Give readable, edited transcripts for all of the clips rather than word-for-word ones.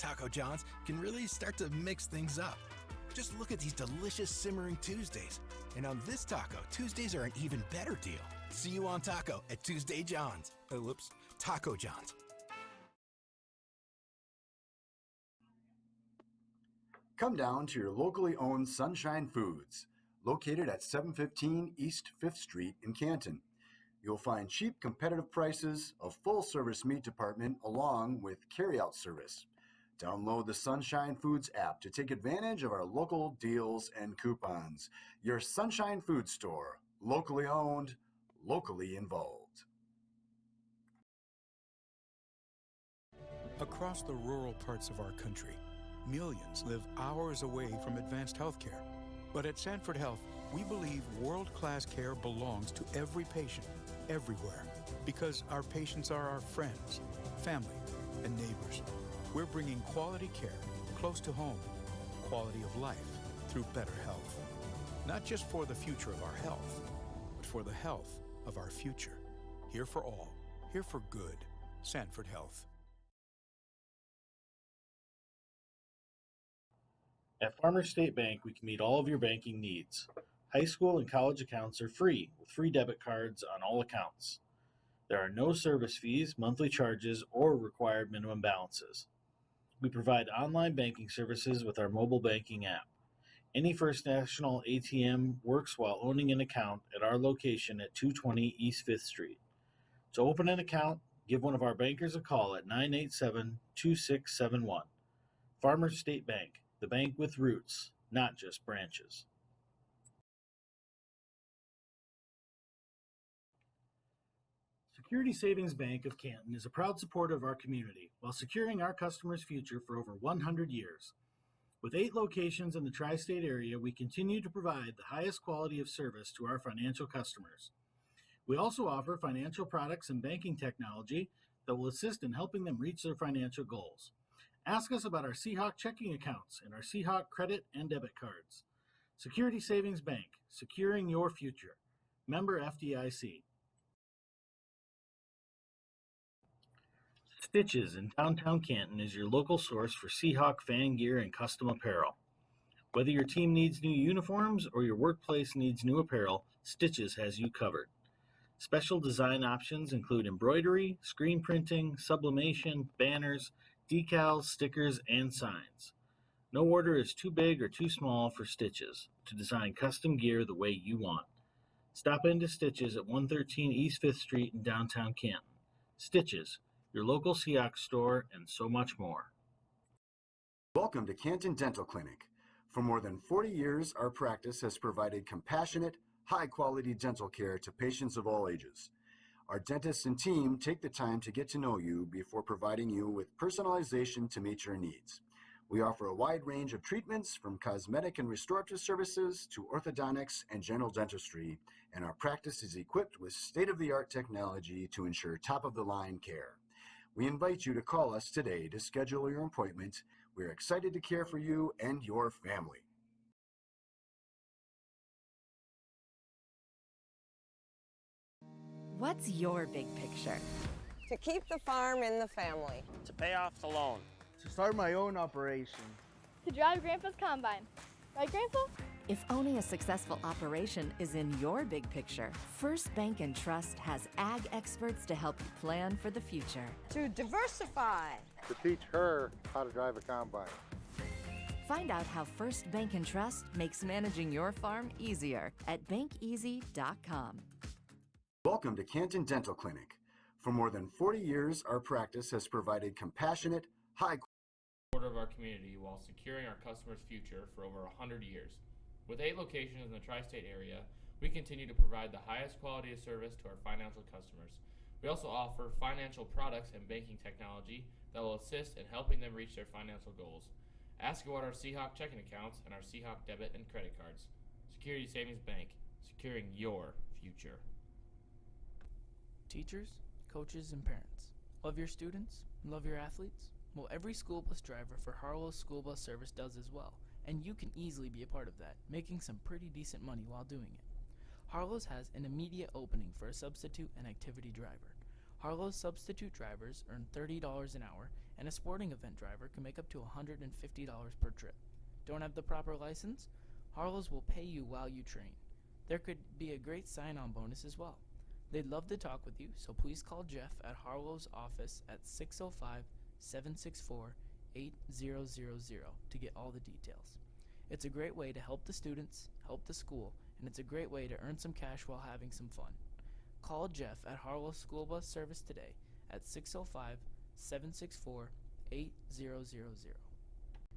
Taco John's can really start to mix things up. Just look at these delicious simmering Tuesdays. And on this taco, Tuesdays are an even better deal. See you on taco at Tuesday John's. Taco John's. Come down to your locally owned Sunshine Foods, located at 715 East 5th Street in Canton. You'll find cheap, competitive prices, a full-service meat department, along with carry-out service. Download the Sunshine Foods app to take advantage of our local deals and coupons. Your Sunshine Food Store, locally owned, locally involved. Across the rural parts of our country, millions live hours away from advanced health care. But at Sanford Health, we believe world-class care belongs to every patient, everywhere, because our patients are our friends, family, and neighbors. We're bringing quality care close to home, quality of life through better health. Not just for the future of our health, but for the health of our future. Here for all, here for good. Sanford Health. At Farmers State Bank, we can meet all of your banking needs. High school and college accounts are free, with free debit cards on all accounts. There are no service fees, monthly charges, or required minimum balances. We provide online banking services with our mobile banking app. Any First National ATM works while owning an account at our location at 220 East 5th Street. To open an account, give one of our bankers a call at 987-2671. Farmers State Bank, the bank with roots, not just branches. Security Savings Bank of Canton is a proud supporter of our community while securing our customers' future for over 100 years. With 8 locations in the tri-state area, we continue to provide the highest quality of service to our financial customers. We also offer financial products and banking technology that will assist in helping them reach their financial goals. Ask us about our Seahawk checking accounts and our Seahawk credit and debit cards. Security Savings Bank, securing your future. Member FDIC. Stitches in downtown Canton is your local source for Seahawk fan gear and custom apparel. Whether your team needs new uniforms or your workplace needs new apparel, Stitches has you covered. Special design options include embroidery, screen printing, sublimation, banners, decals, stickers, and signs. No order is too big or too small for Stitches to design custom gear the way you want. Stop into Stitches at 113 East 5th Street in downtown Canton. Stitches, your local Seahawks store, and so much more. Welcome to Canton Dental Clinic. For more than 40 years, our practice has provided compassionate, high-quality dental care to patients of all ages. Our dentists and team take the time to get to know you before providing you with personalization to meet your needs. We offer a wide range of treatments from cosmetic and restorative services to orthodontics and general dentistry, and our practice is equipped with state-of-the-art technology to ensure top-of-the-line care. We invite you to call us today to schedule your appointment. We're excited to care for you and your family. What's your big picture? To keep the farm in the family. To pay off the loan. To start my own operation. To drive Grandpa's combine. Right, Grandpa? If owning a successful operation is in your big picture, First Bank and Trust has ag experts to help you plan for the future. To diversify. To teach her how to drive a combine. Find out how First Bank and Trust makes managing your farm easier at bankeasy.com. Welcome to Canton Dental Clinic. For more than 40 years, our practice has provided compassionate, high-quality support of our community while securing our customers' future for over 100 years. With 8 locations in the tri-state area, we continue to provide the highest quality of service to our financial customers. We also offer financial products and banking technology that will assist in helping them reach their financial goals. Ask about our Seahawk checking accounts and our Seahawk debit and credit cards. Security Savings Bank, securing your future. Teachers, coaches, and parents, love your students, love your athletes? Well, every school bus driver for Harlow's School Bus Service does as well, and you can easily be a part of that, making some pretty decent money while doing it. Harlow's has an immediate opening for a substitute and activity driver. Harlow's substitute drivers earn $30 an hour, and a sporting event driver can make up to $150 per trip. Don't have the proper license? Harlow's will pay you while you train. There could be a great sign-on bonus as well. They'd love to talk with you, so please call Jeff at Harlow's office at 605-764-8000 to get all the details. It's a great way to help the students, help the school, and it's a great way to earn some cash while having some fun. Call Jeff at Harlow School Bus Service today at 605-764-8000.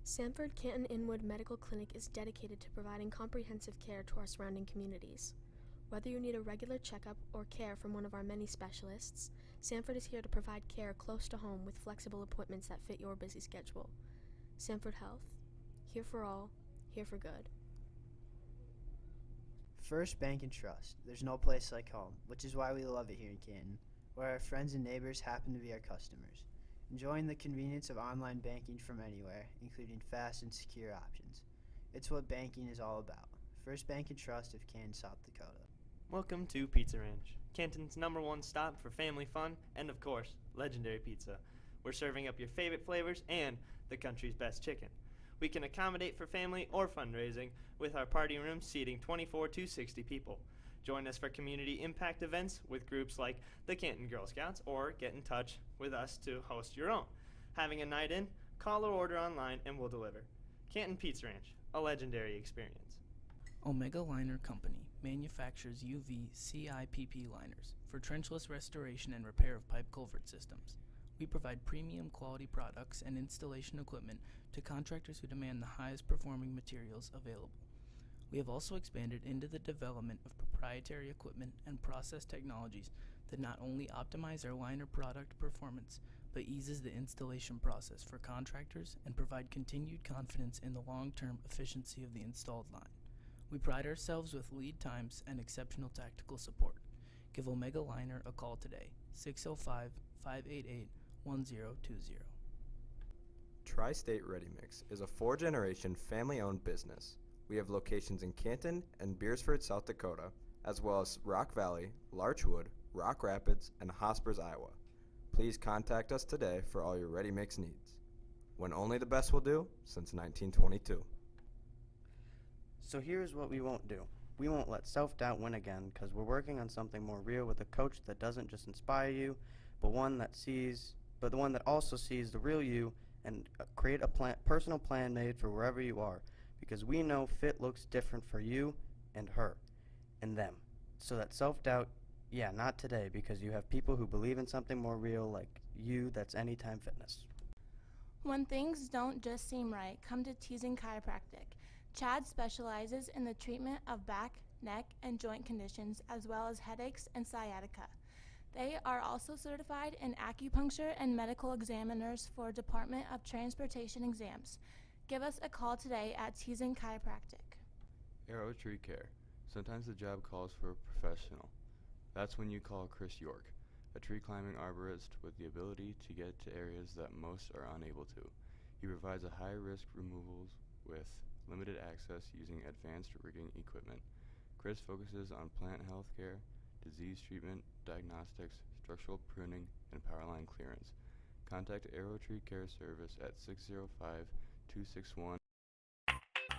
Sanford Canton Inwood Medical Clinic is dedicated to providing comprehensive care to our surrounding communities. Whether you need a regular checkup or care from one of our many specialists, Sanford is here to provide care close to home with flexible appointments that fit your busy schedule. Sanford Health. Here for all, here for good. First Bank and Trust. There's no place like home, which is why we love it here in Canton, where our friends and neighbors happen to be our customers. Enjoying the convenience of online banking from anywhere, including fast and secure options. It's what banking is all about. First Bank and Trust of Canton, South Dakota. Welcome to Pizza Ranch, Canton's #1 stop for family fun and, of course, legendary pizza. We're serving up your favorite flavors and the country's best chicken. We can accommodate for family or fundraising with our party room seating 24 to 60 people. Join us for community impact events with groups like the Canton Girl Scouts, or get in touch with us to host your own. Having a night in? Call or order online and we'll deliver. Canton Pizza Ranch, a legendary experience. Omega Liner Company manufactures UV CIPP liners for trenchless restoration and repair of pipe culvert systems. We provide premium quality products and installation equipment to contractors who demand the highest performing materials available. We have also expanded into the development of proprietary equipment and process technologies that not only optimize our liner product performance, but eases the installation process for contractors and provide continued confidence in the long-term efficiency of the installed line. We pride ourselves with lead times and exceptional tactical support. Give Omega Liner a call today, 605-588-1020. Tri-State Ready Mix is a 4-generation family-owned business. We have locations in Canton and Beersford, South Dakota, as well as Rock Valley, Larchwood, Rock Rapids, and Hospers, Iowa. Please contact us today for all your ready mix needs. When only the best will do, since 1922. So here's what we won't do. We won't let self-doubt win again, because we're working on something more real with a coach that doesn't just inspire you, but the one that also sees the real you and create a personal plan made for wherever you are. Because we know fit looks different for you and her and them. So that self-doubt, yeah, not today, because you have people who believe in something more real like you. That's Anytime Fitness. When things don't just seem right, come to Teasing Chiropractic. Chad specializes in the treatment of back, neck, and joint conditions, as well as headaches and sciatica. They are also certified in acupuncture and medical examiners for Department of Transportation exams. Give us a call today at Teasing Chiropractic. Arrow Tree Care. Sometimes the job calls for a professional. That's when you call Chris York, a tree climbing arborist with the ability to get to areas that most are unable to. He provides a high-risk removals with limited access using advanced rigging equipment. Chris focuses on plant health care, disease treatment, diagnostics, structural pruning, and power line clearance. Contact Arrow Tree Care Service at 605-261.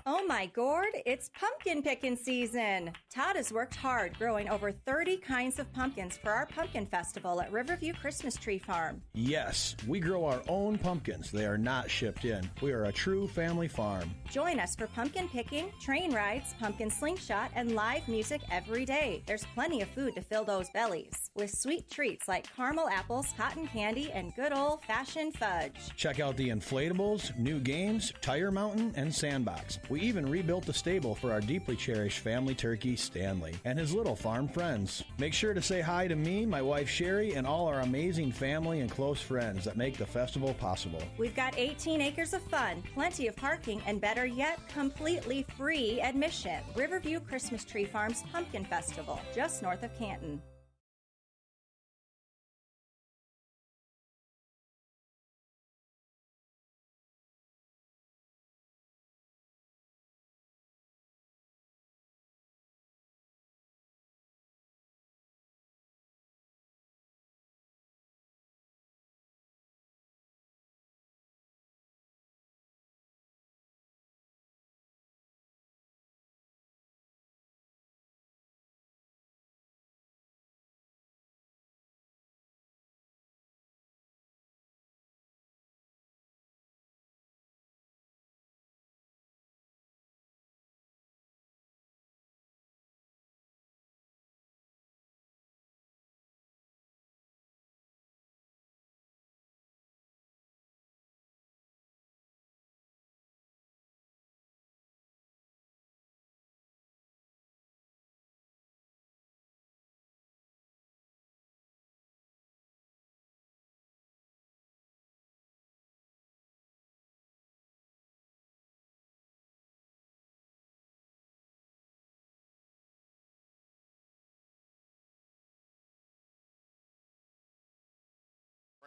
Oh my gourd, it's pumpkin picking season. Todd has worked hard growing over 30 kinds of pumpkins for our pumpkin festival at Riverview Christmas Tree Farm. Yes, we grow our own pumpkins. They are not shipped in. We are a true family farm. Join us for pumpkin picking, train rides, pumpkin slingshot, and live music every day. There's plenty of food to fill those bellies, with sweet treats like caramel apples, cotton candy, and good old-fashioned fudge. Check out the inflatables, new games, tire mountain, and sandbox. We even rebuilt the stable for our deeply cherished family turkey, Stanley, and his little farm friends. Make sure to say hi to me, my wife Sherry, and all our amazing family and close friends that make the festival possible. We've got 18 acres of fun, plenty of parking, and better yet, completely free admission. Riverview Christmas Tree Farm's Pumpkin Festival, just north of Canton.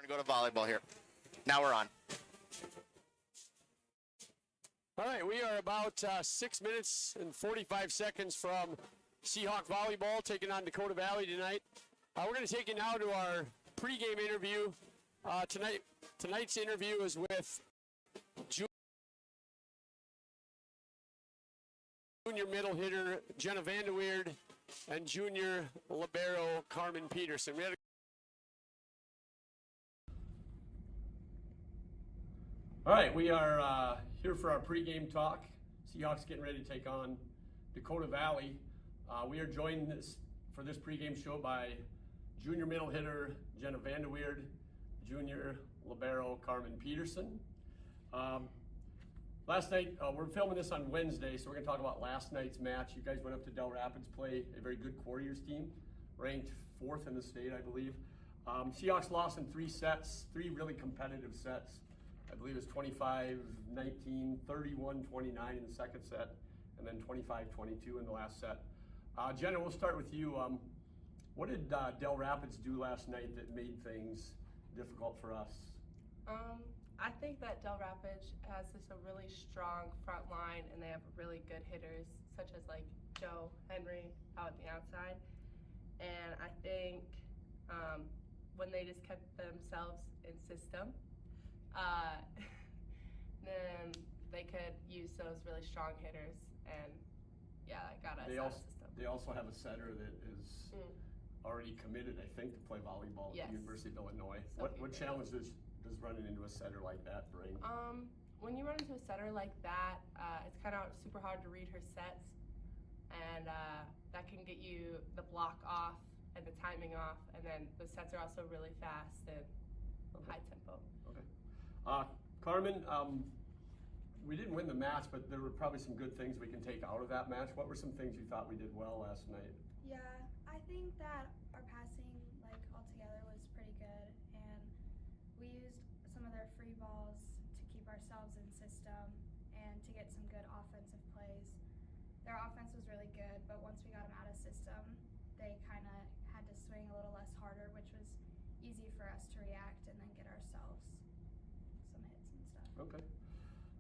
go to volleyball here. Now we're on. All right, we are about 6 minutes and 45 seconds from Seahawk volleyball taking on Dakota Valley tonight. We're going to take you now to our pregame interview. Tonight's interview is with junior middle hitter Jenna Vanderweerd and junior libero Carmen Peterson. All right, we are here for our pregame talk. Seahawks getting ready to take on Dakota Valley. We are joined for this pregame show by junior middle hitter Jenna Vanderweerd, junior libero Carmen Peterson. Last night, we're filming this on Wednesday, so we're going to talk about last night's match. You guys went up to Del Rapids, play a very good Warriors team, ranked 4th in the state, I believe. Seahawks lost in 3 sets, 3 really competitive sets. I believe it was 25-19, 31-29 in the second set, and then 25-22 in the last set. Jenna, we'll start with you. What did Del Rapids do last night that made things difficult for us? I think that Del Rapids has just a really strong front line, and they have really good hitters, such as like Joe Henry out on the outside. And I think when they just kept themselves in system, then they could use those really strong hitters, and yeah, it got us out of system. They also have a setter that is already committed, I think, to play volleyball at the University of Illinois. What challenges does running into a setter like that bring? When you run into a setter like that, it's kind of super hard to read her sets, and that can get you the block off and the timing off, and then the sets are also really fast and high tempo. Okay. Carmen, we didn't win the match, but there were probably some good things we can take out of that match. What were some things you thought we did well last night? Yeah, I think that our passing, like, altogether was pretty good, and we used some of their free balls to keep ourselves in system and to get some good offensive plays. Their offense was really good, but once we got them out of system, they kind of had to swing a little less harder, which was easy for us to react and then get ourselves some hits and stuff. Okay.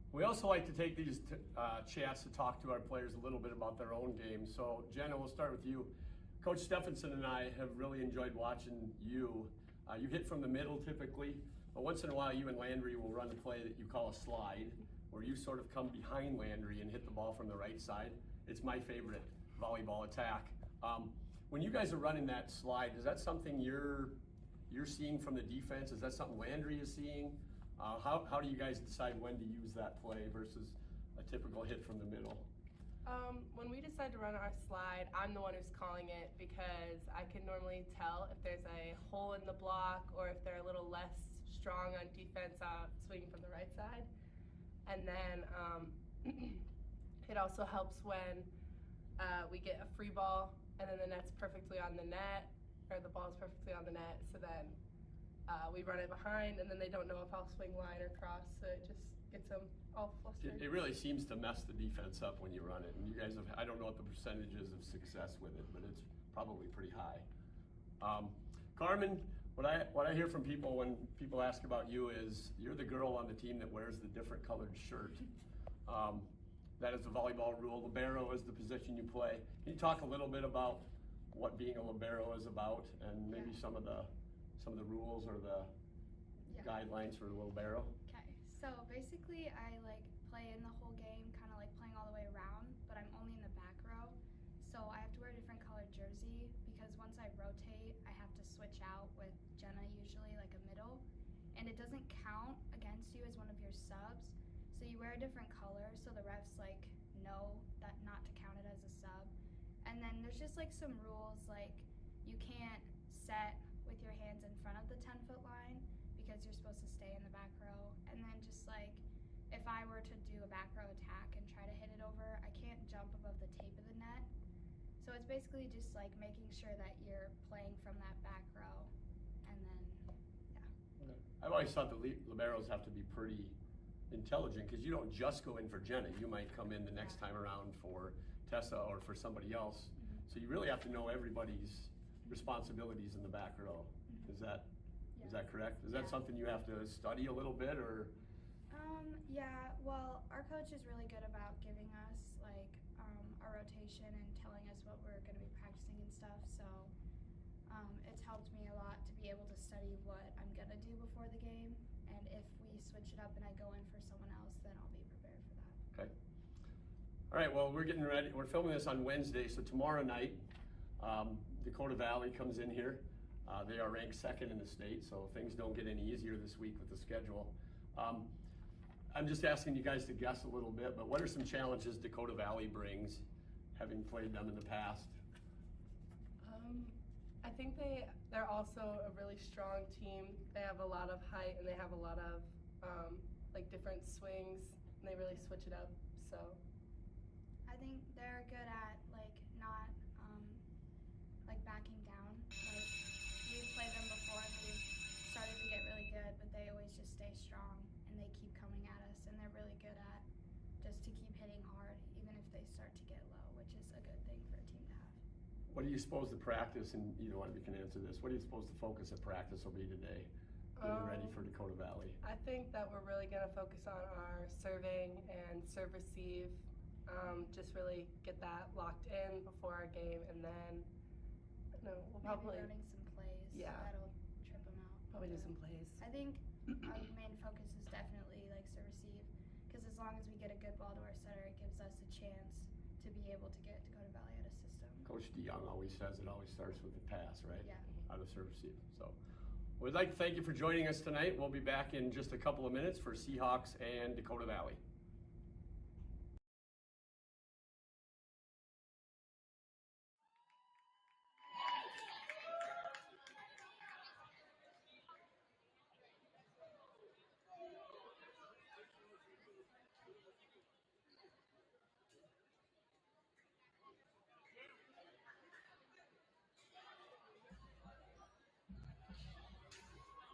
We also like to take these chats to talk to our players a little bit about their own game. So, Jenna, we'll start with you. Coach Stephenson and I have really enjoyed watching you. You hit from the middle typically, but once in a while you and Landry will run a play that you call a slide, where you sort of come behind Landry and hit the ball from the right side. It's my favorite volleyball attack. When you guys are running that slide, is that something you're seeing from the defense? Is that something Landry is seeing? How do you guys decide when to use that play versus a typical hit from the middle? When we decide to run our slide, I'm the one who's calling it because I can normally tell if there's a hole in the block or if they're a little less strong on defense swinging from the right side. And then it also helps when we get a free ball and then the net's perfectly on the net, or the ball's perfectly on the net, so then we run it behind, and then they don't know if I'll swing line or cross, so it just gets them all flustered. It really seems to mess the defense up when you run it, and you guys have, I don't know what the percentage is of success with it, but it's probably pretty high. Carmen, what I hear from people when people ask about you is you're the girl on the team that wears the different colored shirt. That is the volleyball rule. Libero is the position you play. Can you talk a little bit about what being a libero is about, and maybe some of the rules or the guidelines for the libero? Okay, so basically I like play in the whole game, kind of like playing all the way around, but I'm only in the back row. So I have to wear a different colored jersey because once I rotate, I have to switch out with Jenna, usually like a middle, and it doesn't count against you as one of your subs. So you wear a different color, so the refs like know that not to count it as a sub. And then there's just like some rules, like you can't set with your hands in front of the 10-foot line because you're supposed to stay in the back row. And then just like if I were to do a back row attack and try to hit it over, I can't jump above the tape of the net. So it's basically just like making sure that you're playing from that back row. And then, yeah. I've always thought the liberos have to be pretty intelligent because you don't just go in for Jenna. You might come in the next time around for Tessa or for somebody else. So you really have to know everybody's responsibilities in the back row. Is that Is that correct? Is that something you have to study a little bit, or? Yeah, well, our coach is really good about giving us like our rotation and telling us what we're going to be practicing and stuff. So it's helped me a lot to be able to study what I'm going to do before the game. And if we switch it up and I go in for someone else, then I'll be prepared for that. Okay. All right, well, we're getting ready. We're filming this on Wednesday, so tomorrow night, Dakota Valley comes in here. They are ranked second in the state, so things don't get any easier this week with the schedule. I'm just asking you guys to guess a little bit, but what are some challenges Dakota Valley brings, having played them in the past? I think they're also a really strong team. They have a lot of height and they have a lot of like different swings, and they really switch it up. So I think they're good at like not like backing down. Like we've played them before and we've started to get really good, but they always just stay strong and they keep coming at us, and they're really good at just to keep hitting hard even if they start to get low, which is a good thing for a team to have. What do you suppose the practice, and either one of you can answer this, what do you suppose the focus of practice will be today, getting ready for Dakota Valley? I think that we're really going to focus on our serving and serve receive, just really get that locked in before our game, and then we'll probably learning some plays. Yeah. That'll trip them out. Probably do some plays. I think our main focus is definitely like to receive, because as long as we get a good ball to our setter, it gives us a chance to be able to get Dakota Valley out of system. Coach DeYoung always says it always starts with the pass, right? Yeah. Out of serve receive. So we'd like to thank you for joining us tonight. We'll be back in just a couple of minutes for Seahawks and Dakota Valley.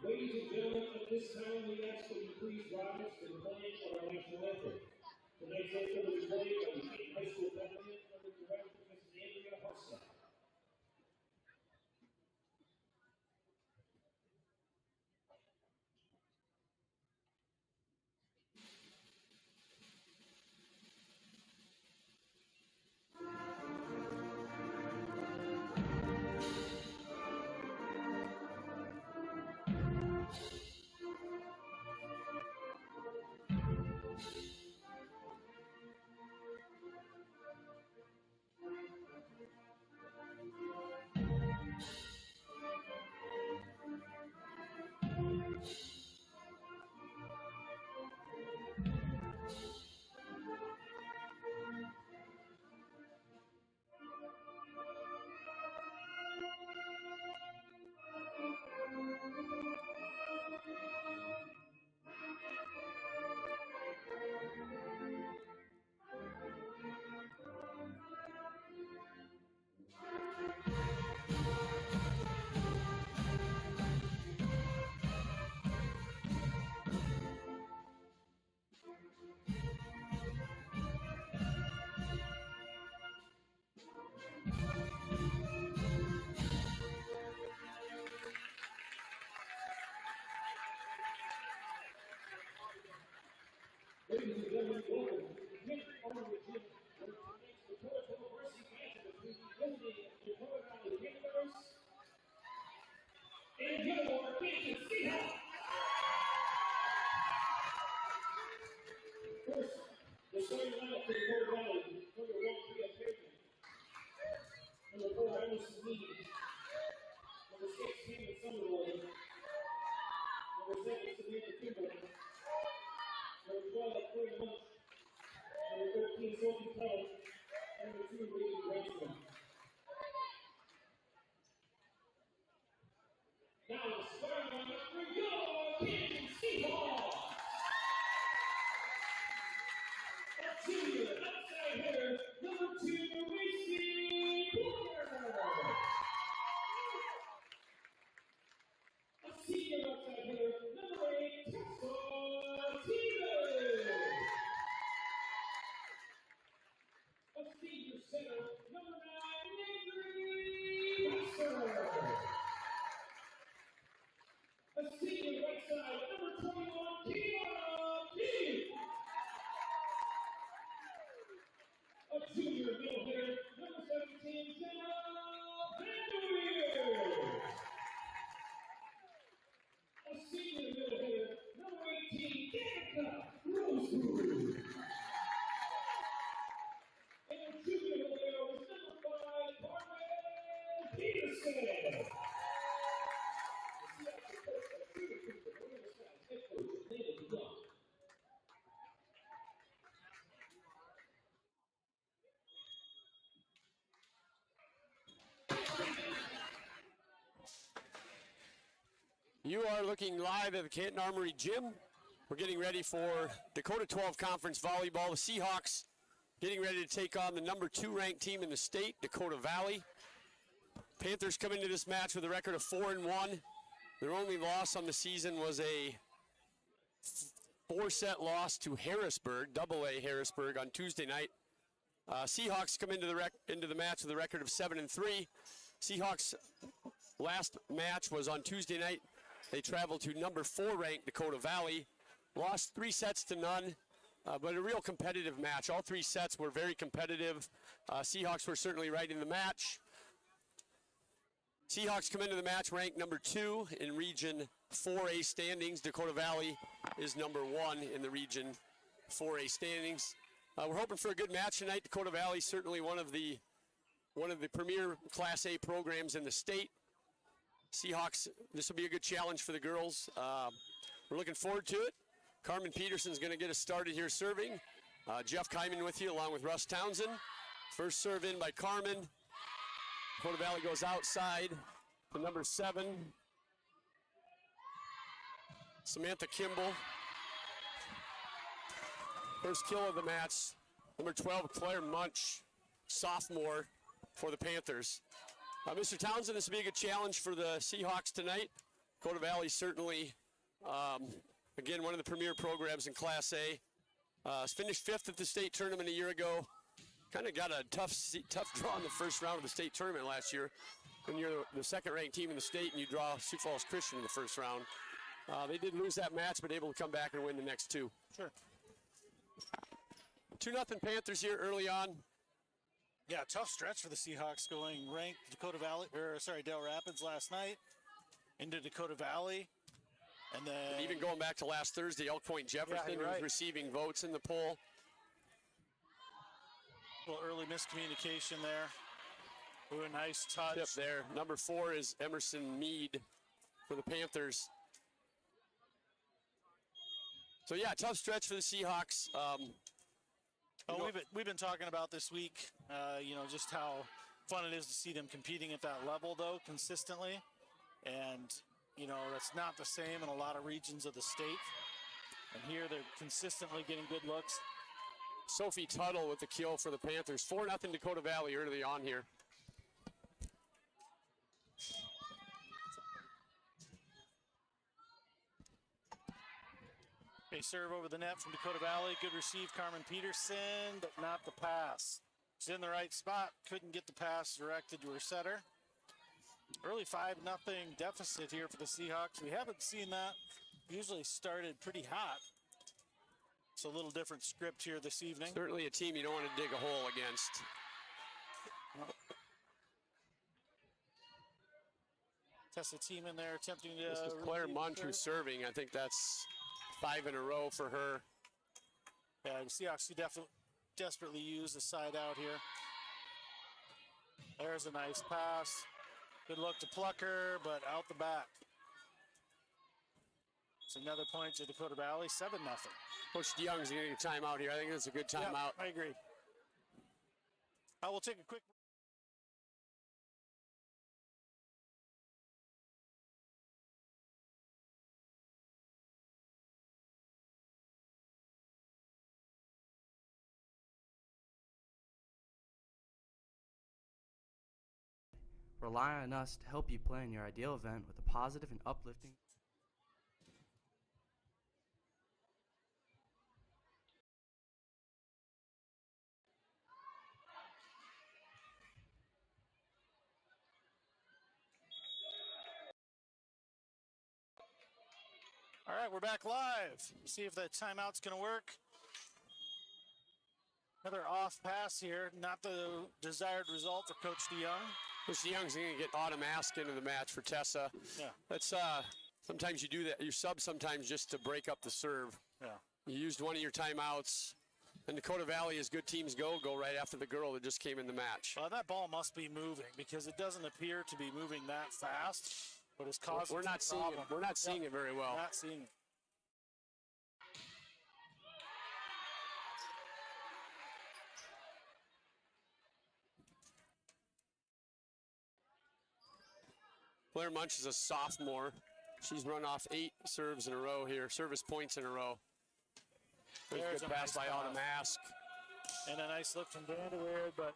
Ladies and gentlemen, at this time we ask that you please rise for the playing of our national anthem. Tonight's anthem is played by the Canton High School Band under the direction of Mrs. Andrea Hussa. Ladies and gentlemen, welcome to the Canton Armory Gym, where tonight's Dakota varsity match between the visiting Dakota Valley Gators and your Canton Seahawks. First, the starting lineup for Dakota Valley, number 1, Priya Pregame. Number 4, Emerson Lee. Number 6, Canton Summerwood. Number 7, Samantha Kimball. Number 12, Claire Munch. Number 13, Sophie Pell. Number 2, Lady Branscombe. Now, starting lineup for your Canton Seahawks. A senior outside hitter, number 2, Macy Porter. A senior outside hitter, number 8, Tessa Stevens. A senior center, number 9, Avery Hester. A junior middle hitter, number 17, a senior middle hitter, number 18, Dakota. And a junior middle hitter was number 5, Carmen Peterson. You are looking live at the Canton Armory Gym. We're getting ready for Dakota 12 Conference Volleyball. The Seahawks getting ready to take on the number 2 ranked team in the state, Dakota Valley. Panthers come into this match with a record of 4-1. Their only loss on the season was a 4-set loss to Harrisburg, AA Harrisburg, on Tuesday night. Seahawks come into the match with a record of 7-3. Seahawks' last match was on Tuesday night. They traveled to number 4 ranked Dakota Valley, lost 3-0, but a real competitive match. All 3 sets were very competitive. Seahawks were certainly right in the match. Seahawks come into the match ranked number 2 in Region 4A standings. Dakota Valley is number 1 in the Region 4A standings. We're hoping for a good match tonight. Dakota Valley certainly one of the premier Class A programs in the state. Seahawks, this will be a good challenge for the girls. We're looking forward to it. Carmen Peterson's going to get us started here serving. Jeff Kyman with you along with Russ Townsend. First serve in by Carmen. Dakota Valley goes outside to number 7, Samantha Kimball. First kill of the match, number 12, Claire Munch, sophomore for the Panthers. Mr. Townsend, this will be a good challenge for the Seahawks tonight. Dakota Valley certainly, again, one of the premier programs in Class A. Finished 5th at the state tournament a year ago. Kind of got a tough draw in the first round of the state tournament last year. When you're the 2nd-ranked team in the state and you draw Sioux Falls Christian in the first round. They did lose that match, but able to come back and win the next 2. Sure. 2-0 Panthers here early on. Yeah, tough stretch for the Seahawks going ranked Dale Rapids last night into Dakota Valley. And then even going back to last Thursday, Elk Point Jefferson was receiving votes in the poll. A little early miscommunication there. Ooh, a nice touch. Tip there. Number 4 is Emerson Mead for the Panthers. So yeah, tough stretch for the Seahawks. We've been talking about this week, just how fun it is to see them competing at that level, though, consistently. And, that's not the same in a lot of regions of the state. And here they're consistently getting good looks. Sophie Tuttle with the kill for the Panthers. 4-0 Dakota Valley early on here. A serve over the net from Dakota Valley. Good receive, Carmen Peterson, but not the pass. She's in the right spot. Couldn't get the pass directed to her setter. Early 5-0 deficit here for the Seahawks. We haven't seen that. Usually started pretty hot. It's a little different script here this evening. Certainly a team you don't want to dig a hole against. Test the team in there, attempting to... This is Claire Munch who's serving. I think that's 5 in a row for her. Yeah, the Seahawks desperately use the side out here. There's a nice pass. Good look to Plucker, but out the back. It's another point to Dakota Valley, 7-0. Coach DeYoung's getting a timeout here. I think that's a good timeout. I agree. I will take a quick... Rely on us to help you plan your ideal event with a positive and uplifting. All right, we're back live. See if that timeout's going to work. Another off pass here. Not the desired result for Coach DeYoung. Coach DeYoung's going to get Autumn Ask into the match for Tessa. Yeah. That's sometimes you do that. You sub sometimes just to break up the serve. Yeah. You used one of your timeouts. And Dakota Valley, as good teams go right after the girl that just came in the match. Well, that ball must be moving because it doesn't appear to be moving that fast, but it's causing We're not seeing it. We're not seeing it very well. Not seeing it. Blair Munch is a sophomore. She's run off 8 serves in a row here, service points in a row. There's a good pass by Autumn Ask. And a nice look from Vanderweerd, but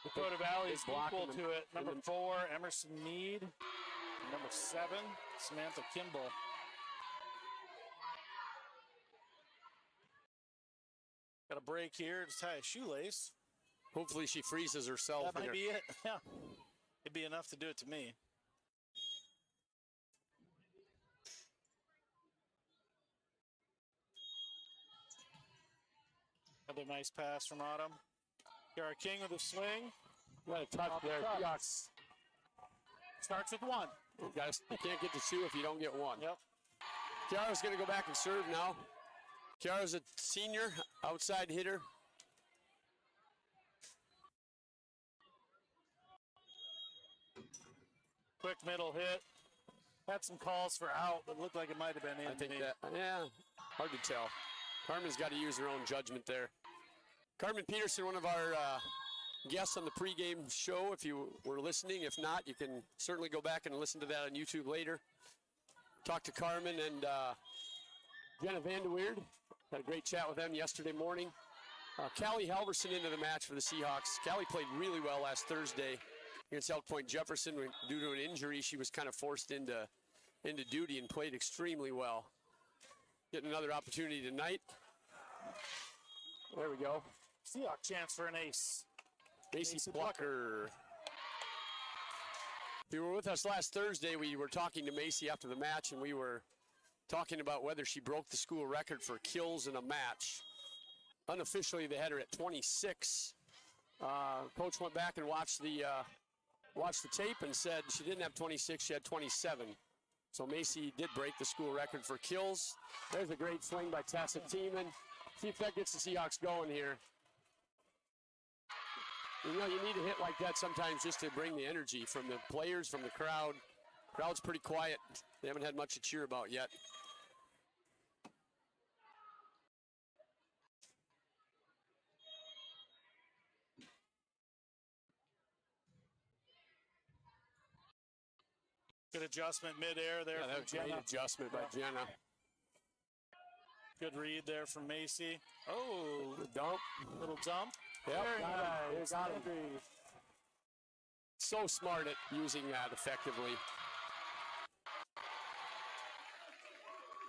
Dakota Valley is equal to it. Number 4, Emerson Mead. Number 7, Samantha Kimball. Got a break here to tie a shoelace. Hopefully she freezes herself. That might be it. Yeah. It'd be enough to do it to me. Another nice pass from Autumn. Kiara King with a swing. Got a touch there. Yes. Starts with 1. You can't get to 2 if you don't get 1. Yep. Kiara's going to go back and serve now. Kiara's a senior, outside hitter. Quick middle hit. Had some calls for out, but looked like it might have been in. I think that, yeah, hard to tell. Carmen's got to use her own judgment there. Carmen Peterson, one of our guests on the pregame show, if you were listening. If not, you can certainly go back and listen to that on YouTube later. Talked to Carmen and Jenna Vanderweerd. Had a great chat with them yesterday morning. Callie Halverson into the match for the Seahawks. Callie played really well last Thursday against Elk Point Jefferson. Due to an injury, she was kind of forced into duty and played extremely well. Getting another opportunity tonight. There we go. Seahawk chance for an ace. Macy Plucker. If you were with us last Thursday, we were talking to Macy after the match, and we were talking about whether she broke the school record for kills in a match. Unofficially, they had her at 26. Coach went back and watched the tape and said she didn't have 26, she had 27. So Macy did break the school record for kills. There's a great swing by Tessa Tiemann. See if that gets the Seahawks going here. You know, you need a hit like that sometimes just to bring the energy from the players, from the crowd. Crowd's pretty quiet. They haven't had much to cheer about yet. Good adjustment midair there from Jenna. Great adjustment by Jenna. Good read there from Macy. Oh, good dump. Little dump. Yep, Very nice. got him. So smart at using that effectively.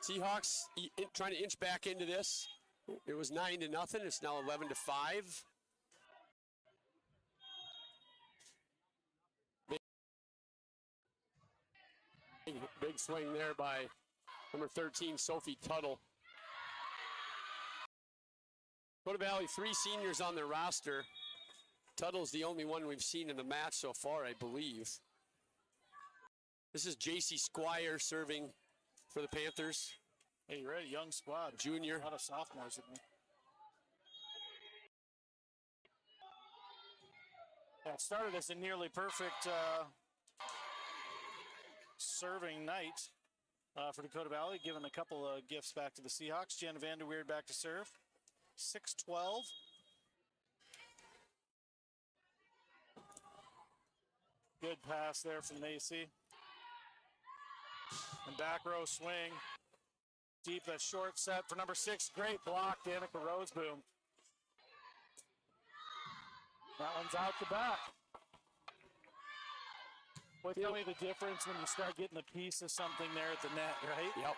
Seahawks trying to inch back into this. It was 9-0. It's now 11-5. Big swing there by number 13, Sophie Tuttle. Dakota Valley, 3 seniors on their roster. Tuttle's the only one we've seen in the match so far, I believe. This is J.C. Squire serving for the Panthers. Hey, you're right, young squad. Junior. A lot of sophomores in there. That started as a nearly perfect serving night for Dakota Valley, giving a couple of gifts back to the Seahawks. Jenna Vanderweerd back to serve. 6-12. Good pass there from Macy. And back row swing. Deep, that short set for number 6. Great block, Danica Roseboom. That one's out the back. Boy, tell me the difference when you start getting a piece of something there at the net, right? Yep.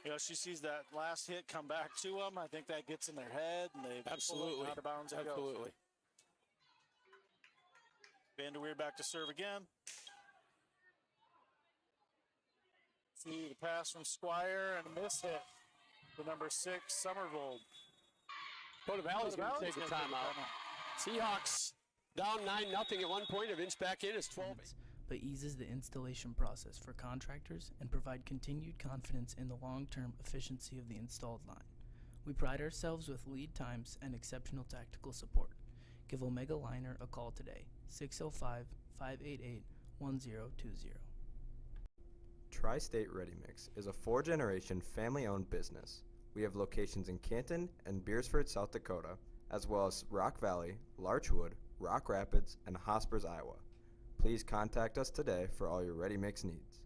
You know, she sees that last hit come back to them. I think that gets in their head, and they absolutely out of bounds. Absolutely. Vanderweerd back to serve again. See the pass from Squire and a miss hit to number 6, Summervold. Dakota Valley's going to take a timeout. Seahawks down 9-0 at one point, have inched back in. It's 12. But eases the installation process for contractors and provide continued confidence in the long-term efficiency of the installed line. We pride ourselves with lead times and exceptional tactical support. Give Omega Liner a call today, 605-588-1020. Tri-State Ready Mix is a 4-generation family-owned business. We have locations in Canton and Beersford, South Dakota, as well as Rock Valley, Larchwood, Rock Rapids, and Hospers, Iowa. Please contact us today for all your ready mix needs.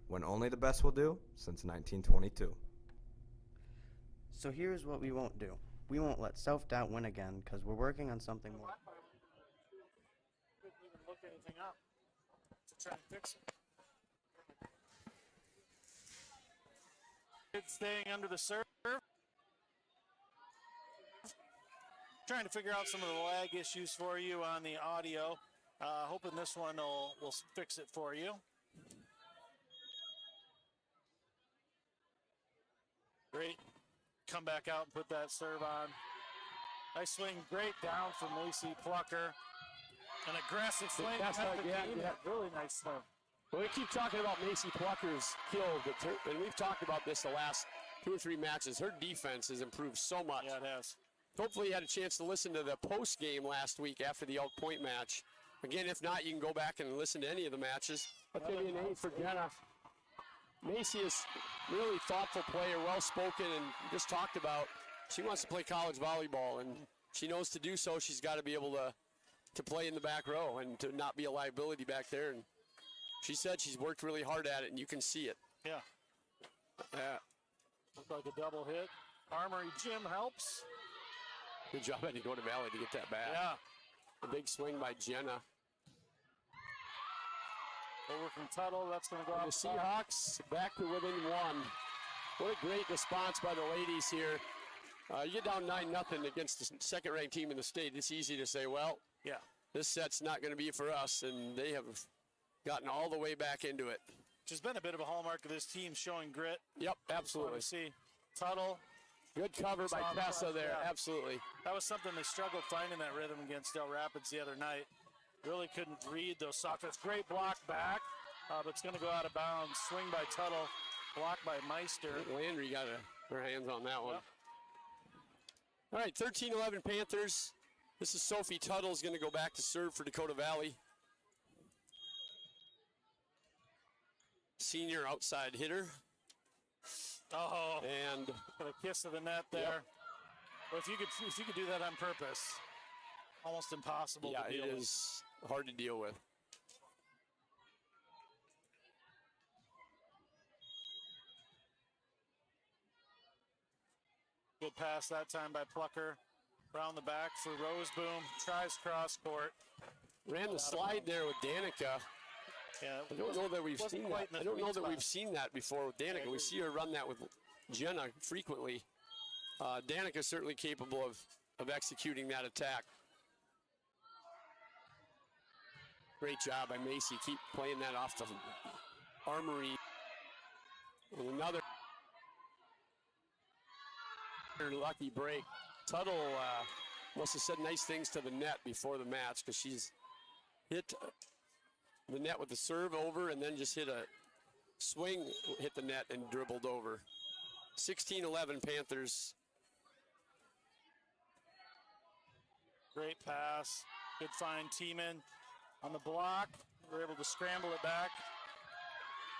When only the best will do, since 1922. So here's what we won't do. We won't let self-doubt win again because we're working on something more. Couldn't even look anything up to try and fix it. It's staying under the serve. Trying to figure out some of the lag issues for you on the audio. Hoping this one will fix it for you. Great. Come back out and put that serve on. Nice swing, great down from Macy Plucker. An aggressive swing. Really nice swing. Well, we keep talking about Macy Plucker's kill, and we've talked about this the last 2 or 3 matches. Her defense has improved so much. Yeah, it has. Hopefully you had a chance to listen to the post game last week after the Elk Point match. Again, if not, you can go back and listen to any of the matches. I'll give you an 8 for Jenna. Macy is really thoughtful player, well-spoken, and just talked about she wants to play college volleyball, and she knows to do so. She's got to be able to play in the back row and to not be a liability back there. And she said she's worked really hard at it, and you can see it. Yeah. Looked like a double hit. Armory Jim helps. Good job at Dakota Valley to get that back. Yeah. A big swing by Jenna. Over from Tuttle, that's going to go out. The Seahawks back to within 1. What a great response by the ladies here. You get down 9-0 against the second-ranked team in the state. It's easy to say, well, yeah, this set's not going to be for us, and they have gotten all the way back into it. Which has been a bit of a hallmark of this team, showing grit. Yep, absolutely. See Tuttle. Good cover by Tessa there, yeah. Absolutely. That was something they struggled finding that rhythm against Del Rapids the other night. Really couldn't read those soft hits. Great block back, but it's going to go out of bounds. Swing by Tuttle, blocked by Meister. Landry got her hands on that one. Yep. All right, 13-11 Panthers. This is Sophie Tuttle's going to go back to serve for Dakota Valley. Senior outside hitter. Oh, and a kiss of the net there. Yep. Well, if you could do that on purpose, almost impossible to deal with. It is hard to deal with. Good pass that time by Plucker. Around the back for Roseboom. Tries cross court. Ran the slide there with Danica. Yeah, I don't know that we've seen that. I don't know that we've seen that before with Danica. We see her run that with Jenna frequently. Danica's certainly capable of executing that attack. Great job by Macy. Keep playing that off the Armory. And another lucky break. Tuttle must have said nice things to the net before the match because she's hit the net with the serve over and then just hit a swing, hit the net and dribbled over. 16-11 Panthers. Great pass. Good find, Tiemann on the block. We're able to scramble it back.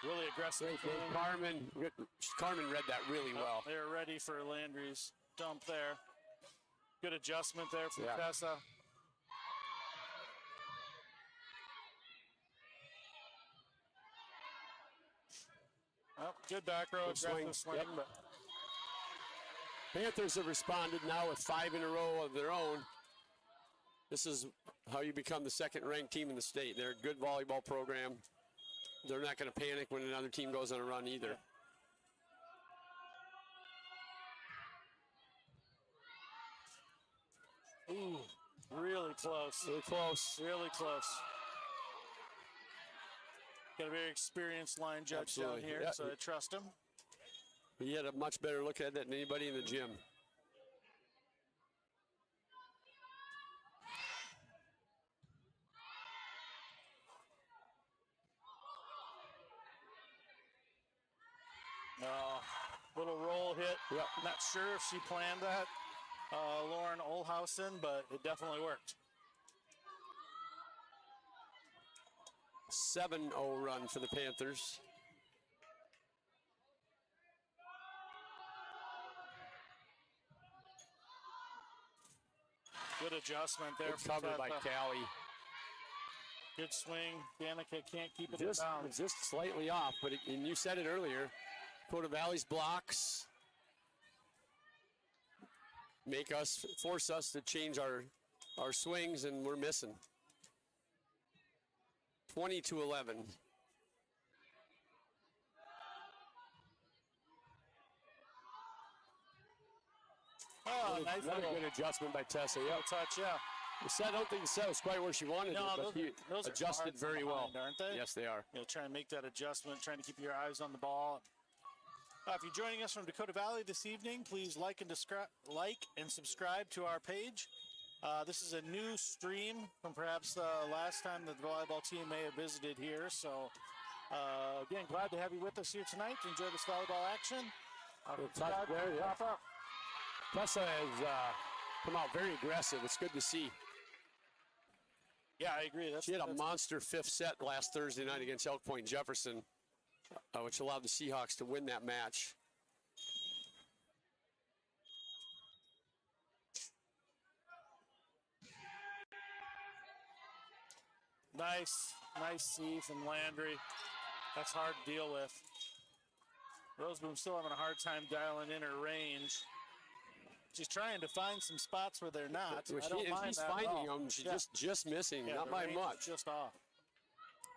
Really aggressive. Carmen read that really well. They're ready for Landry's dump there. Good adjustment there for Tessa. Well, good back row, aggressive swing. Yep. But Panthers have responded now with 5 in a row of their own. This is how you become the second-ranked team in the state. They're a good volleyball program. They're not going to panic when another team goes on a run either. Ooh, really close. Really close. Really close. Got a very experienced line judge down here, so I trust him. He had a much better look at it than anybody in the gym. little roll hit. Yep. Not sure if she planned that, Lauren Olhausen, but it definitely worked. 7-0 run for the Panthers. Good adjustment there. Good cover by Callie. Good swing. Danica can't keep it Just, in bounds. just slightly off, but and you said it earlier, Dakota Valley's blocks force us to change our swings, and we're missing. 20-11. Oh, nice Another little good adjustment by Tessa. Yeah, touch, yeah. I don't think the set was quite where she wanted it, but those he adjusted are very well. behind, aren't they? Yes, they are. Try and make that adjustment, trying to keep your eyes on the ball. If you're joining us from Dakota Valley this evening, please like and subscribe to our page. This is a new stream from perhaps the last time that the volleyball team may have visited here. So, again, glad to have you with us here tonight to enjoy this volleyball action. Tessa has come out very aggressive. It's good to see. Yeah, I agree. She had a monster fifth set last Thursday night against Elk Point Jefferson, which allowed the Seahawks to win that match. Nice C from Landry. That's hard to deal with. Roseboom still having a hard time dialing in her range. She's trying to find some spots where they're not. I don't mind she's that finding at all. them. She's just missing, not the by range much. is just off.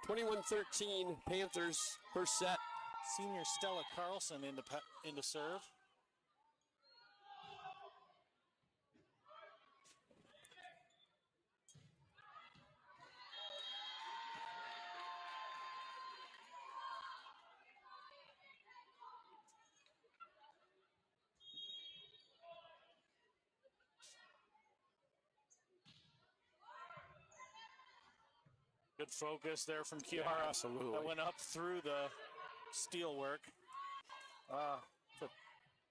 21-13 Panthers, first set. Senior Stella Carlson into serve. Good focus there from Kiara. Yeah, absolutely. That went up through the steel work. It's a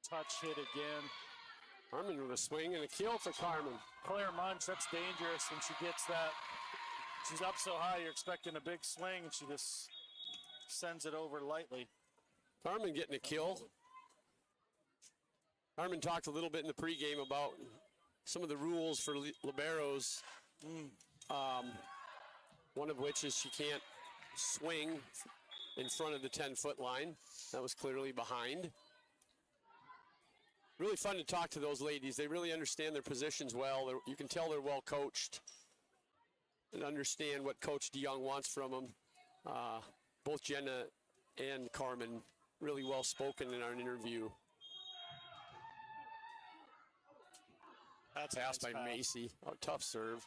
touch hit again. Carmen with a swing and a kill for Carmen. Claire Munch, that's dangerous when she gets that. She's up so high, you're expecting a big swing, and she just sends it over lightly. Carmen getting a kill. Carmen talked a little bit in the pregame about some of the rules for liberos. One of which is she can't swing in front of the 10-foot line. That was clearly behind. Really fun to talk to those ladies. They really understand their positions well. You can tell they're well coached and understand what Coach DeYoung wants from them. Both Jenna and Carmen really well spoken in our interview. That's passed by nice pass. Macy. Oh, tough serve.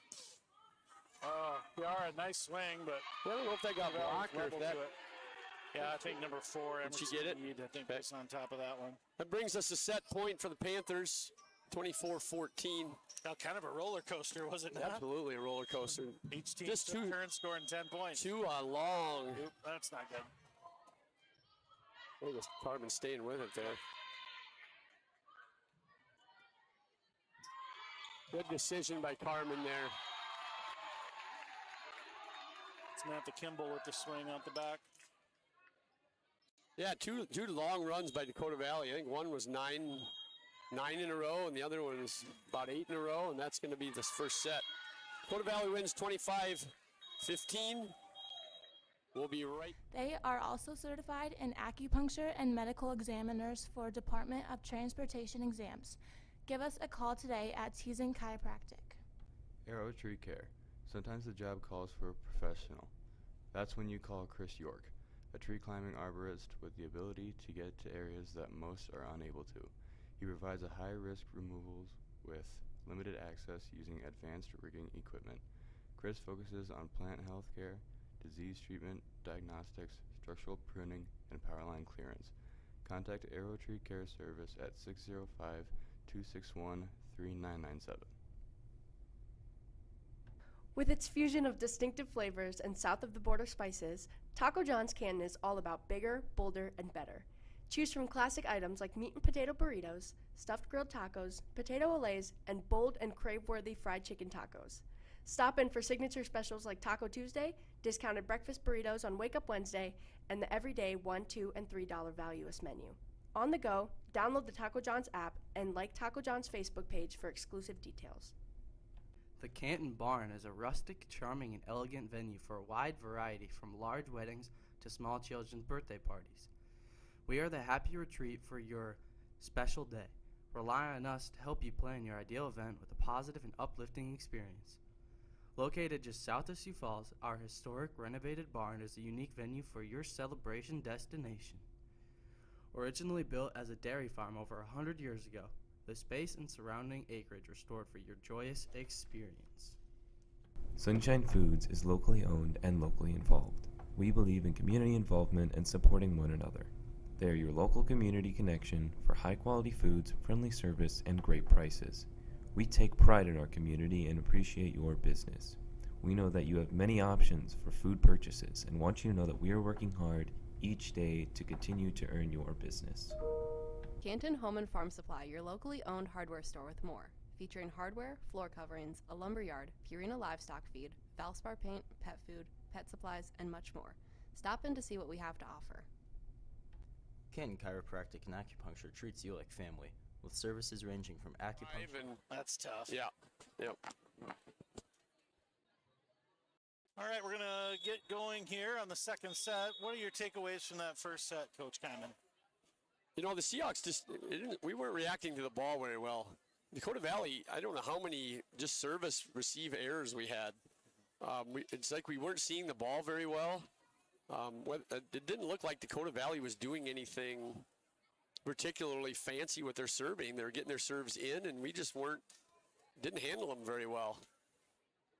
Kiara, nice swing, but I don't know if that got blocked or if that. Yeah, I think number 4. Did she get it? I think that's on top of that one. That brings us a set point for the Panthers, 24-14. Now, kind of a roller coaster, was it not? Absolutely a roller coaster. Each team Just two turns scoring 10 points. Too long. Oop, that's not good. I think it's Carmen staying with it there. Good decision by Carmen there. Samantha Kimball with the swing out the back. Yeah, two long runs by Dakota Valley. I think one was nine in a row, and the other one was about 8 in a row, and that's going to be this first set. Dakota Valley wins 25-15. We'll be right. They are also certified in acupuncture and medical examiners for Department of Transportation exams. Give us a call today at Teasing Chiropractic. Arrow Tree Care. Sometimes the job calls for a professional. That's when you call Chris York, a tree climbing arborist with the ability to get to areas that most are unable to. He provides a high-risk removals with limited access using advanced rigging equipment. Chris focuses on plant health care, disease treatment, diagnostics, structural pruning, and power line clearance. Contact Arrow Tree Care Service at 605-261-3997. With its fusion of distinctive flavors and south of the border spices, Taco John's Canton is all about bigger, bolder, and better. Choose from classic items like meat and potato burritos, stuffed grilled tacos, potato olays, and bold and crave-worthy fried chicken tacos. Stop in for signature specials like Taco Tuesday, discounted breakfast burritos on Wake Up Wednesday, and the everyday $1, $2, and $3 valueless menu. On the go, download the Taco John's app and like Taco John's Facebook page for exclusive details. The Canton Barn is a rustic, charming, and elegant venue for a wide variety from large weddings to small children's birthday parties. We are the happy retreat for your special day. Rely on us to help you plan your ideal event with a positive and uplifting experience. Located just south of Sioux Falls, our historic renovated barn is a unique venue for your celebration destination. Originally built as a dairy farm over 100 years ago, the space and surrounding acreage restored for your joyous experience. Sunshine Foods is locally owned and locally involved. We believe in community involvement and supporting one another. They are your local community connection for high-quality foods, friendly service, and great prices. We take pride in our community and appreciate your business. We know that you have many options for food purchases and want you to know that we are working hard each day to continue to earn your business. Canton Home and Farm Supply, your locally owned hardware store with more, featuring hardware, floor coverings, a lumber yard, Purina livestock feed, Valspar paint, pet food, pet supplies, and much more. Stop in to see what we have to offer. Canton Chiropractic and Acupuncture treats you like family, with services ranging from acupuncture. That's tough. Yeah. Yep. All right, we're going to get going here on the second set. What are your takeaways from that first set, Coach Kyman? You know, the Seahawks we weren't reacting to the ball very well. Dakota Valley, I don't know how many just service receive errors we had. It's like we weren't seeing the ball very well. It didn't look like Dakota Valley was doing anything particularly fancy with their serving. They were getting their serves in, and we just didn't handle them very well.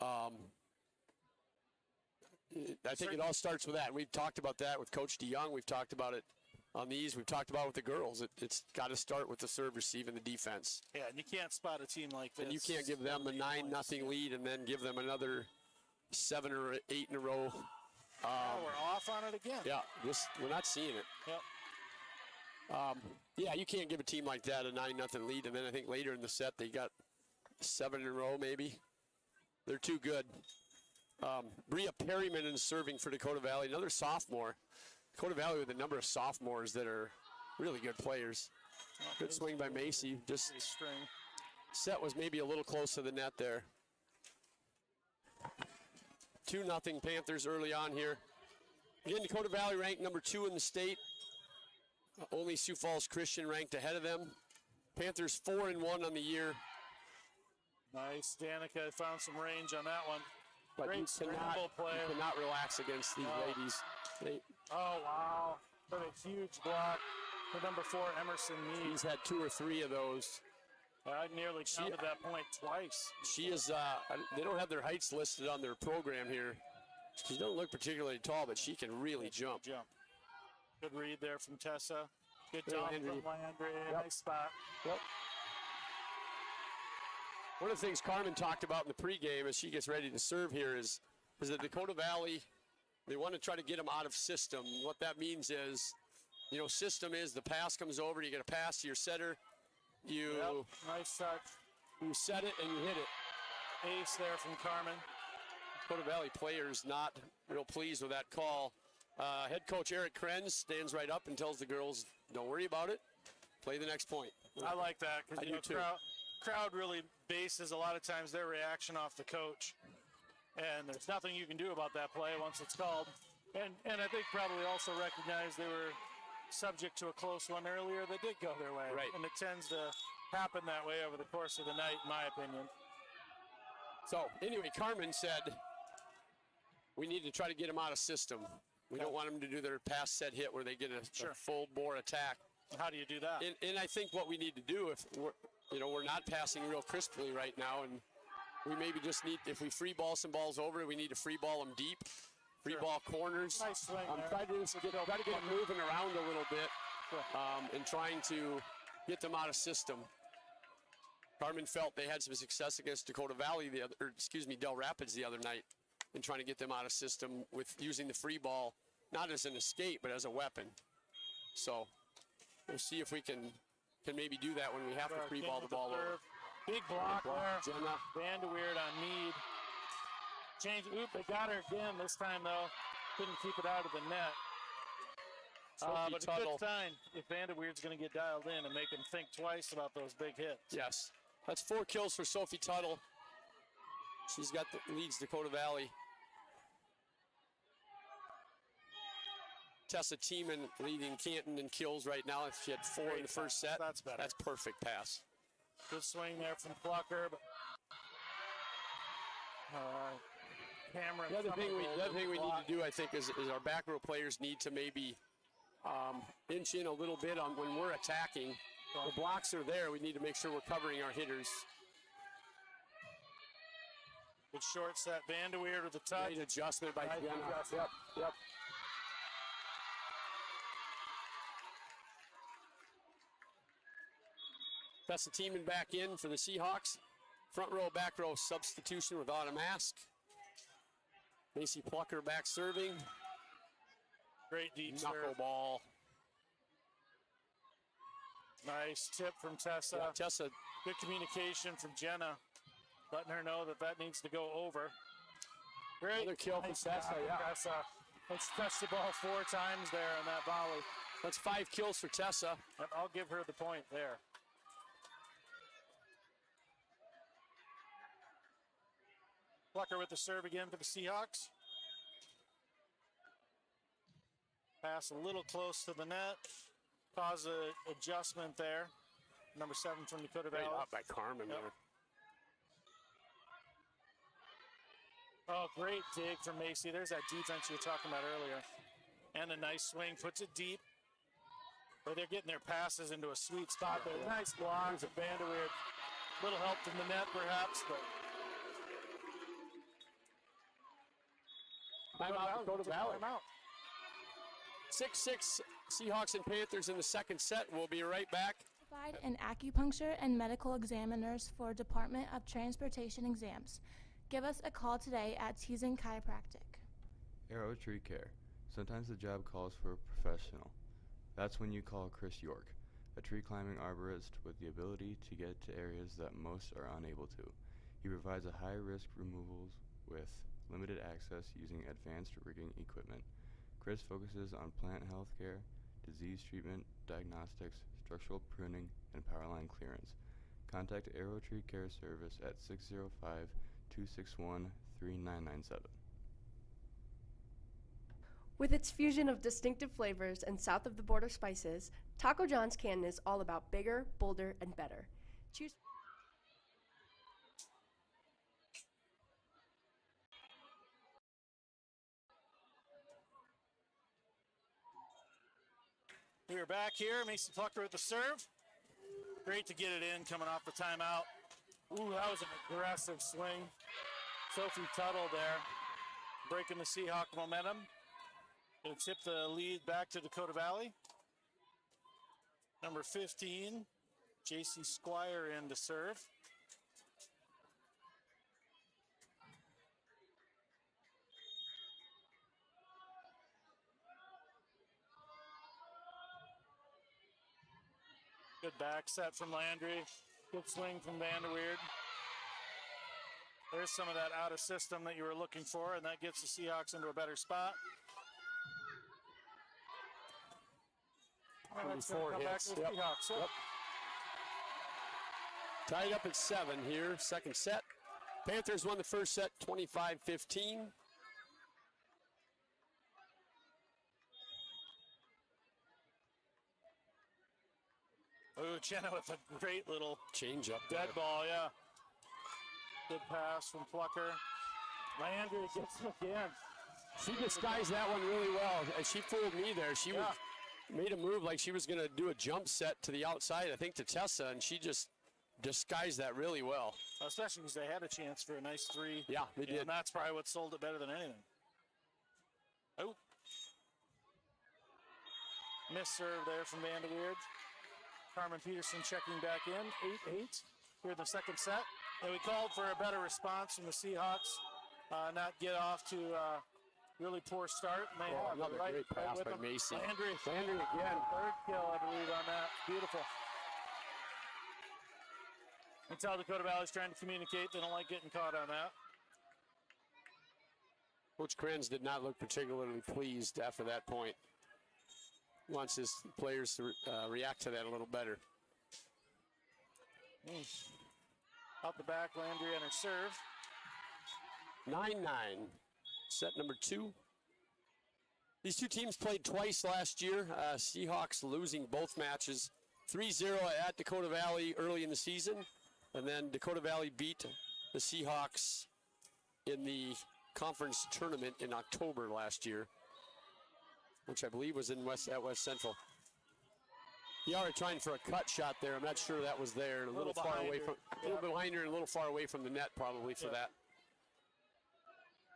I think it all starts with that. We've talked about that with Coach DeYoung. We've talked about it on these. We've talked about it with the girls. It's got to start with the serve receive and the defense. Yeah, and you can't spot a team like this. And you can't give them a 9-0 lead and then give them another 7 or 8 in a row. We're off on it again. Yeah, we're not seeing it. Yep. Yeah, you can't give a team like that a 9-0 lead, and then I think later in the set they got 7 in a row maybe. They're too good. Bria Perryman is serving for Dakota Valley, another sophomore. Dakota Valley with a number of sophomores that are really good players. Good swing by Macy. Just set was maybe a little close to the net there. 2-0 Panthers early on here. Again, Dakota Valley ranked number 2 in the state. Only Sioux Falls Christian ranked ahead of them. Panthers 4-1 on the year. Nice. Danica found some range on that one. But Great scramble play. You cannot relax against these ladies. Oh, wow. What a huge block for number 4, Emerson Meade. He's had 2 or 3 of those. I nearly counted that point twice. She is, they don't have their heights listed on their program here. She doesn't look particularly tall, but she can really jump. Good read there from Tessa. Good Hey, job Landry. from Landry. Yep. Nice spot. Yep. One of the things Carmen talked about in the pregame as she gets ready to serve here is that Dakota Valley, they want to try to get them out of system. What that means is, system is the pass comes over, you get a pass to your setter, nice touch. You set it and you hit it. Ace there from Carmen. Dakota Valley players not real pleased with that call. Head coach Eric Krenz stands right up and tells the girls, don't worry about it, play the next point. I like that I do because too. crowd really bases a lot of times their reaction off the coach. And there's nothing you can do about that play once it's called. And I think probably also recognize they were subject to a close one earlier that did go their way. Right. And it tends to happen that way over the course of the night, in my opinion. So, anyway, Carmen said, we need to try to get them out of system. We don't want them to do their pass set hit where they get a full bore attack. How do you do that? And I think what we need to do, if we're not passing real crisply right now, and we maybe just need, if we free ball some balls over, we need to free ball them deep, free ball corners. Nice swing there. Try to get them moving around a little bit, and trying to get them out of system. Carmen felt they had some success against Dakota Valley Del Rapids the other night in trying to get them out of system with using the free ball, not as an escape, but as a weapon. So we'll see if we can maybe do that when we have to free ball the ball over. Big block there. Jenna. Vanderweerd on Mead. Change. Oop, they got her again this time, though. Couldn't keep it out of the net. But a good sign if Vanderweerd's going to get dialed in and make him think twice about those big hits. Yes. That's 4 kills for Sophie Tuttle. She's got leads Dakota Valley. Tessa Tiemann leading Canton in kills right now. She had 4 in the first set. That's better. That's perfect pass. Good swing there from Plucker. Cameron. The other thing we need to do, I think, is our back row players need to maybe inch in a little bit on when we're attacking. The blocks are there. We need to make sure we're covering our hitters. Good short set. Vanderweerd with the touch. Great adjustment by Jenna. Yep. Tessa Tiemann back in for the Seahawks. Front row, back row substitution without a mask. Macy Plucker back serving. Great deep knuckleball. Nice tip from Tessa. Yeah, Tessa. Good communication from Jenna, letting her know that needs to go over. Great. Another kill from Tessa, yeah. Tessa. Let's touch the ball 4 times there on that volley. That's 5 kills for Tessa. I'll give her the point there. Plucker with the serve again for the Seahawks. Pass a little close to the net. Cause an adjustment there. Number 7 from Dakota Valley. Great up by Carmen there. Oh, great dig from Macy. There's that defense you were talking about earlier. And a nice swing, puts it deep. But they're getting their passes into a sweet spot there. Nice block from Vanderweerd. Little help from the net, perhaps, but. Timeout, Dakota Valley. 6-6 Seahawks and Panthers in the second set. We'll be right back. In acupuncture and medical examiners for Department of Transportation exams. Give us a call today at Teason Chiropractic. Arrow Tree Care. Sometimes the job calls for a professional. That's when you call Chris York, a tree climbing arborist with the ability to get to areas that most are unable to. He provides a high-risk removals with limited access using advanced rigging equipment. Chris focuses on plant health care, disease treatment, diagnostics, structural pruning, and power line clearance. Contact Arrow Tree Care Service at 605-261-3997. With its fusion of distinctive flavors and south of the border spices, Taco John's Canton is all about bigger, bolder, and better. Choose. We are back here. Macy Plucker with the serve. Great to get it in coming off the timeout. Ooh, that was an aggressive swing. Sophie Tuttle there, breaking the Seahawk momentum. Going to tip the lead back to Dakota Valley. Number 15, JC Squire in to serve. Good back set from Landry. Good swing from Vanderweerd. There's some of that out of system that you were looking for, and that gets the Seahawks into a better spot. And that's going to come back to the Seahawks. Yep. Tied up at 7 here, second set. Panthers won the first set 25-15. Ooh, Jenna with a great little change up dead ball, yeah. Good pass from Plucker. Landry gets him again. She disguised that one really well, and she fooled me there. She made a move like she was going to do a jump set to the outside, I think to Tessa, and she just disguised that really well. Especially because they had a chance for a nice 3. Yeah, they did. And that's probably what sold it better than anything. Oh. Missed serve there from Vanderweerd. Carmen Peterson checking back in, 8-8 here in the second set. And we called for a better response from the Seahawks, not get off to really poor start. And they have another great pass by Macy. Landry again. Third kill, I believe, on that. Beautiful. You can tell Dakota Valley's trying to communicate. They don't like getting caught on that. Coach Krenz did not look particularly pleased after that point. Wants his players to react to that a little better. Out the back, Landry on her serve. 9-9, set number 2. These two teams played twice last year. Seahawks losing both matches. 3-0 at Dakota Valley early in the season. And then Dakota Valley beat the Seahawks in the conference tournament in October last year, which I believe was at West Central. Kiara trying for a cut shot there. I'm not sure that was there. A little far away from, a little behind her and a little far away from the net probably for that.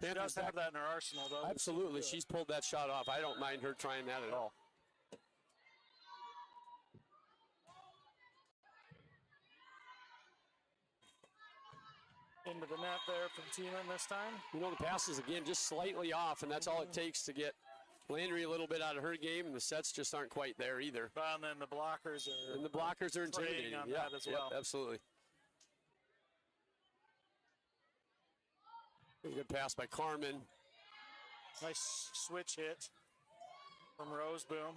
She does have that in her arsenal, though. Absolutely, she's pulled that shot off. I don't mind her trying that at all. Into the net there from Tiemann this time. You know, the pass is, again, just slightly off, and that's all it takes to get Landry a little bit out of her game, and the sets just aren't quite there either. And then the blockers are... And the blockers are intimidating. On that as well. Absolutely. A good pass by Carmen. Nice switch hit from Roseboom.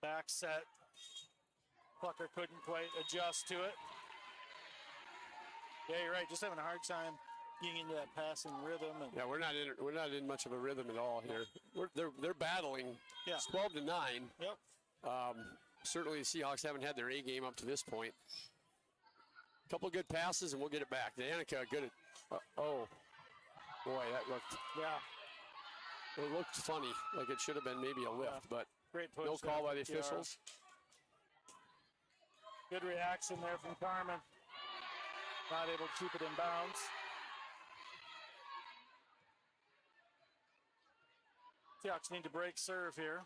Back set. Plucker couldn't quite adjust to it. Yeah, you're right. Just having a hard time getting into that passing rhythm. And yeah, we're not in much of a rhythm at all here. They're battling. Yeah. It's 12-9. Yep. Certainly the Seahawks haven't had their A game up to this point. Couple good passes and we'll get it back. Danica good at. Oh, boy, that looked. Yeah. It looked funny, like it should have been maybe a lift, but great push no call by the officials. Good reaction there from Carmen. Not able to keep it in bounds. Seahawks need to break serve here.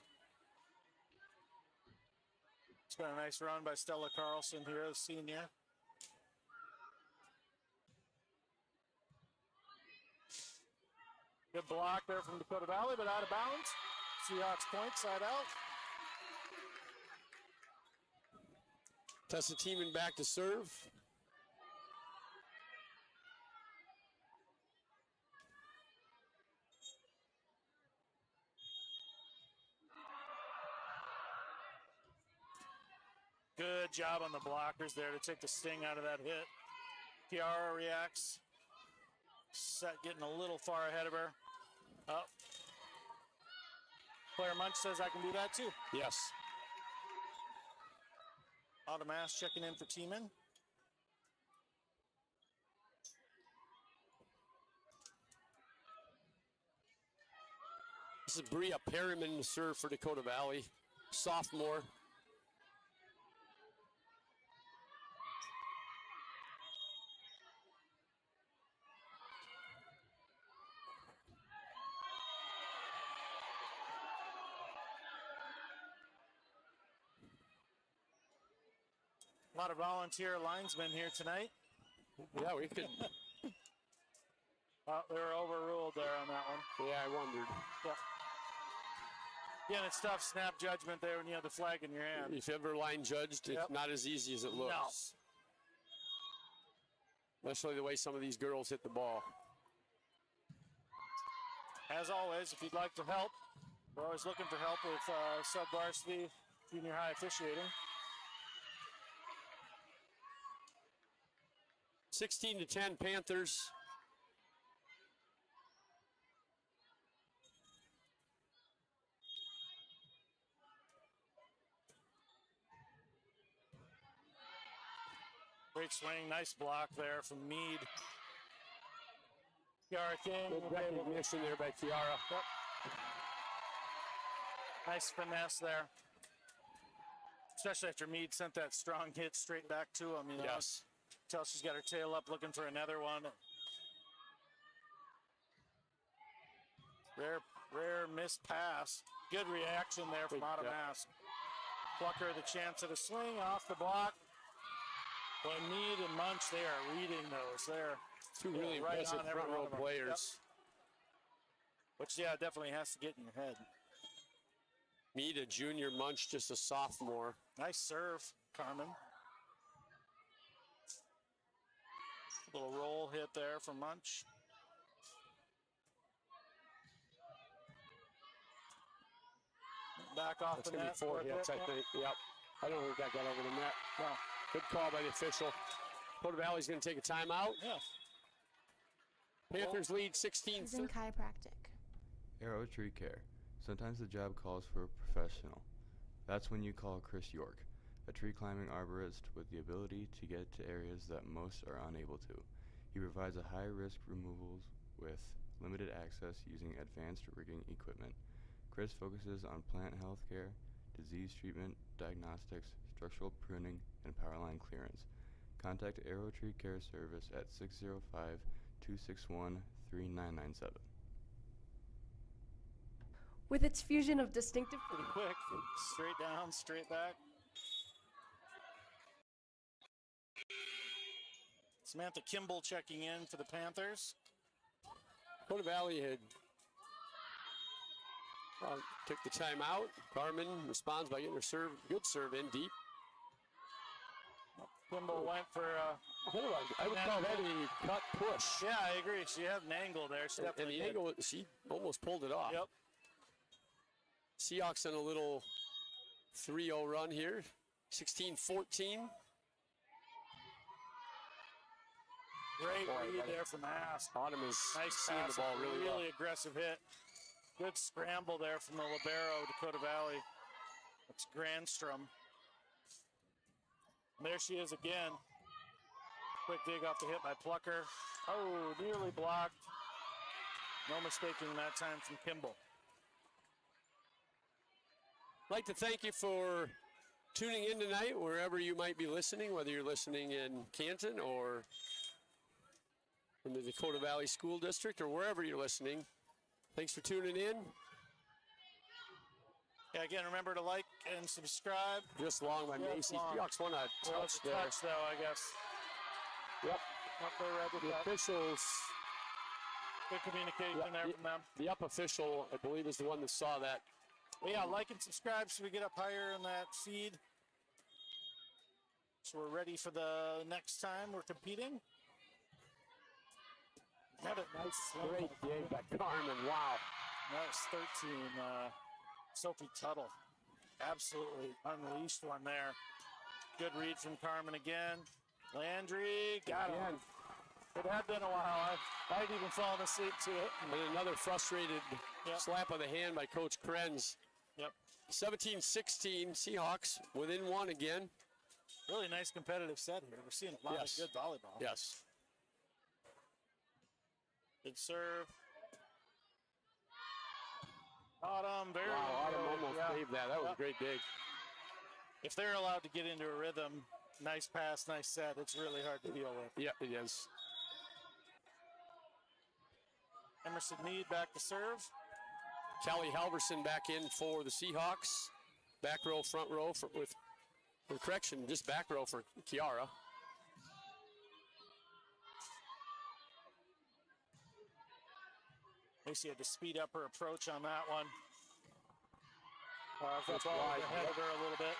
It's been a nice run by Stella Carlson here, the senior. Good block there from Dakota Valley, but out of bounds. Seahawks point, side out. Tessa Tiemann back to serve. Good job on the blockers there to take the sting out of that hit. Kiara reacts. Set getting a little far ahead of her. Oh. Claire Munch says I can do that too. Yes. Automass checking in for Tiemann. This is Bria Perriman to serve for Dakota Valley, sophomore. A lot of volunteer linesmen here tonight. Yeah, we could. They were overruled there on that one. Yeah, I wondered. Yeah. Yeah, and it's tough snap judgment there when you have the flag in your hand. If you ever line judged, it's not as easy as it looks. No. Especially the way some of these girls hit the ball. As always, if you'd like to help, we're always looking for help with sub-varsity junior high officiating. 16-10 Panthers. Great swing, nice block there from Meade. Kiara King. Good recognition there by Kiara. Yep. Nice finesse there. Especially after Meade sent that strong hit straight back to him. You know, yes. Tell she's got her tail up looking for another one. Rare missed pass. Good reaction there from Automask. Plucker the chance at a swing off the block. Boy, Meade and Munch, they are reading those. They're Two really right impressive on every front one row of them. players. Yep. Which, yeah, definitely has to get in your head. Mead, a junior, Munch, just a sophomore. Nice serve, Carmen. Little roll hit there from Munch. Back off That's the going to net. be 4 hits, I think. Yep. I don't think that got over the net. No. Good call by the official. Dakota Valley's going to take a timeout. Yeah. Panthers lead 16. Season chiropractic. Arrow Tree Care. Sometimes the job calls for a professional. That's when you call Chris York, a tree climbing arborist with the ability to get to areas that most are unable to. He provides a high-risk removals with limited access using advanced rigging equipment. Chris focuses on plant health care, disease treatment, diagnostics, structural pruning, and power line clearance. Contact Arrow Tree Care Service at 605-261-3997. With its fusion of distinctive Pretty quick. Straight down, straight back. Samantha Kimball checking in for the Panthers. Dakota Valley had took the timeout. Carmen responds by getting her serve, good serve in deep. Kimball went for I would call that a cut push. Yeah, I agree. She had an angle there. She And definitely the did. angle, she almost pulled it off. Yep. Seahawks on a little 3-0 run here. 16-14. Great Boy, read there from Ask. Autumn is Nice seeing pass. the ball really well. aggressive hit. Good scramble there from the libero, Dakota Valley. That's Grandstrom. There she is again. Quick dig off the hit by Plucker. Oh, nearly blocked. No mistaking that time from Kimball. I'd like to thank you for tuning in tonight, wherever you might be listening, whether you're listening in Canton or in the Dakota Valley School District or wherever you're listening. Thanks for tuning in. Yeah, again, remember to like and subscribe. Just long by Macy. Seahawks won a touch there. Touch, though, I guess. Yep. Up there, right with The that. officials. Good communication there from them. The up official, I believe, is the one that saw that. But yeah, like and subscribe so we get up higher in that feed. So we're ready for the next time we're competing. Had a nice Great game by Carmen. Wow. That was 13. Sophie Tuttle. Absolutely unleashed one there. Good read from Carmen again. Landry got him. It had been a while. I'd even fallen asleep to it. And another frustrated slap of the hand by Coach Krenz. Yep. 17-16, Seahawks within one again. Really nice competitive set here. We're seeing a lot of good volleyball. Yes. Good serve. Autumn, very Wow, Autumn good. almost saved that. That was a great dig. If they're allowed to get into a rhythm, nice pass, nice set, it's really hard to deal with. Yeah, it is. Emerson Mead back to serve. Kelly Halverson back in for the Seahawks. Back row, front row with correction, just back row for Kiara. Macy had to speed up her approach on that one. That That's ball was wide. ahead of her a little bit.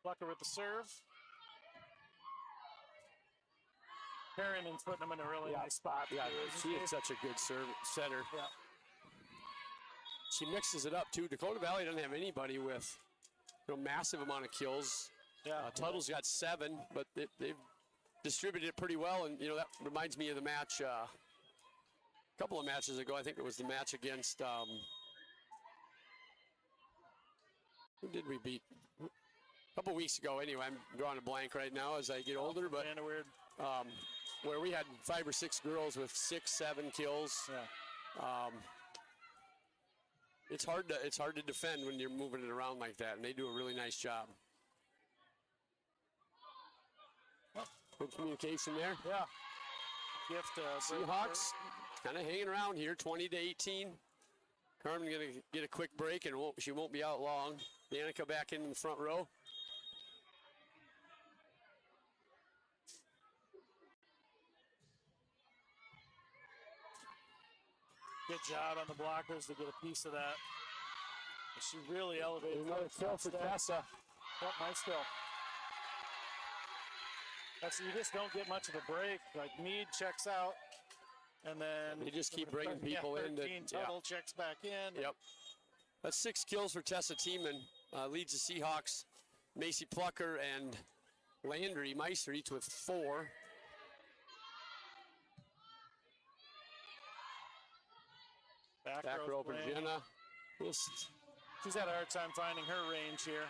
Plucker with the serve. Perryman's putting them in a really nice spot. Yeah, she is such a good setter. Yeah. She mixes it up too. Dakota Valley doesn't have anybody with massive amount of kills. Yeah. Tuttle's got 7, but they've distributed it pretty well. And that reminds me of the match a couple of matches ago. I think it was the match against who did we beat? A couple weeks ago. Anyway, I'm drawing a blank right now as I get older, but kind of weird. Where we had 5 or 6 girls with 6, 7 kills. Yeah. It's hard to defend when you're moving it around like that, and they do a really nice job. Good communication there. Yeah. Gift Seahawks kind of hanging around here, 20-18. Carmen going to get a quick break, and she won't be out long. Danica back in the front row. Good job on the blockers to get a piece of that. She really elevated. Another kill for Tessa. Yep, nice kill. You just don't get much of a break. Like Meade checks out, and then they just keep bringing people in. 13 total checks back in. Yep. That's 6 kills for Tessa Tiemann. Leads the Seahawks. Macy Plucker and Landry Meister each with 4. Back row for Jenna. She's had a hard time finding her range here.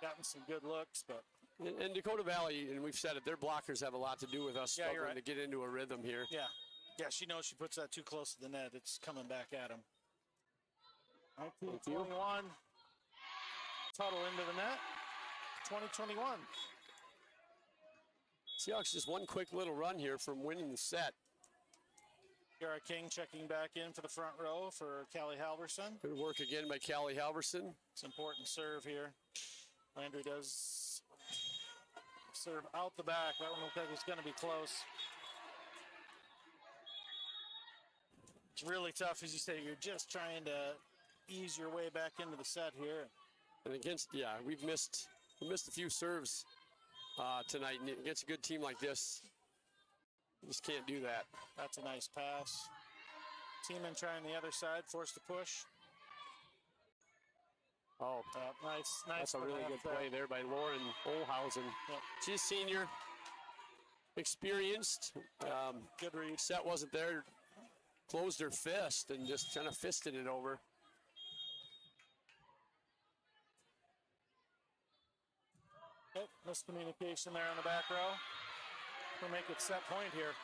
Gotten some good looks, but. And Dakota Valley, and we've said it, their blockers have a lot to do with us struggling to get into a rhythm here. Yeah. Yeah, she knows she puts that too close to the net. It's coming back at them. 1921. Tuttle into the net. 2021. Seahawks just one quick little run here from winning the set. Yara King checking back in for the front row for Callie Halverson. Good work again by Callie Halverson. It's an important serve here. Landry does serve out the back. That one looked like it was going to be close. It's really tough, as you say. You're just trying to ease your way back into the set here. And against, we missed a few serves tonight. And against a good team like this, you just can't do that. That's a nice pass. Tiemann trying the other side, forced to push. Oh, nice. That's a really good play there by Lauren Olhausen. Yep. She's senior, experienced. Good read. Set wasn't there. Closed her fist and just kind of fisted it over. Okay, miscommunication there on the back row. We'll make it set point here.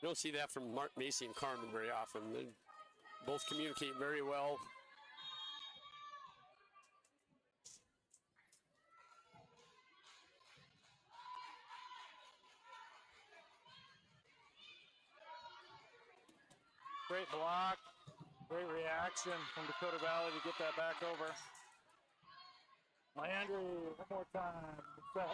You don't see that from Mark Macy and Carmen very often. They both communicate very well. Great block, great reaction from Dakota Valley to get that back over. Landry, one more time. Set.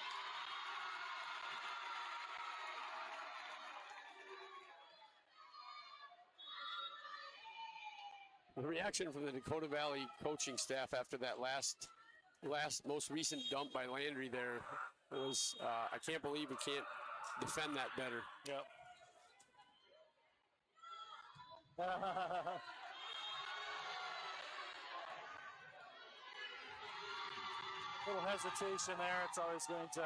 The reaction from the Dakota Valley coaching staff after that most recent dump by Landry there was, I can't believe we can't defend that better. Yep. Little hesitation there. It's always going to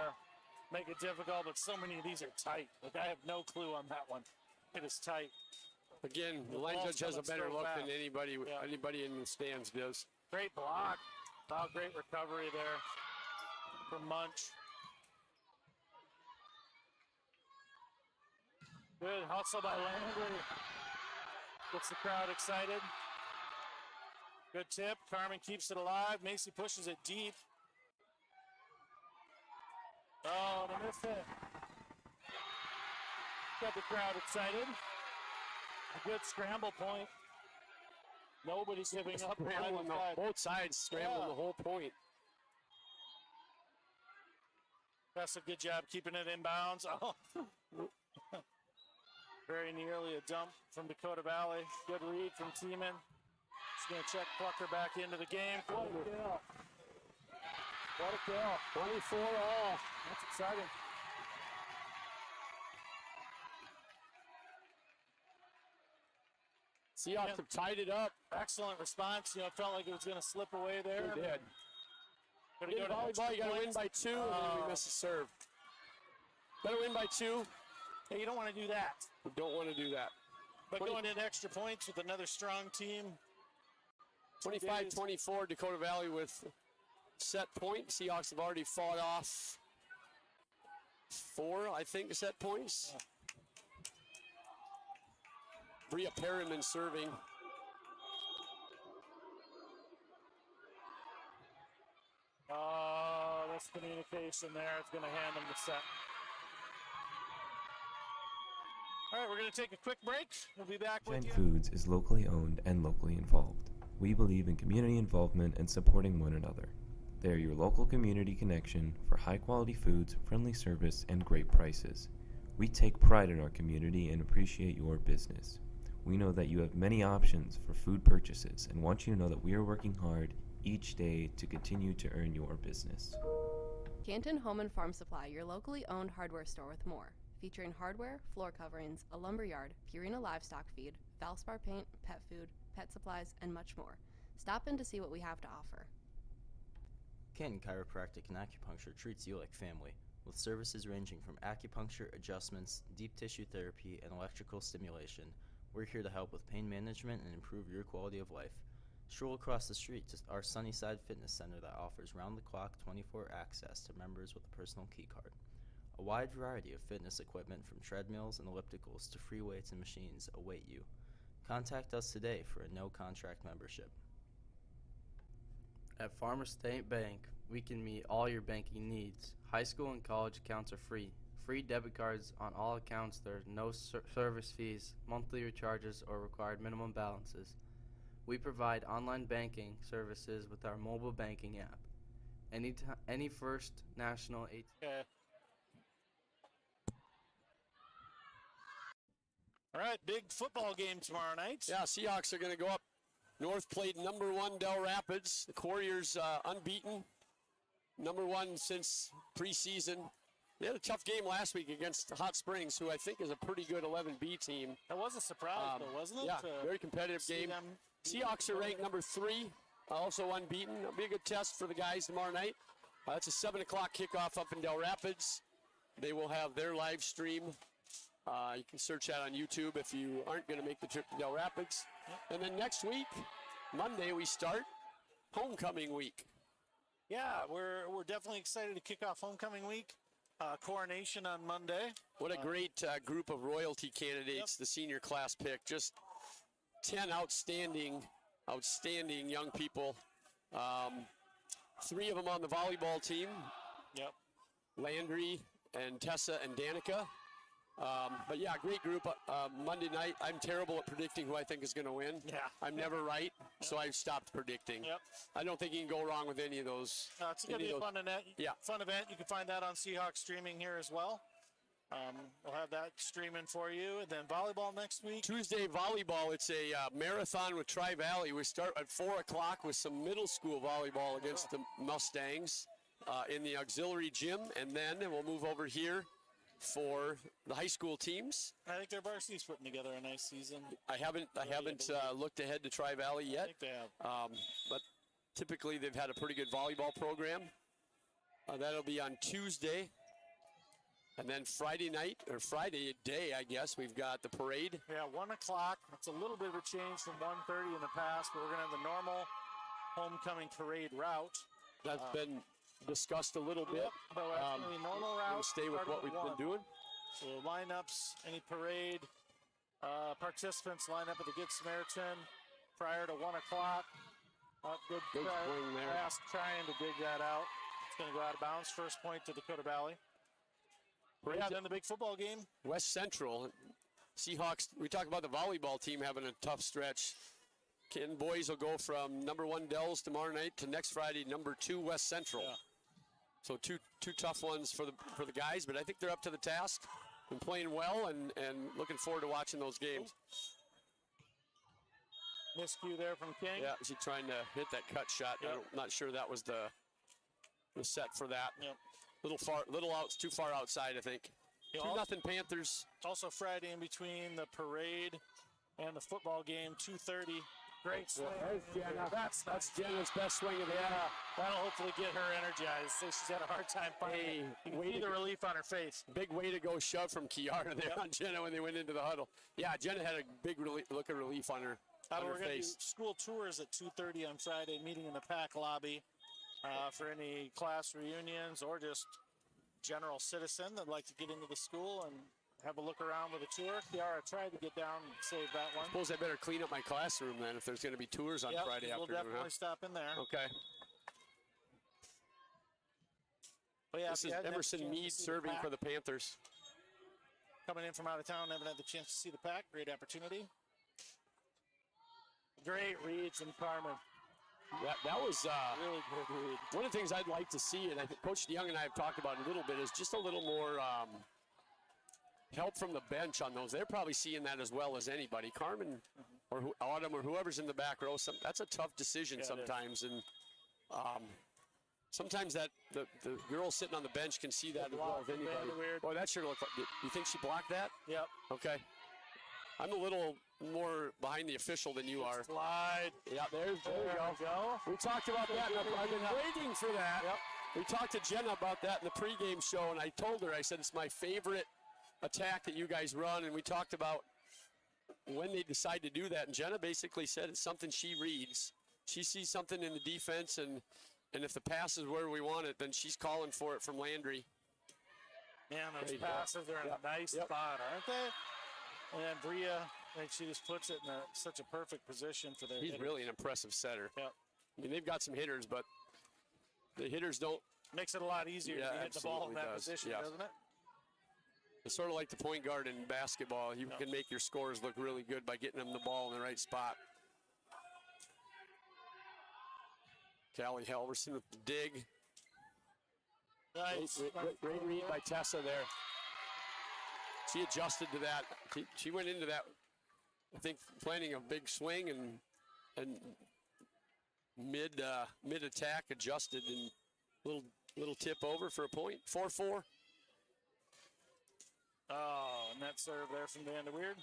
make it difficult, but so many of these are tight. Like, I have no clue on that one. It is tight. Again, the line judge has a better look than anybody in the stands does. Great block. Oh, great recovery there from Munch. Good hustle by Landry. Gets the crowd excited. Good tip. Carmen keeps it alive. Macy pushes it deep. Oh, the miss hit. Got the crowd excited. A good scramble point. Nobody's giving up. Both sides scrambling the whole point. That's a good job keeping it in bounds. Oh. Very nearly a dump from Dakota Valley. Good read from Tiemann. She's going to check Plucker back into the game. What a kill. What a kill. 24 all. That's exciting. Seahawks have tied it up. Excellent response. It felt like it was going to slip away there. They did. Gonna go volleyball, you got to win by 2, and then we miss a serve. Got to win by 2. Hey, you don't want to do that. You don't want to do that. But going into extra points with another strong team. 25-24, Dakota Valley with set point. Seahawks have already fought off 4, I think, set points. Yeah. Bria Perriman serving. miscommunication there. It's going to hand them the set. All right, we're going to take a quick break. We'll be back with Sunshine you. Foods is locally owned and locally involved. We believe in community involvement and supporting one another. They are your local community connection for high-quality foods, friendly service, and great prices. We take pride in our community and appreciate your business. We know that you have many options for food purchases and want you to know that we are working hard each day to continue to earn your business. Canton Home and Farm Supply, your locally owned hardware store with more. Featuring hardware, floor coverings, a lumber yard, Purina livestock feed, Valspar paint, pet food, pet supplies, and much more. Stop in to see what we have to offer. Canton Chiropractic and Acupuncture treats you like family, with services ranging from acupuncture, adjustments, deep tissue therapy, and electrical stimulation. We're here to help with pain management and improve your quality of life. Stroll across the street to our Sunnyside Fitness Center that offers round-the-clock 24 access to members with a personal key card. A wide variety of fitness equipment from treadmills and ellipticals to free weights and machines await you. Contact us today for a no-contract membership. At Farmers State Bank, we can meet all your banking needs. High school and college accounts are free. Free debit cards on all accounts. There are no service fees, monthly recharges, or required minimum balances. We provide online banking services with our mobile banking app. Any First National ATM. Okay. All right, big football game tomorrow night. Yeah, Seahawks are going to go up. North played number 1 Del Rapids. The Warriors unbeaten, number 1 since preseason. They had a tough game last week against Hot Springs, who I think is a pretty good 11B team. That was a surprise, though, wasn't it? Yeah, very competitive game. Seahawks are ranked number 3, also unbeaten. It'll be a good test for the guys tomorrow night. It's a 7 o'clock kickoff up in Del Rapids. They will have their live stream. You can search that on YouTube if you aren't going to make the trip to Del Rapids. And then next week, Monday, we start homecoming week. Yeah, we're definitely excited to kick off homecoming week. Coronation on Monday. What a great group of royalty candidates the senior class picked. Just 10 outstanding young people. 3 of them on the volleyball team. Yep. Landry and Tessa and Danica. But yeah, great group. Monday night, I'm terrible at predicting who I think is going to win. Yeah. I'm never right, so I've stopped predicting. Yep. I don't think you can go wrong with any of those. It's going to be a fun event. Yeah. Fun event. You can find that on Seahawks streaming here as well. We'll have that streaming for you. And then volleyball next week. Tuesday volleyball, it's a marathon with Tri-Valley. We start at 4 o'clock with some middle school volleyball against the Mustangs in the auxiliary gym. And then we'll move over here for the high school teams. I think their varsity's putting together a nice season. I haven't looked ahead to Tri-Valley yet. I think they have. But typically they've had a pretty good volleyball program. That'll be on Tuesday. And then Friday night, or Friday day, I guess, we've got the parade. Yeah, 1 o'clock. It's a little bit of a change from 1:30 in the past, but we're going to have the normal homecoming parade route. That's been discussed a little bit. Yep, but that's going to be normal route. We'll stay with what we've been doing. So lineups, any parade, participants line up at the Good Samaritan prior to 1 o'clock. Good swing there. Pass trying to dig that out. It's going to go out of bounds. First point to Dakota Valley. Yeah, then the big football game. West Central. Seahawks, we talked about the volleyball team having a tough stretch. Canton boys will go from number 1 Dells tomorrow night to next Friday, number 2 West Central. Yeah. So two tough ones for the guys, but I think they're up to the task. Been playing well and looking forward to watching those games. Miscue there from King. Yeah, is he trying to hit that cut shot? Yep. I'm not sure that was the set for that. Yep. Too far outside, I think. 2-0 Panthers. Also Friday in between the parade and the football game, 2:30. Great swing. That's Jenna's best swing of the year. That'll hopefully get her energized. She's had a hard time finding. You can see the relief on her face. Big way to go shove from Kiara there on Jenna when they went into the huddle. Yeah, Jenna had a big look of relief on her, We're going to do face. school tours at 2:30 on Friday, meeting in the PAC lobby for any class reunions or just general citizen that'd like to get into the school and have a look around with a tour. Kiara tried to get down and save that one. I suppose I better clean up my classroom then if there's going to be tours on Friday we'll afternoon. definitely stop in there. Okay. Oh, yeah, This is Emerson Mead serving for the Panthers. Coming in from out of town, haven't had the chance to see the pack. Great opportunity. Great reads from Carmen. That was really good read. One of the things I'd like to see, and I think Coach DeYoung and I have talked about it a little bit, is just a little more help from the bench on those. They're probably seeing that as well as anybody. Carmen or Autumn or whoever's in the back row, that's a tough decision sometimes. And sometimes that the girl sitting on the bench can see that as well as anybody. Boy, that sure looked like, you think she blocked that? Yep. Okay. I'm a little more behind the official than you are. Slide. Yeah, there you go. We talked about that. I've been waiting for that. Yep. We talked to Jenna about that in the pregame show, and I told her, I said, it's my favorite attack that you guys run, and we talked about when they decide to do that, and Jenna basically said it's something she reads. She sees something in the defense, and if the pass is where we want it, then she's calling for it from Landry. Man, those passes are in a nice spot, aren't they? And then Bria, like she just puts it in such a perfect position for their He's hitters. really an impressive setter. Yep. I mean, they've got some hitters, but the hitters don't. Makes it a lot easier to hit the ball in that position, doesn't it? It's sort of like the point guard in basketball. You can make your scores look really good by getting them the ball in the right spot. Callie Halverson with the dig. Nice. Great read by Tessa there. She adjusted to that. She went into that, I think, planning a big swing and mid attack adjusted and little tip over for a point. 4-4. Oh, net serve there from Vanda Weird.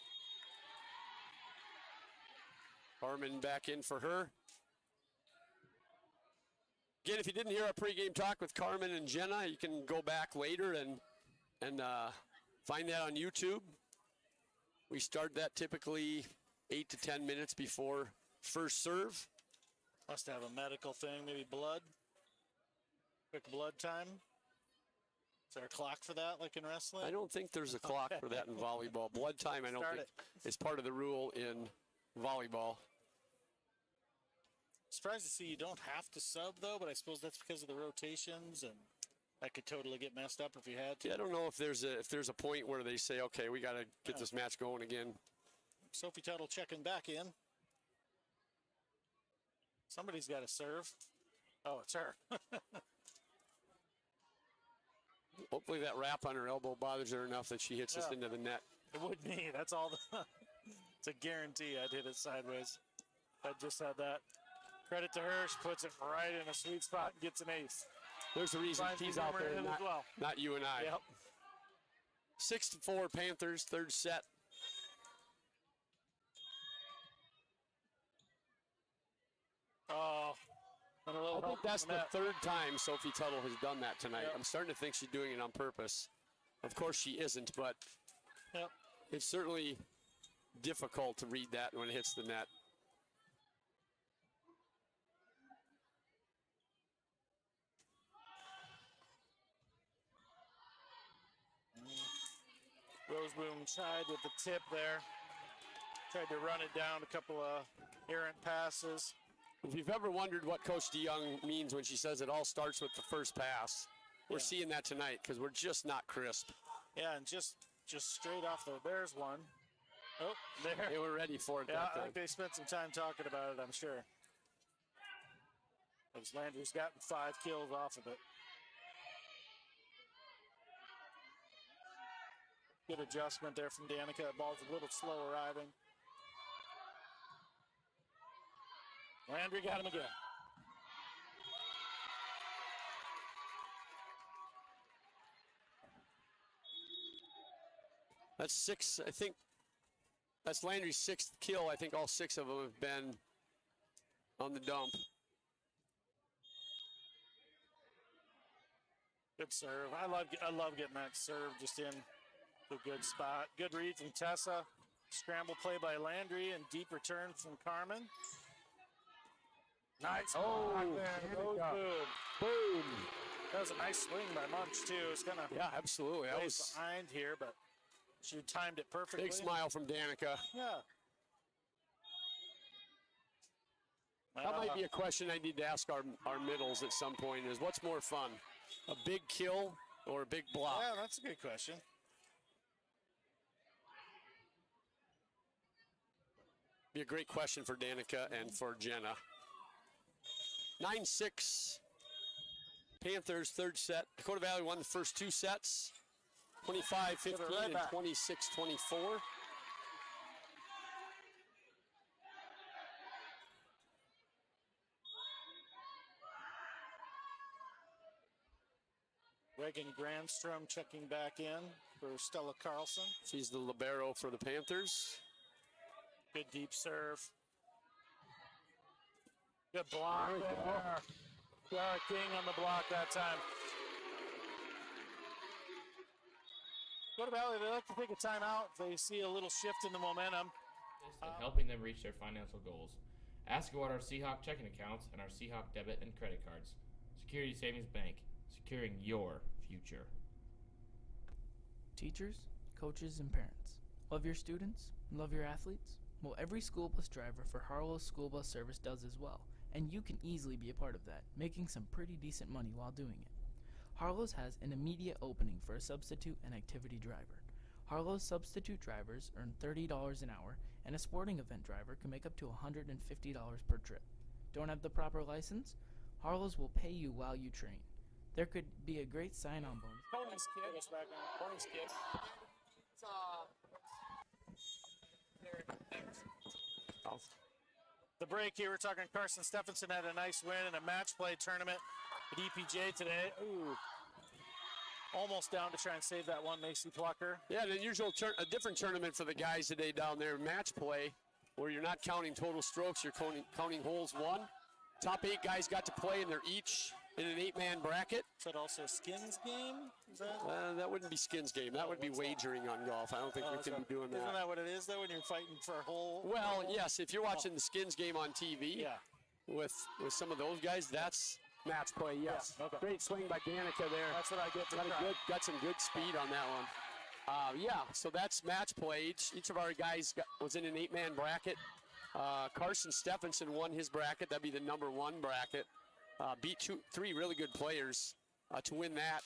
Harmon back in for her. Again, if you didn't hear our pregame talk with Carmen and Jenna, you can go back later and find that on YouTube. We start that typically 8 to 10 minutes before first serve. Must have a medical thing, maybe blood. Quick blood time. Is there a clock for that, like in wrestling? I don't think there's a clock for that in volleyball. Blood time, I don't think, is part of the rule in volleyball. Surprised to see you don't have to sub, though, but I suppose that's because of the rotations, and that could totally get messed up if you had to. Yeah, I don't know if there's a point where they say, okay, we got to get this match going again. Sophie Tuttle checking back in. Somebody's got to serve. Oh, it's her. Hopefully that wrap on her elbow bothers her enough that she hits this into the net. It would be. That's all. It's a guarantee I'd hit it sideways. I just had that. Credit to her. She puts it right in a sweet spot and gets an ace. There's a reason she's out there, not you and I. Yep. 6-4 Panthers, third set. Oh, and a little I think that's the net. third time Sophie Tuttle has done that tonight. I'm starting to think she's doing it on purpose. Of course she isn't, but it's certainly difficult to read that when it hits the net. Roseboom tried with the tip there. Tried to run it down, a couple of errant passes. If you've ever wondered what Coach DeYoung means when she says it all starts with the first pass, we're seeing that tonight because we're just not crisp. Yeah, and just straight off there's one. Oh, there. They were ready for it. Yeah, I think they spent some time talking about it, I'm sure. As Landry's gotten 5 kills off of it. Good adjustment there from Danica. That ball's a little slow arriving. Landry got him again. That's 6, I think. That's Landry's 6th kill. I think all 6 of them have been on the dump. Good serve. I love getting that serve just in a good spot. Good read from Tessa. Scramble play by Landry and deep return from Carmen. Nice. Oh, boom. Boom. That was a nice swing by Munch, too. It's kind of absolutely. I was behind here, but she timed it perfectly. Big smile from Danica. Yeah. That might be a question I need to ask our middles at some point is what's more fun? a big kill or a big block? Yeah, that's a good question. Be a great question for Danica and for Jenna. 9-6 Panthers, third set. Dakota Valley won the first two sets, 25-15 right and back. 26-24. Reagan Grandstrom checking back in for Stella Carlson. She's the libero for the Panthers. Good deep serve. Good block there. Dara King on the block that time. Dakota Valley, they like to take a timeout. They see a little shift in the momentum. And helping them reach their financial goals. Ask about our Seahawk checking accounts and our Seahawk debit and credit cards. Security Savings Bank, securing your future. Teachers, coaches, and parents, love your students, love your athletes? Well, every school bus driver for Harlow's school bus service does as well, and you can easily be a part of that, making some pretty decent money while doing it. Harlow's has an immediate opening for a substitute and activity driver. Harlow's substitute drivers earn $30 an hour, and a sporting event driver can make up to $150 per trip. Don't have the proper license? Harlow's will pay you while you train. There could be a great sign-on bonus. Tony's kid. The break here, we're talking Carson Stephenson had a nice win in a match play tournament at EPJ today. Ooh. Almost down to try and save that one, Macy Plucker. Yeah, an unusual, a different tournament for the guys today down there. Match play, where you're not counting total strokes, you're counting holes won. Top 8 guys got to play, and they're each in an 8-man bracket. Is that also a skins game? Is that? That wouldn't be skins game. That would be wagering on golf. I don't think we can be doing that. Isn't that what it is, though, when you're fighting for a hole? Well, yes, if you're watching the skins game on TV with some of those guys, that's match play, yes. Yeah, okay. Great swing by Danica there. That's what I get to got some good speed on that one. Yeah, so that's match play. Each of our guys was in an 8-man bracket. Carson Stephenson won his bracket. That'd be the number 1 bracket. Beat 3 really good players to win that.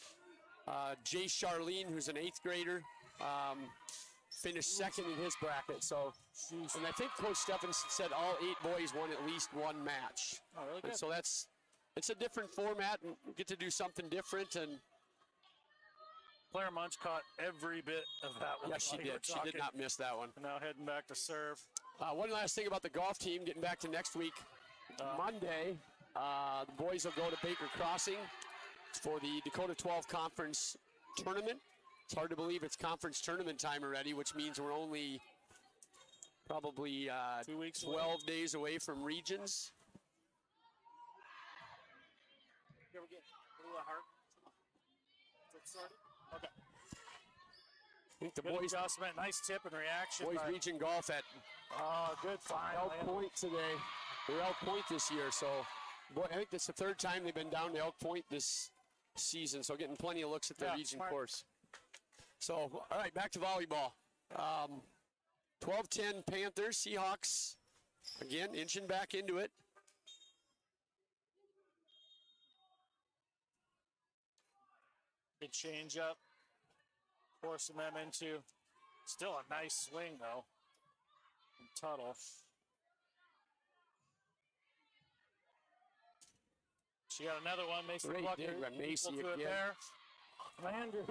Jay Charlene, who's an 8th grader, finished second in his bracket. So, and I think Coach Stephenson said all 8 boys won at least 1 match. Oh, really good. And so it's a different format, and we get to do something different. And Claire Munch caught every bit of that one. yes, she did. She did not miss that one. Now heading back to serve. One last thing about the golf team, getting back to next week. Monday, the boys will go to Baker Crossing for the Dakota 12 Conference Tournament. It's hard to believe it's conference tournament time already, which means we're only probably 2 weeks 12 days away from regions. You ever get a little heart? Is that sorted? Okay. I think the Good boys, adjustment, nice tip and reaction. boys by- region golf at good find. Elk Point today. We're Elk Point this year, so boy, I think that's the 3rd time they've been down to Elk Point this season, so getting plenty of looks at the region smart. course. So, all right, back to volleyball. 12-10 Panthers, Seahawks, again, inching back into it. Good change up. Forcing them into still a nice swing, though. From Tuttle. She got another one. Mason Great Plucker. dig by Macy equal to it again. there. Landry.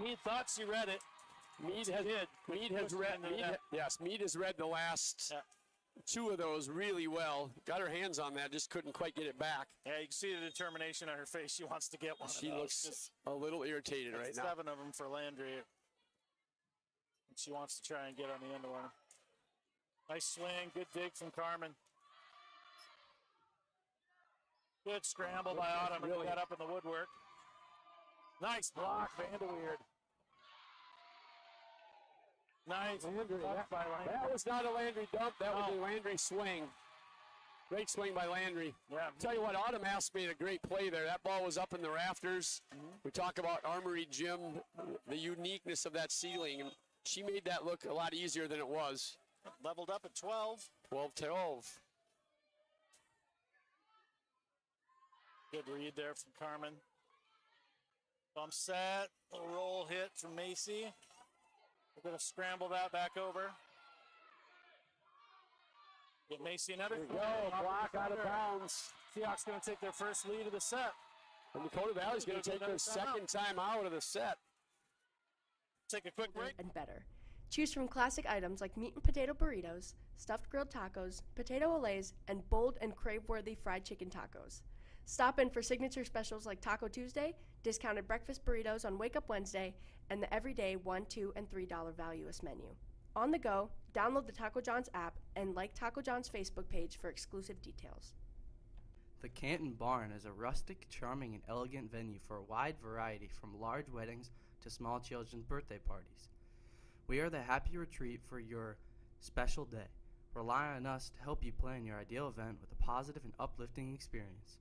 Mead thought she read it. Mead has read the last 2 of those really well. Got her hands on that, just couldn't quite get it back. Yeah, you can see the determination on her face. She wants to get one She of those. looks Just a little irritated right now. 7 of them for Landry. And she wants to try and get on the end of one. Nice swing. Good dig from Carmen. Good scramble by Autumn and got up in the woodwork. Nice block, Vanderweerd. Nice. That was not a Landry dump. That was a Landry swing. Great swing by Landry. Yeah. Tell you what, Autumn Ass made a great play there. That ball was up in the rafters. We talk about Armory Gym, the uniqueness of that ceiling. And she made that look a lot easier than it was. Leveled up at 12. 12-12. Good read there from Carmen. Bump set, little roll hit from Macy. We're going to scramble that back over. Get Macy another. There you go, block out of bounds. Seahawks going to take their first lead of the set. And Dakota Valley's going to take their second time out of the set. Take a quick break. And better. Choose from classic items like meat and potato burritos, stuffed grilled tacos, potato olays, and bold and crave-worthy fried chicken tacos. Stop in for signature specials like Taco Tuesday, discounted breakfast burritos on Wake Up Wednesday, and the everyday $1, $2, and $3 valueless menu. On the go, download the Taco John's app and like Taco John's Facebook page for exclusive details. The Canton Barn is a rustic, charming, and elegant venue for a wide variety from large weddings to small children's birthday parties. We are the happy retreat for your special day. Rely on us to help you plan your ideal event with a positive and uplifting experience.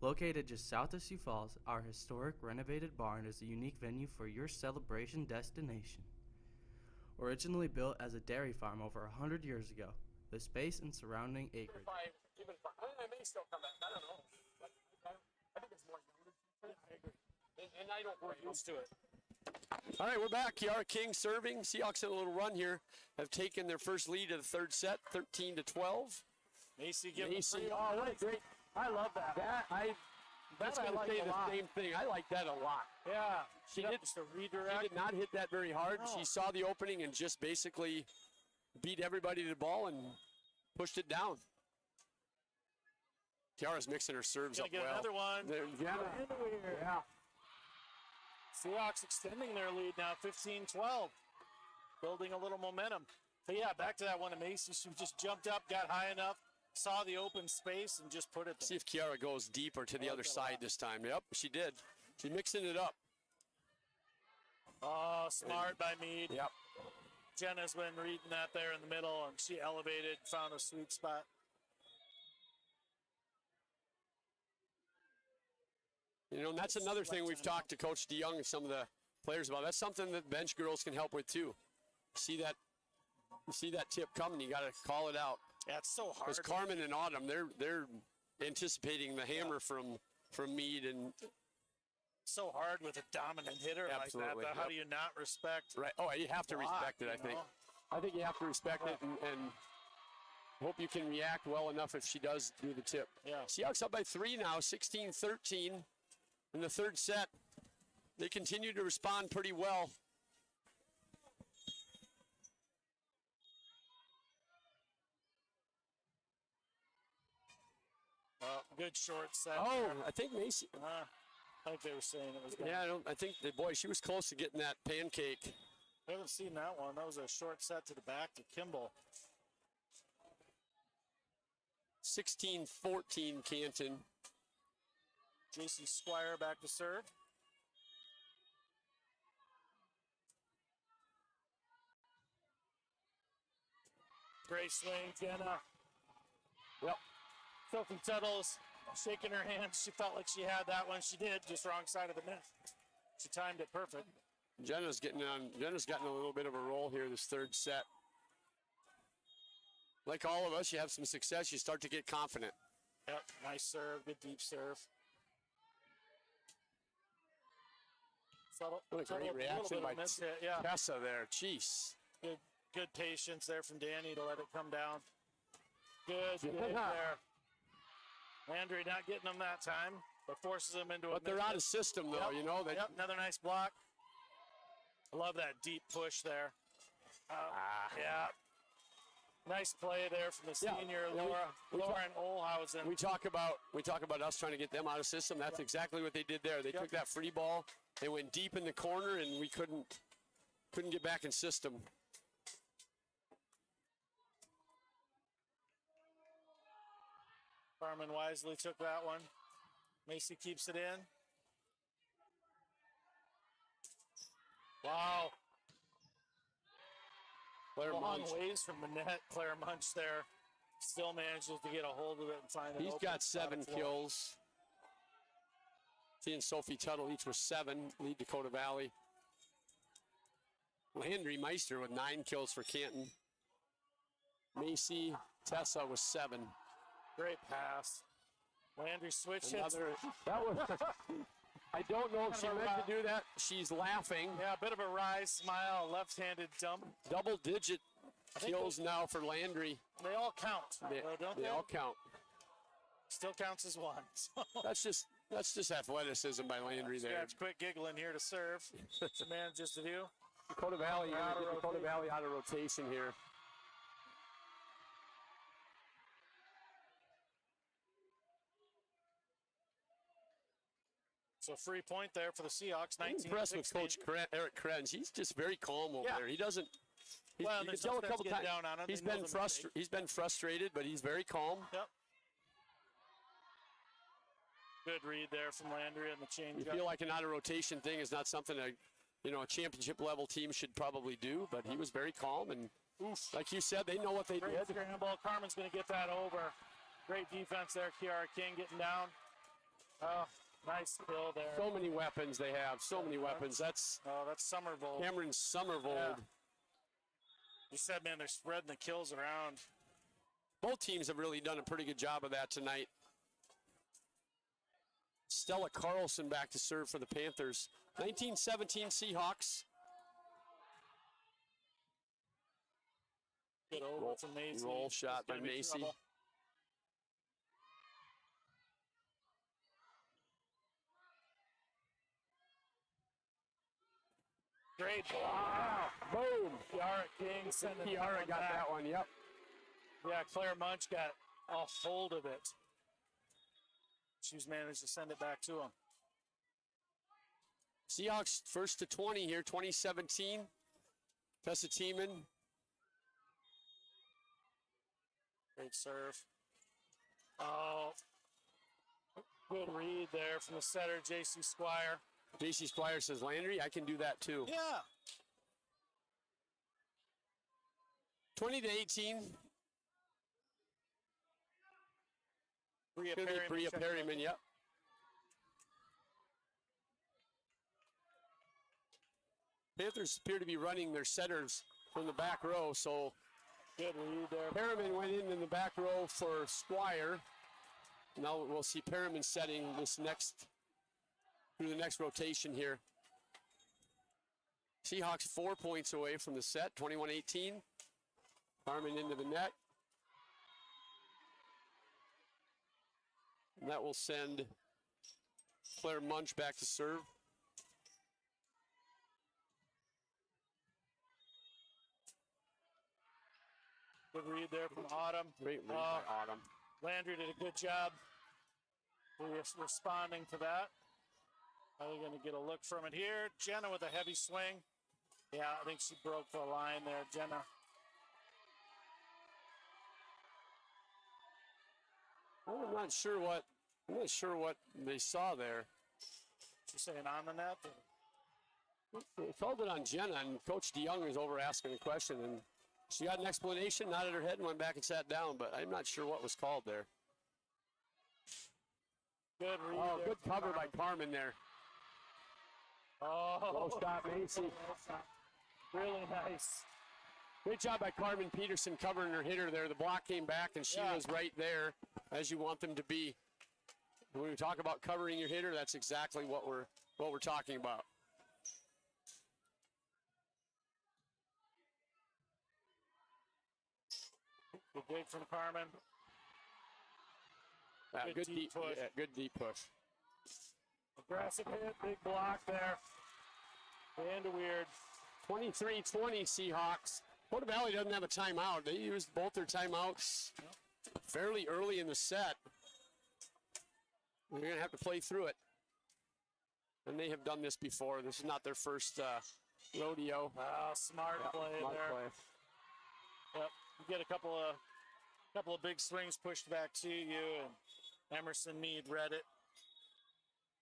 Located just south of Sioux Falls, our historic renovated barn is a unique venue for your celebration destination. Originally built as a dairy farm over 100 years ago, the space and surrounding acreage. I may still come back. I don't know. I think it's more younger. I agree. And I don't worry used to it. All right, we're back. Kiara King serving. Seahawks in a little run here. Have taken their first lead of the third set, 13-12. Macy giving Macy. free. Oh, what a great. I love that. I was going to say the same thing. I like that a lot. Yeah. She did, just a redirect. she did not hit that very hard. No. She saw the opening and just basically beat everybody to the ball and pushed it down. Kiara's mixing her serves up Get well. another one. Yeah. Seahawks extending their lead now, 15-12. Building a little momentum. But yeah, back to that one of Macy. She just jumped up, got high enough, saw the open space, and just put it there. See if Kiara goes deeper to the other side this time. Yep, she did. She's mixing it up. Oh, smart by Meade. Yep. Jenna's been reading that there in the middle, and she elevated, found a sweet spot. You know, and that's another thing we've talked to Coach DeYoung and some of the players about. That's something that bench girls can help with too. You see that tip coming, you got to call it out. Yeah, it's so hard. Because Carmen and Autumn, they're anticipating the hammer from Meade, and so hard with a dominant hitter absolutely, like that. How do you not respect? Right. Oh, you have to respect it. I think. know? I think you have to respect it, and hope you can react well enough if she does do the tip. Yeah. Seahawks up by 3 now, 16-13 in the third set. They continue to respond pretty well. Good short set. Oh, I think Macy. I think they were saying it was good. Yeah, I think, boy, she was close to getting that pancake. I haven't seen that one. That was a short set to the back to Kimball. 16-14 Canton. JC Squire back to serve. Great swing, Jenna. Yep. Sophie Tuttle's shaking her hands. She felt like she had that one. She did, just wrong side of the net. She timed it perfect. Jenna's gotten a little bit of a roll here this third set. Like all of us, you have some success, you start to get confident. Yep, nice serve, good deep serve. What a great reaction by Tessa there. Jeez. Good patience there from Danny to let it come down. Good there. Landry not getting them that time, but forces them into But they're out of system, though, you know. Yep, another nice block. I love that deep push there. Yeah. Nice play there from the senior, Lauren Olhausen. We talk about us trying to get them out of system. That's exactly what they did there. They took that free ball, they went deep in the corner, and we couldn't get back in system. Carmen wisely took that one. Macy keeps it in. Wow. Long ways from the net. Claire Munch there still manages to get a hold of it and find it. He's got 7 kills. She and Sophie Tuttle each with 7, lead Dakota Valley. Landry Meister with 9 kills for Canton. Macy Tessa with 7. Great pass. Landry switch hits. Another, that was, I don't know if she meant to do that. She's laughing. Yeah, a bit of a wry smile, left-handed dump. Double-digit kills now for Landry. They all count, don't they? They all count. Still counts as one. That's just athleticism by Landry there. Scratch quick giggling here to serve. She manages to do. Dakota Valley out of rotation here. So free point there for the Seahawks. I'm impressed with Coach Eric Krenz. He's just very calm over there. He doesn't. You can tell a couple times. He's been frustrated, but he's very calm. Yep. Good read there from Landry and the change. You feel like an out of rotation thing is not something a championship level team should probably do, but he was very calm and like you said, they know what they Great did. Scramble. Carmen's going to get that over. Great defense there. Kiara King getting down. Oh, nice kill there. So many weapons they have. So many weapons. That's Somervold. Cameron Somervold. Yeah. You said, man, they're spreading the kills around. Both teams have really done a pretty good job of that tonight. Stella Carlson back to serve for the Panthers. 19-17 Seahawks. Good over from Macy. Roll shot by Macy. Trouble. Great ball. Wow. Boom. Kiara King sending Kiara got that one, yep. Yeah, Claire Munch got a hold of it. She's managed to send it back to him. Seahawks first to 20 here, 2017. Tessa Tiemann. Great serve. Oh, good read there from the setter, J.C. Squire. J.C. Squire says, Landry, I can do that too. Yeah. 20-18. Bria Perryman, yep. Panthers appear to be running their setters from the back row, so good read there. Perryman went in the back row for Squire. Now we'll see Perryman setting this through the next rotation here. Seahawks 4 points away from the set, 21-18. Carmen into the net. And that will send Claire Munch back to serve. Good read there from Autumn. Great read by Autumn. Landry did a good job responding to that. Are they going to get a look from it here? Jenna with a heavy swing. Yeah, I think she broke the line there, Jenna. I'm not sure what they saw there. She's saying on the net. They called it on Jenna, and Coach DeYoung was over asking a question, and she got an explanation, nodded her head, and went back and sat down, but I'm not sure what was called there. Good read. Oh, good cover by Carmen there. Oh, well shot, Macy. Really nice. Great job by Carmen Peterson covering her hitter there. The block came back, and she was right there as you want them to be. When we talk about covering your hitter, that's exactly what we're talking about. Good dig from Carmen. Good deep push. Yeah, good deep push. Aggressive hit, big block there. And a weird. 23-20 Seahawks. Dakota Valley doesn't have a timeout. They used both their timeouts fairly early in the set. They're going to have to play through it. And they have done this before. This is not their first rodeo. Smart play smart there. Play. Yep, you get a couple of big swings pushed back to you, and Emerson Mead read it.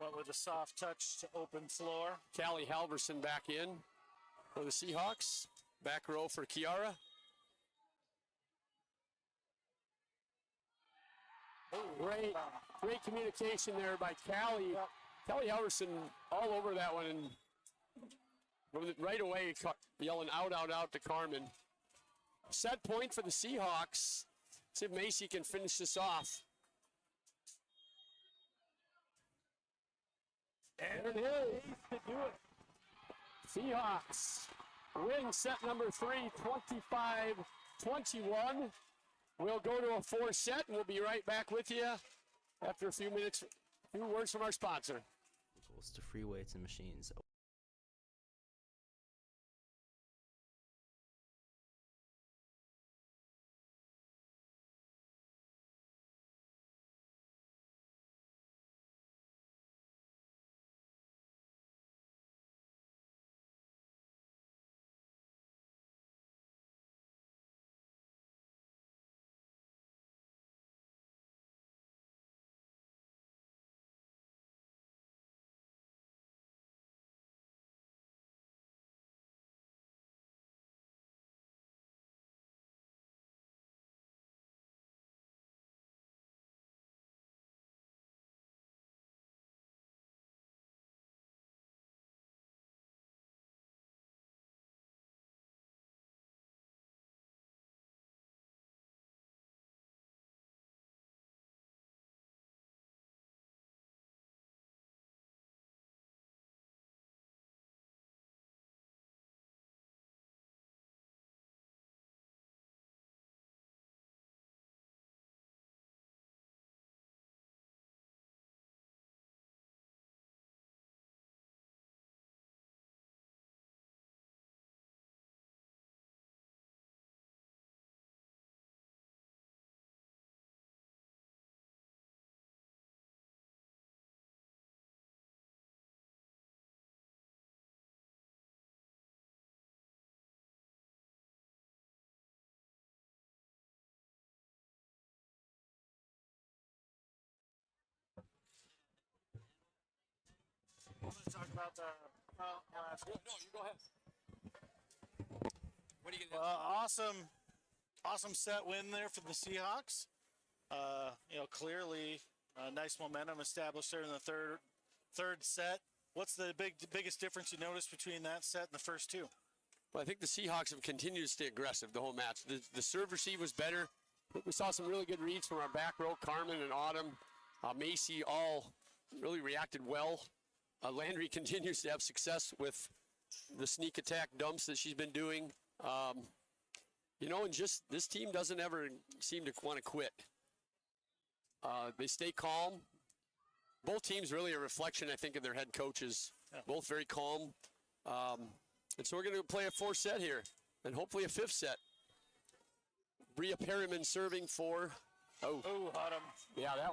But with a soft touch to open floor. Callie Halverson back in for the Seahawks. Back row for Kiara. Great communication there by Callie. Callie Halverson all over that one, and right away yelling out to Carmen. Set point for the Seahawks. See if Macy can finish this off. And it is to do it. Seahawks win set number 3, 25-21. We'll go to a 4-set, and we'll be right back with you after a few minutes. A few words from our sponsor. Equals to free weights and machines. I want to talk about the. No, you go ahead. What are you going to awesome set win there for the Seahawks. Clearly nice momentum established there in the third set. What's the biggest difference you noticed between that set and the first two? Well, I think the Seahawks have continued to stay aggressive the whole match. The serve receive was better. I think we saw some really good reads from our back row. Carmen and Autumn, Macy all really reacted well. Landry continues to have success with the sneak attack dumps that she's been doing. And just this team doesn't ever seem to want to quit. They stay calm. Both teams really a reflection, I think, of their head coaches. Yeah. Both very calm. And so we're going to play a 4-set here and hopefully a 5th set. Bria Perryman serving for. Autumn. Yeah, that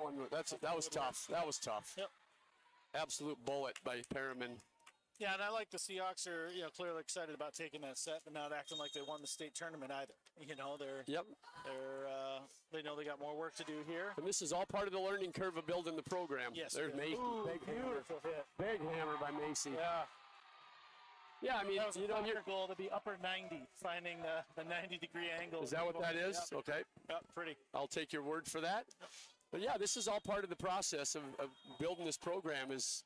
was tough. That was tough. Yep. Absolute bullet by Perriman. Yeah, and I like the Seahawks are clearly excited about taking that set, but not acting like they won the state tournament either. They know they got more work to do here. And this is all part of the learning curve of building the program. Yes. There's Macy. Beautiful hit. Big hammer by Macy. Yeah. Yeah, I mean, that was your goal to be upper 90, finding the 90-degree angle. Is that what that is? Yep. Okay. Yep, pretty. I'll take your word for that. Yep. But yeah, this is all part of the process of building this program, is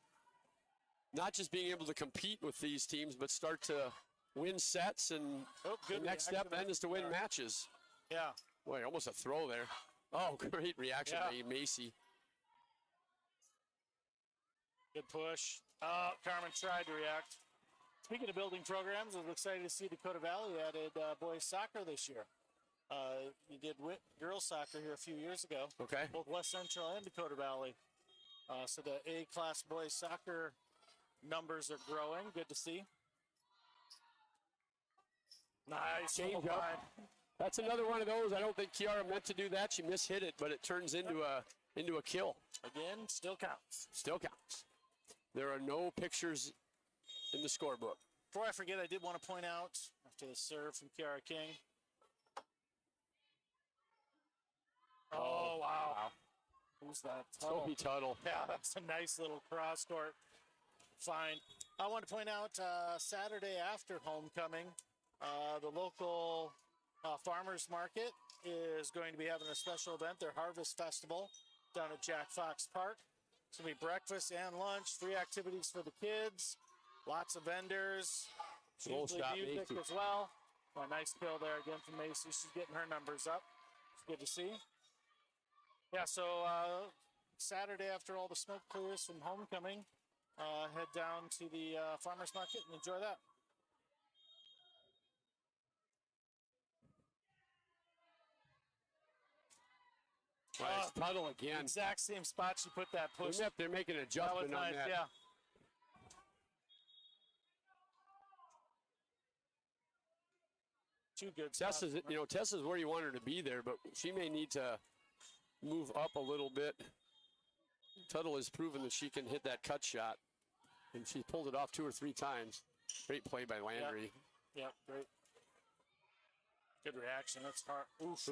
not just being able to compete with these teams, but start to win sets, and the next step then is to win matches. Yeah. Boy, almost a throw there. Oh, great reaction by Macy. Good push. Carmen tried to react. Speaking of building programs, I was excited to see Dakota Valley added boys soccer this year. You did girls soccer here a few years ago. Okay. Both West Central and Dakota Valley. So the A-class boys soccer numbers are growing. Good to see. Nice. Change up. That's another one of those. I don't think Kiara meant to do that. She mishit it, but it turns into a kill. Again, still counts. Still counts. There are no pictures in the scorebook. Before I forget, I did want to point out, after the serve from Kiara King. Oh, wow. Who's that? Sophie Tuttle. Yeah, that's a nice little cross-court find. I want to point out Saturday after homecoming, the local farmers market is going to be having a special event, their Harvest Festival, down at Jack Fox Park. It's going to be breakfast and lunch, free activities for the kids, lots of vendors, usually music as well. A nice kill there again from Macy. She's getting her numbers up. It's good to see. Yeah, so Saturday after all the smoke clears from homecoming, head down to the farmer's market and enjoy that. Nice Tuttle again. Exact same spot she put that push. They're making an adjustment that was on nice, that. yeah. Too good. Tessa's where you want her to be there, but she may need to move up a little bit. Tuttle has proven that she can hit that cut shot, and she pulled it off 2 or 3 times. Great play by Landry. Yep, great. Good reaction. That's hard. Oof.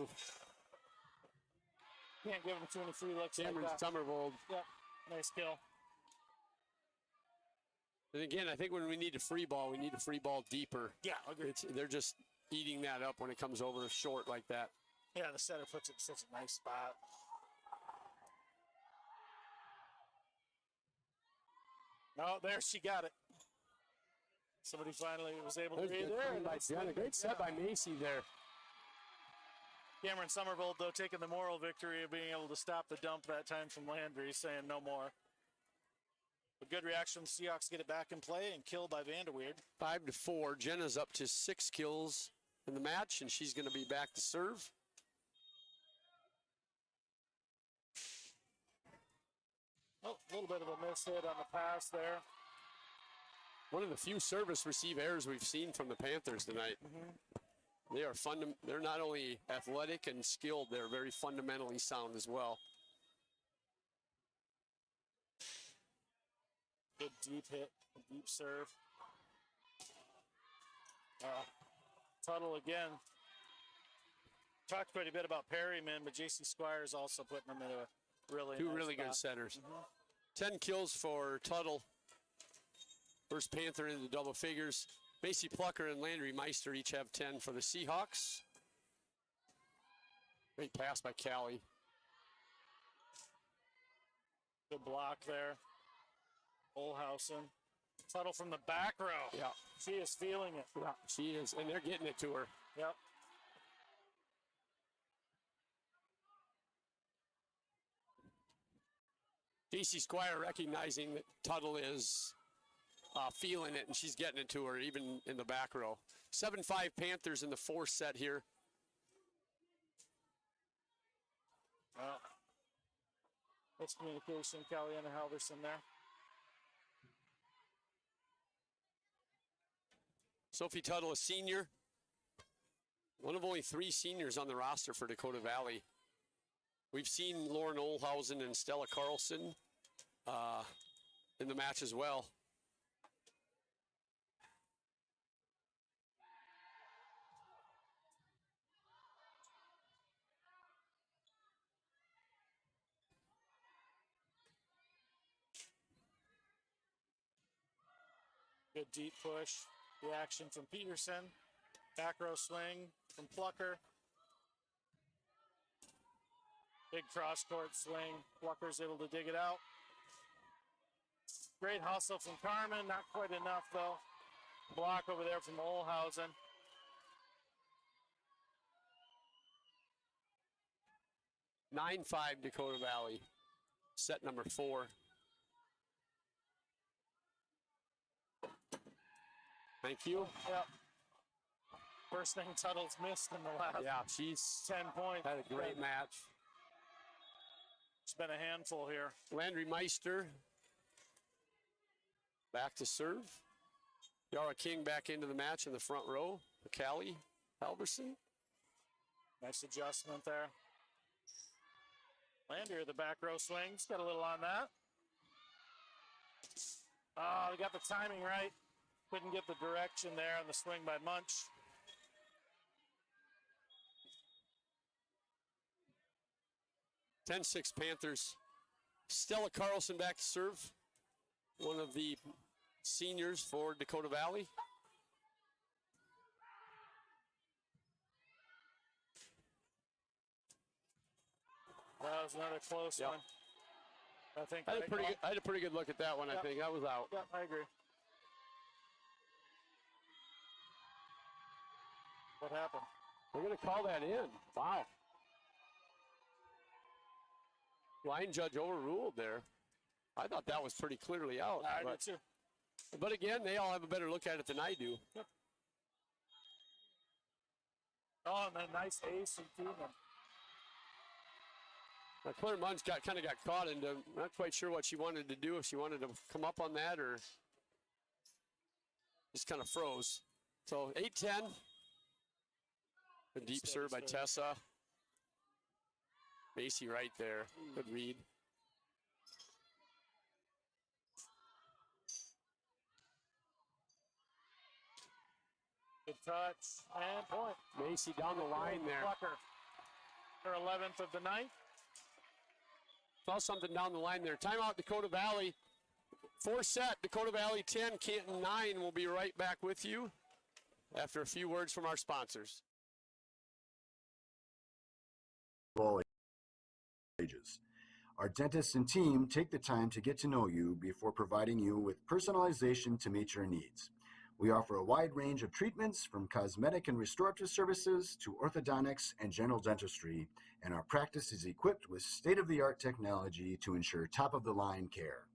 Can't give him too many free looks. Cameron like that. Summervold. Yep, nice kill. And again, I think when we need a free ball, we need a free ball deeper. Yeah, agreed. They're just eating that up when it comes over short like that. Yeah, the setter puts it in such a nice spot. Oh, there she got it. Somebody finally was able to read there. Great set by Macy there. Cameron Summervold, though, taking the moral victory of being able to stop the dump that time from Landry, saying no more. A good reaction. The Seahawks get it back in play and killed by Vanderweerd. 5-4. Jenna's up to 6 kills in the match, and she's going to be back to serve. Oh, a little bit of a miss hit on the pass there. One of the few service receive errors we've seen from the Panthers tonight. They are they're not only athletic and skilled, they're very fundamentally sound as well. Good deep hit, deep serve. Tuttle again. Talked quite a bit about Perryman, but J.C. Squires also putting them in a really Two nice really spot. good setters. 10 kills for Tuttle. First Panther into double figures. Macy Plucker and Landry Meister each have 10 for the Seahawks. Great pass by Callie. Good block there. Olhausen. Tuttle from the back row. Yeah. She is feeling it. Yeah, she is, and they're getting it to her. Yep. J.C. Squire recognizing that Tuttle is feeling it, and she's getting it to her, even in the back row. 7-5 Panthers in the 4th set here. Miscommunication, Caliana Halverson there. Sophie Tuttle, a senior. One of only 3 seniors on the roster for Dakota Valley. We've seen Lauren Olhausen and Stella Carlson in the match as well. Good deep push. The action from Peterson. Back row swing from Plucker. Big cross court swing. Plucker's able to dig it out. Great hustle from Carmen. Not quite enough though. Block over there from Olhausen. Nine 5 Dakota Valley. Set number 4. Thank you. Yep. First thing Tuttle's missed in the last. Yeah, she's 10 points. had a great match. It's been a handful here. Landry Meister back to serve. Yara King back into the match in the front row. Callie Halverson. Nice adjustment there. Landry, the back row swings. Got a little on that. Oh, they got the timing right. Couldn't get the direction there on the swing by Munch. Ten 10-6 Panthers. Stella Carlson back to serve. One of the seniors for Dakota Valley. That was another close one. I think I had a pretty good look at that one. Yep. I think that was out. Yep, I agree. What happened? We're going to call that in. Wow. Line judge overruled there. I thought that was pretty clearly out. I did too. But again, they all have a better look at it than I do. Yep. Oh, and then nice ace from Freeman. Now, Claire Munch kind of got caught into, not quite sure what she wanted to do, if she wanted to come up on that or just kind of froze. So 8-10. A deep serve by Tessa. Macy right there. Good read. Good touch and point. Macy down the line there. Plucker. Her 11th of the night. Saw something down the line there. Timeout, Dakota Valley. 4 set, Dakota Valley 10, Canton 9. We'll be right back with you after a few words from our sponsors. All ages. Our dentists and team take the time to get to know you before providing you with personalization to meet your needs. We offer a wide range of treatments from cosmetic and restorative services to orthodontics and general dentistry, and our practice is equipped with state-of-the-art technology to ensure top-of-the-line care.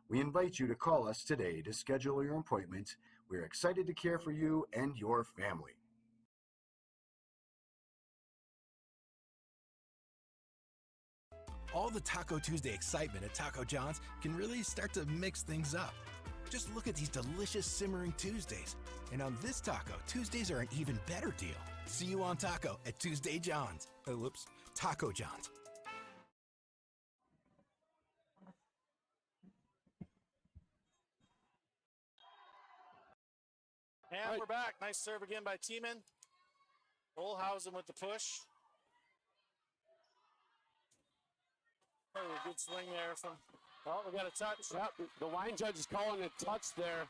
We invite you to call us today to schedule your appointment. We're excited to care for you and your family. All the Taco Tuesday excitement at Taco John's can really start to mix things up. Just look at these delicious simmering Tuesdays. And on this taco, Tuesdays are an even better deal. See you on Taco at Tuesday John's. Whoops, Taco John's. And we're back. Nice serve again by Tiemann. Olhausen with the push. Oh, good swing there from. Well, we got a touch. Yep, the line judge is calling a touch there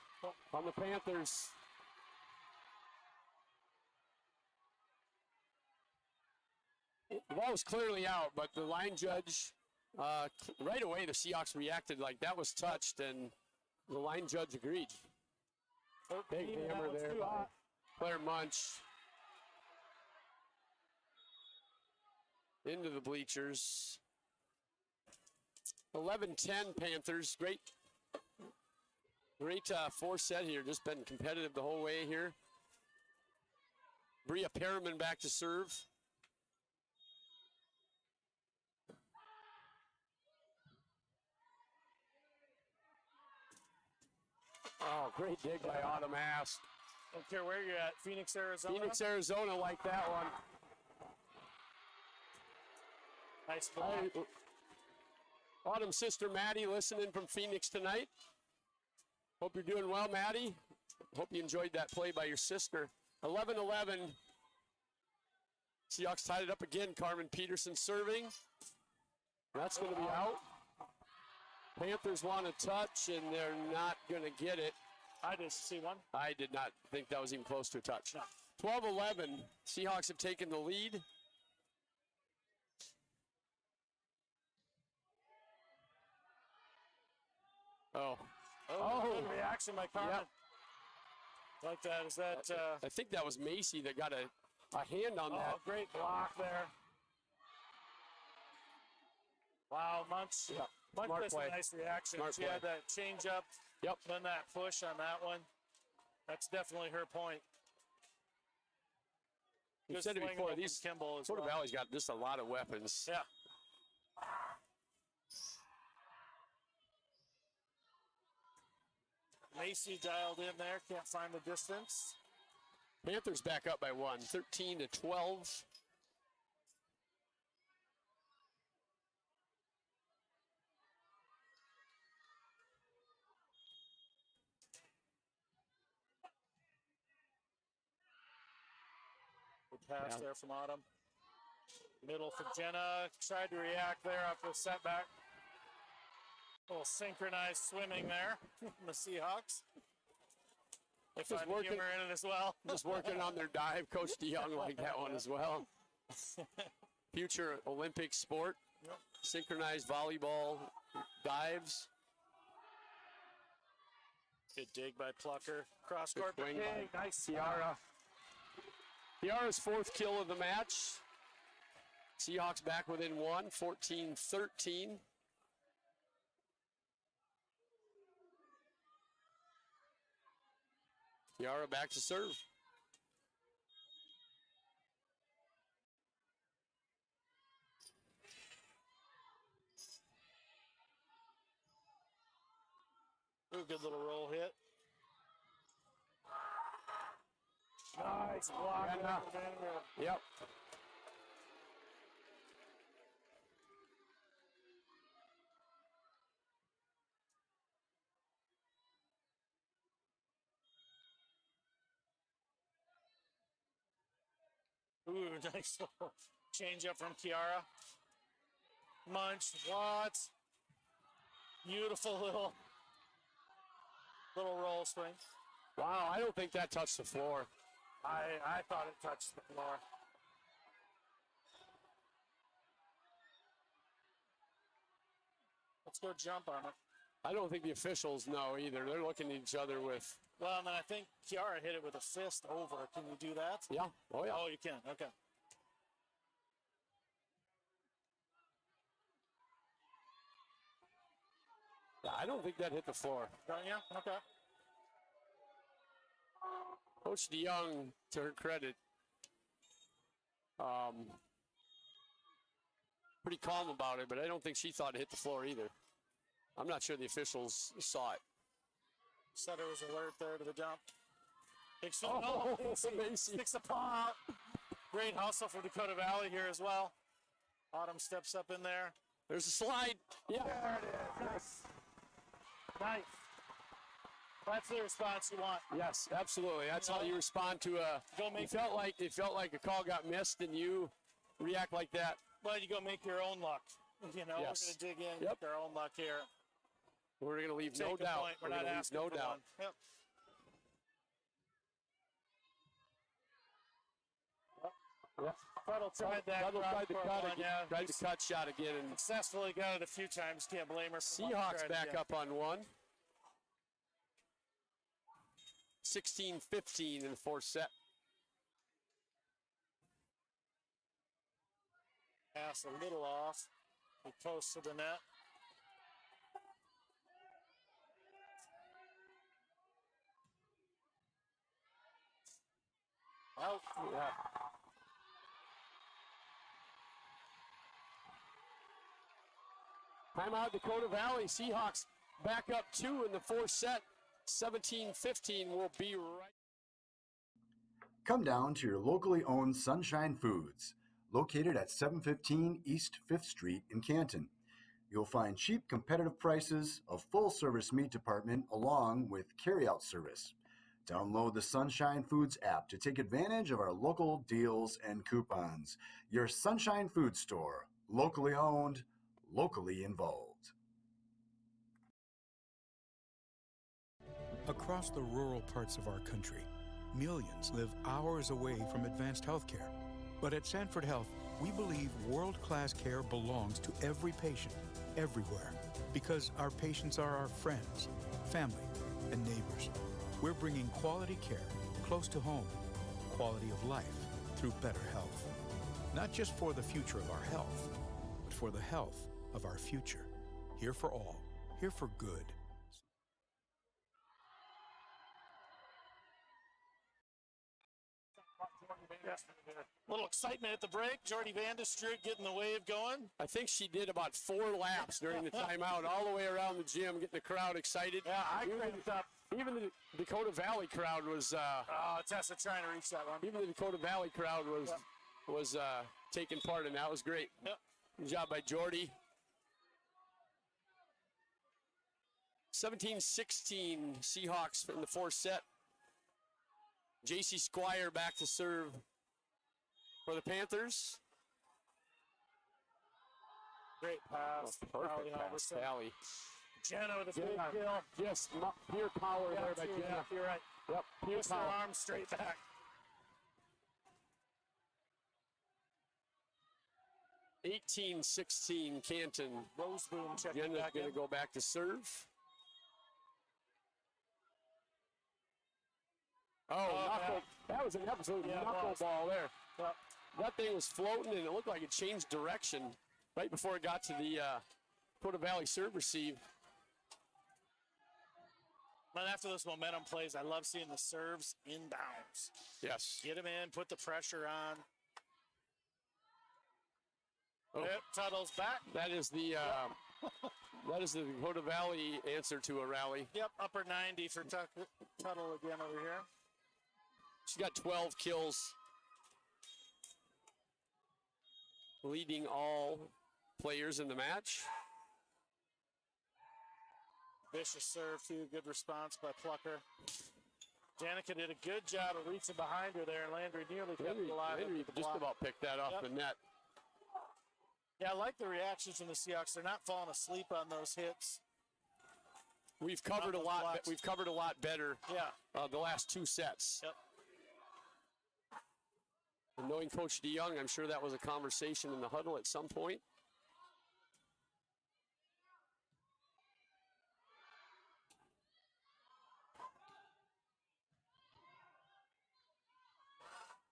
on the Panthers. The ball was clearly out, but the line judge, right away the Seahawks reacted like that was touched, and the line judge agreed. Big hammer there by Claire Munch. Into the bleachers. 11-10 Panthers. Great 4 set here. Just been competitive the whole way here. Bria Perriman back to serve. Oh, great dig by Autumn Ast. Don't care where you're at. Phoenix, Arizona. Phoenix, Arizona like that one. Nice block. Autumn's sister Maddie listening from Phoenix tonight. Hope you're doing well, Maddie. Hope you enjoyed that play by your sister. 11-11. Seahawks tied it up again. Carmen Peterson serving. That's going to be out. Panthers want a touch, and they're not going to get it. I just see one. I did not think that was even close to a touch. No. 12-11. Seahawks have taken the lead. Oh, good reaction by Carmen. Yep. Like that. Is that? I think that was Macy that got a hand on that. Great block there. Wow, Munch. Yeah. Munch Smart has play. a nice reaction. Smart She play. had that change up. Yep. Then that push on that one. That's definitely her point. You Good said it swing before. from These Kimball as Dakota well. Valley's got just a lot of weapons. Yeah. Macy dialed in there. Can't find the distance. Panthers back up by 1, 13-12. Good pass there from Autumn. Middle for Jenna. Tried to react there after the setback. A little synchronized swimming there from the Seahawks. They Just find the working- humor in it as well. Just working on their dive. Coach DeYoung liked that one as well. Future Olympic sport. Yep. Synchronized volleyball dives. Good dig by Plucker. Cross court Good swing dig. by Nice Tiara. Tiara's 4th kill of the match. Seahawks back within 1, 14-13. Kiara back to serve. Ooh, good little roll hit. Nice block. Yep. Ooh, nice little change up from Kiara. Munch, what? Beautiful little roll swing. Wow, I don't think that touched the floor. I thought it touched the floor. Let's go jump on it. I don't think the officials know either. They're looking at each other with. Well, and then I think Kiara hit it with a fist over. Can you do that? Yeah. Oh, yeah. Oh, you can. Okay. Yeah, I don't think that hit the floor. Yeah. Okay. Coach DeYoung, to her credit, pretty calm about it, but I don't think she thought it hit the floor either. I'm not sure the officials saw it. Setter was alert there to the dump. Macy. Sticks a paw out. Great hustle for Dakota Valley here as well. Autumn steps up in there. There's a slide. Yeah. There it is. Nice. Nice. That's the response you want. Yes, absolutely. That's how you respond to a. It felt like a call got missed, and you react like that. Well, you go make your own luck. You know, Yes. we're going to dig in, make our own luck here. We're going to leave Take no a doubt. point. We're not gonna leave asking no for doubt. one. Yep. Yep. Tuttle tried that. Tuttle tried to cut one, it. yeah. Tried to cut shot again, and Successfully got it a few times. Can't blame her. For Seahawks back up on one. 16-15 in the fourth set. Pass a little off. He posts to the net. Out. Yeah. Timeout Dakota Valley. Seahawks back up 2 in the fourth set. 17-15 will be right. Come down to your locally owned Sunshine Foods, located at 715 East 5th Street in Canton. You'll find cheap, competitive prices, a full-service meat department, along with carry-out service. Download the Sunshine Foods app to take advantage of our local deals and coupons. Your Sunshine Food Store, locally owned, locally involved. Across the rural parts of our country, millions live hours away from advanced health care. But at Sanford Health, we believe world-class care belongs to every patient, everywhere, because our patients are our friends, family, and neighbors. We're bringing quality care close to home, quality of life through better health. Not just for the future of our health, but for the health of our future. Here for all, here for good. A little excitement at the break. Jordy Vandestruit getting the wave going. I think she did about 4 laps during the timeout, all the way around the gym, getting the crowd excited. Yeah, I cranked up. Even the Dakota Valley crowd was. Tessa trying to reach that one. Even the Dakota Valley crowd was taking part in that. Was great. Yep. Good job by Jordy. 17-16 Seahawks in the fourth set. J.C. Squire back to serve for the Panthers. Great pass. Perfect pass. Tally. Jenna with a big kill. Just pure power there by Jenna. Yeah, you're right. Yep, pure Puts her power. arm straight back. 18-16 Canton. Roseboom checking Jenna's back going in. to go back to serve. That was an absolute knuckleball there. Yep. That thing was floating, and it looked like it changed direction right before it got to the Dakota Valley serve receive. But after those momentum plays, I love seeing the serves inbounds. Yes. Get him in, put the pressure on. Oh. Yep, Tuttle's back. That is the Dakota Valley answer to a rally. Yep, upper 90 for Tuttle again over here. She got 12 kills, leading all players in the match. Vicious serve, too. Good response by Plucker. Danica did a good job of reaching behind her there, and Landry nearly kept it alive. Landry just about picked that off the net. Yeah, I like the reactions from the Seahawks. They're not falling asleep on those hits. We've covered a lot. Blocks. We've covered a lot better. Yeah. The last two sets. Yep. And knowing Coach DeYoung, I'm sure that was a conversation in the huddle at some point.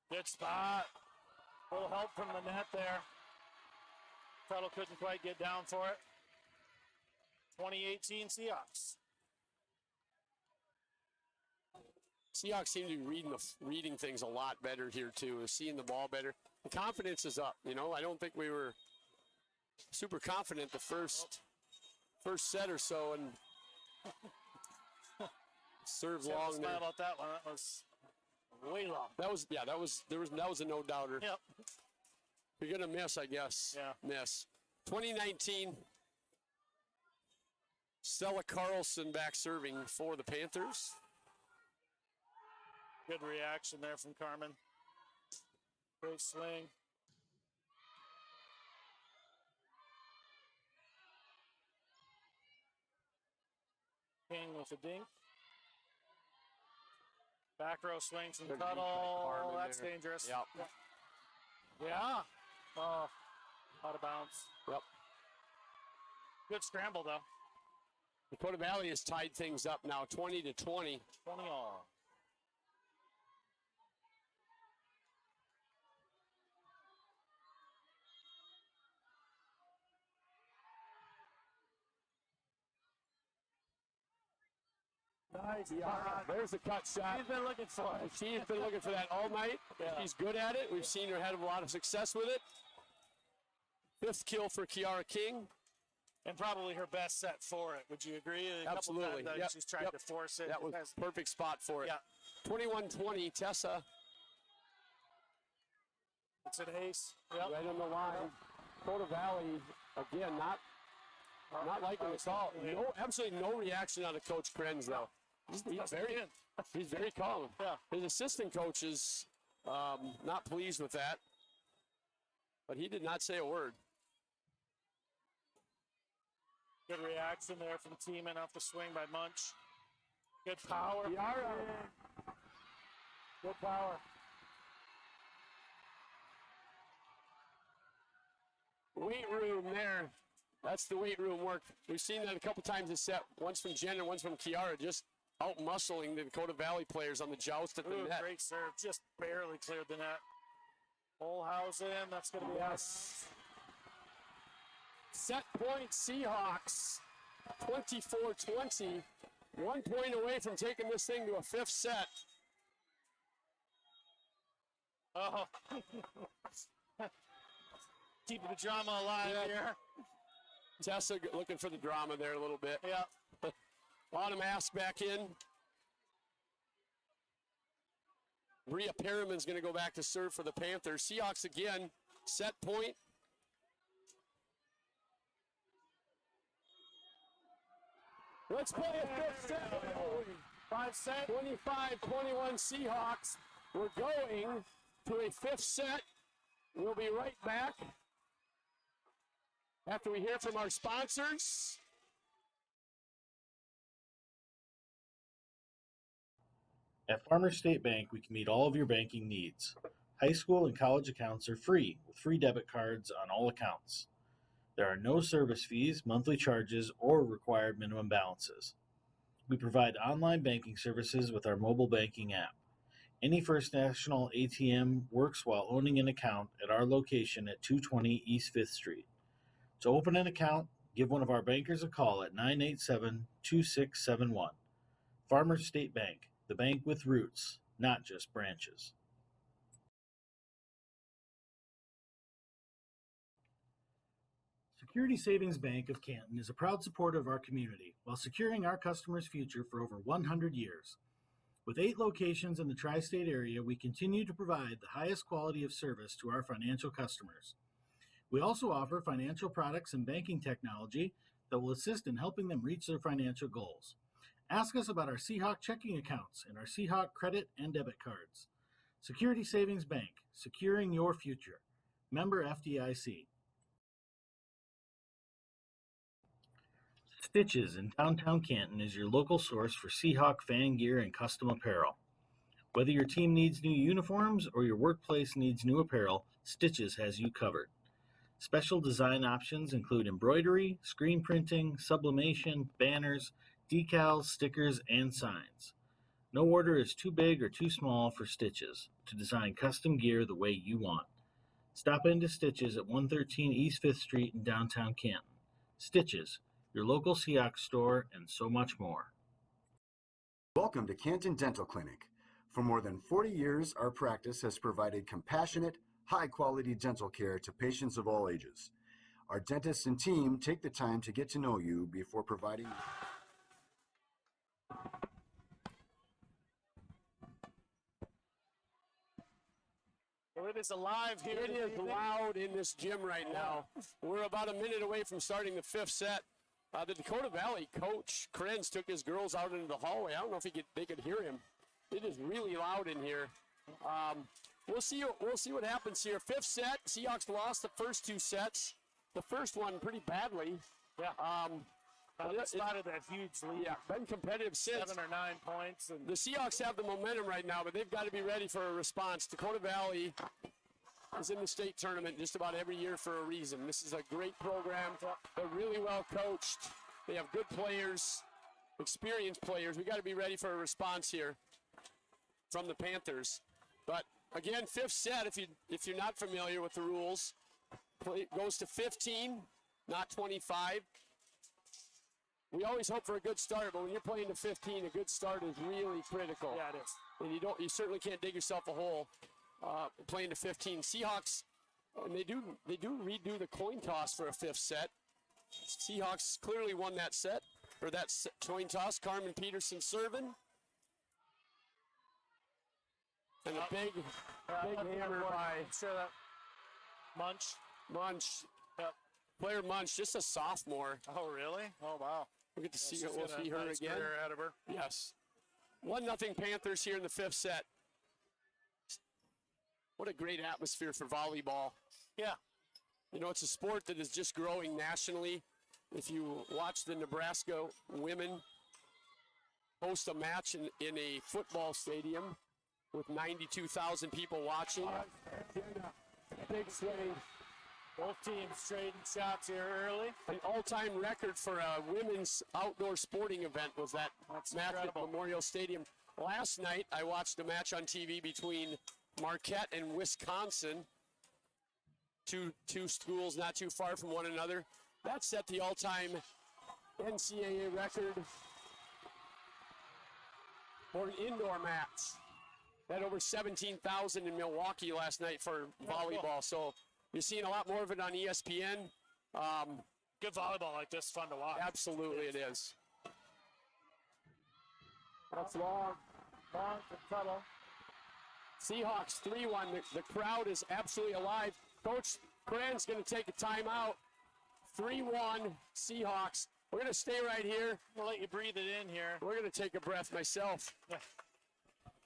Good spot. A little help from the net there. Tuttle couldn't quite get down for it. 2018 Seahawks. Seahawks seem to be reading things a lot better here too. We're seeing the ball better. The confidence is up. You know, I don't think we were super confident the first set or so, and serve long there. About that one. That was way long. That was a no doubter. Yep. You're gonna miss, I guess. Yeah. Miss. 2019. Stella Carlson back serving for the Panthers. Good reaction there from Carmen. Great swing. King with a dink. Back row swing from Tuttle. That's there. dangerous. Yep. Yeah. Oh, out of bounds. Yep. Good scramble, though. Dakota Valley has tied things up now, 20-20. 20 all. Nice. Yeah. There's the cut shot. She's been looking for it. She's been looking for that all night. Yeah. She's good at it. We've seen her have a lot of success with it. 5th kill for Kiara King. And probably her best set for it. Would you agree? Absolutely. Yep. She's tried to force it. That was a perfect spot for it. Yeah. 21-20, Tessa. It's an ace. Yep. Right on the line. Dakota Valley, again, not liking the call. No, absolutely no reaction out of Coach Krenz, though. He's very calm. Yeah. His assistant coach is not pleased with that, but he did not say a word. Good reaction there from Tiemann off the swing by Munch. Good power. Good power. Weight room there. That's the weight room work. We've seen that a couple times this set. Once from Jen and once from Kiara, just out-muscling the Dakota Valley players on the joust at the net. Great serve. Just barely cleared the net. Holhausen, that's going to be yes. Set point Seahawks, 24-20. 1 point away from taking this thing to a 5th set. Oh. Keeping the drama alive here. Tessa looking for the drama there a little bit. Yeah. Autumn Ask back in. Bria Perriman's going to go back to serve for the Panthers. Seahawks again, set point. Let's play a 5th set. 5 set. 25-21 Seahawks. We're going to a 5th set. We'll be right back after we hear from our sponsors. At Farmers State Bank, we can meet all of your banking needs. High school and college accounts are free, with free debit cards on all accounts. There are no service fees, monthly charges, or required minimum balances. We provide online banking services with our mobile banking app. Any First National ATM works while owning an account at our location at 220 East 5th Street. To open an account, give one of our bankers a call at 987-2671. Farmers State Bank, the bank with roots, not just branches. Security Savings Bank of Canton is a proud supporter of our community while securing our customers' future for over 100 years. With 8 locations in the tri-state area, we continue to provide the highest quality of service to our financial customers. We also offer financial products and banking technology that will assist in helping them reach their financial goals. Ask us about our Seahawk checking accounts and our Seahawk credit and debit cards. Security Savings Bank, securing your future. Member FDIC. Stitches in downtown Canton is your local source for Seahawk fan gear and custom apparel. Whether your team needs new uniforms or your workplace needs new apparel, Stitches has you covered. Special design options include embroidery, screen printing, sublimation, banners, decals, stickers, and signs. No order is too big or too small for Stitches to design custom gear the way you want. Stop into Stitches at 113 East 5th Street in downtown Canton. Stitches, your local Seahawks store, and so much more. Welcome to Canton Dental Clinic. For more than 40 years, our practice has provided compassionate, high-quality dental care to patients of all ages. Our dentists and team take the time to get to know you before providing. Well, it is alive here. It is loud in this gym right now. We're about a minute away from starting the 5th set. The Dakota Valley coach, Krenz, took his girls out into the hallway. I don't know if they could hear him. It is really loud in here. We'll see what happens here. 5th set, Seahawks lost the first 2 sets. The first one pretty badly. Yeah. They spotted that huge lead. Yeah, been competitive since. 7 or 9 points. And the Seahawks have the momentum right now, but they've got to be ready for a response. Dakota Valley is in the state tournament just about every year for a reason. This is a great program. They're really well coached. They have good players, experienced players. We got to be ready for a response here from the Panthers. But again, 5th set, if you're not familiar with the rules, goes to 15, not 25. We always hope for a good start, but when you're playing to 15, a good start is really critical. Yeah, it is. And you certainly can't dig yourself a hole playing to 15. Seahawks, and they do redo the coin toss for a 5th set. Seahawks clearly won that set, or that coin toss. Carmen Peterson serving. And a big hammer by Munch. Yep. Player Munch, just a sophomore. Oh, really? Oh, wow. We'll get to see her nice again. Out of her. Yes. 1-0 Panthers here in the 5th set. What a great atmosphere for volleyball. Yeah. You know, it's a sport that is just growing nationally. If you watch the Nebraska women host a match in a football stadium with 92,000 people watching. Big swing. Both teams trading shots here early. An all-time record for a women's outdoor sporting event was that match at Memorial Stadium. Last night, I watched a match on TV between Marquette and Wisconsin, two schools not too far from one another. That set the all-time NCAA record for an indoor match. Had over 17,000 in Milwaukee last night for volleyball. So you're seeing a lot more of it on ESPN. Good volleyball like this, fun to watch. Absolutely it is. That's long. Long for trouble. Seahawks 3-1. The crowd is absolutely alive. Coach Cran's going to take a timeout. 3-1 Seahawks. We're going to stay right here. We'll let you breathe it in here. We're going to take a breath myself.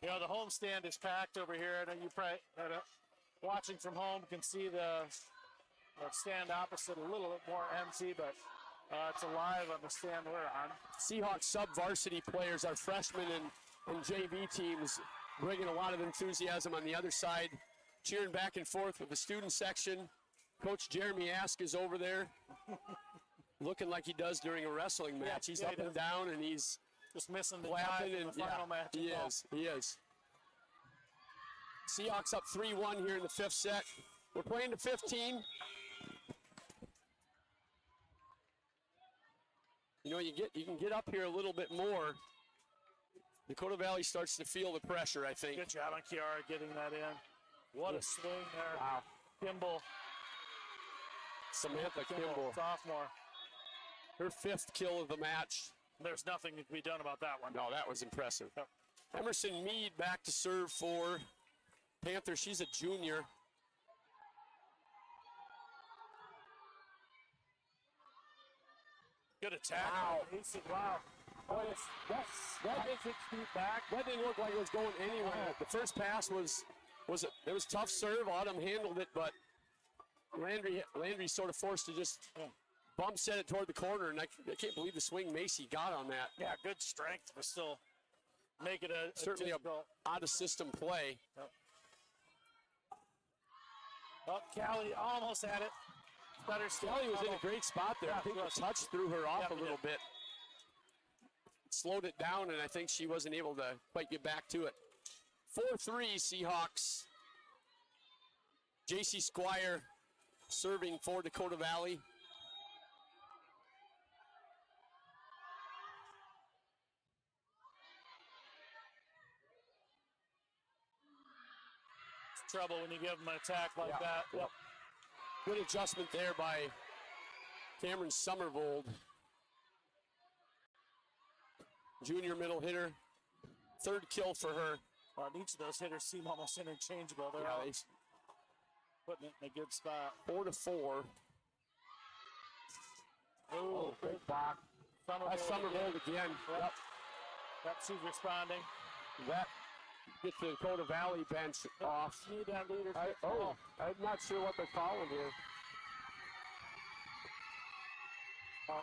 You know, the homestand is packed over here. I know you probably, watching from home, can see the stand opposite a little bit more empty, but it's alive on the stand we're on. Seahawks sub-varsity players, our freshmen and JV teams, bringing a lot of enthusiasm on the other side, cheering back and forth with the student section. Coach Jeremy Ask is over there, looking like he does during a wrestling match. He's up and down, and he's just missing the clapping in the final match. He is. Seahawks up 3-1 here in the 5th set. We're playing to 15. You know, you can get up here a little bit more Dakota Valley starts to feel the pressure, I think. Good job on Kiara getting that in. What a swing there. Wow. Kimball. Samantha Kimball. Sophomore. Her 5th kill of the match. There's nothing to be done about that one. No, that was impressive. Emerson Mead back to serve for Panthers. She's a junior. Good attack. Wow. Wow. That 6 feet back. That didn't look like it was going anywhere. The first pass was tough serve. Autumn handled it, but Landry sort of forced to just bump set it toward the corner, and I can't believe the swing Macy got on that. Yeah, good strength, but still make it a certainly difficult. a out of system play. Yep. Oh, Callie almost had it. Better still. Callie was in a great spot there. I think the touch threw her off a little bit. Slowed it down, and I think she wasn't able to quite get back to it. 4-3 Seahawks. JC Squire serving for Dakota Valley. It's trouble when you give them an attack like that. Yep. Good adjustment there by Cameron Summervold. Junior middle hitter. 3rd kill for her. Well, each of those hitters seem almost interchangeable. They're all putting it in a good spot. 4-4. Oh, big block. That's Summervold again. Yep. Yep, she's responding. That gets the Dakota Valley bench off. Need that leadership. I'm not sure what they're calling here.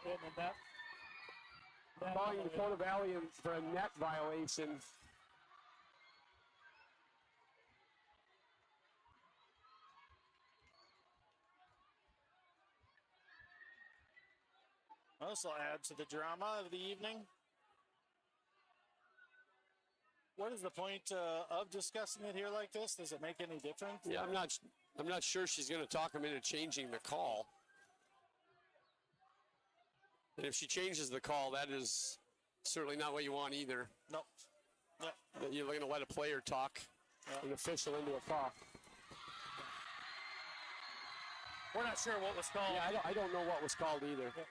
In the net. Calling Dakota Valley for a net violation. This will add to the drama of the evening. What is the point of discussing it here like this? Does it make any difference? Yeah, I'm not sure she's going to talk them into changing the call. And if she changes the call, that is certainly not what you want either. Nope. Yep. That you're going to let a player talk an official into a call. We're not sure what was called. Yeah, I don't know what was called either. Yep.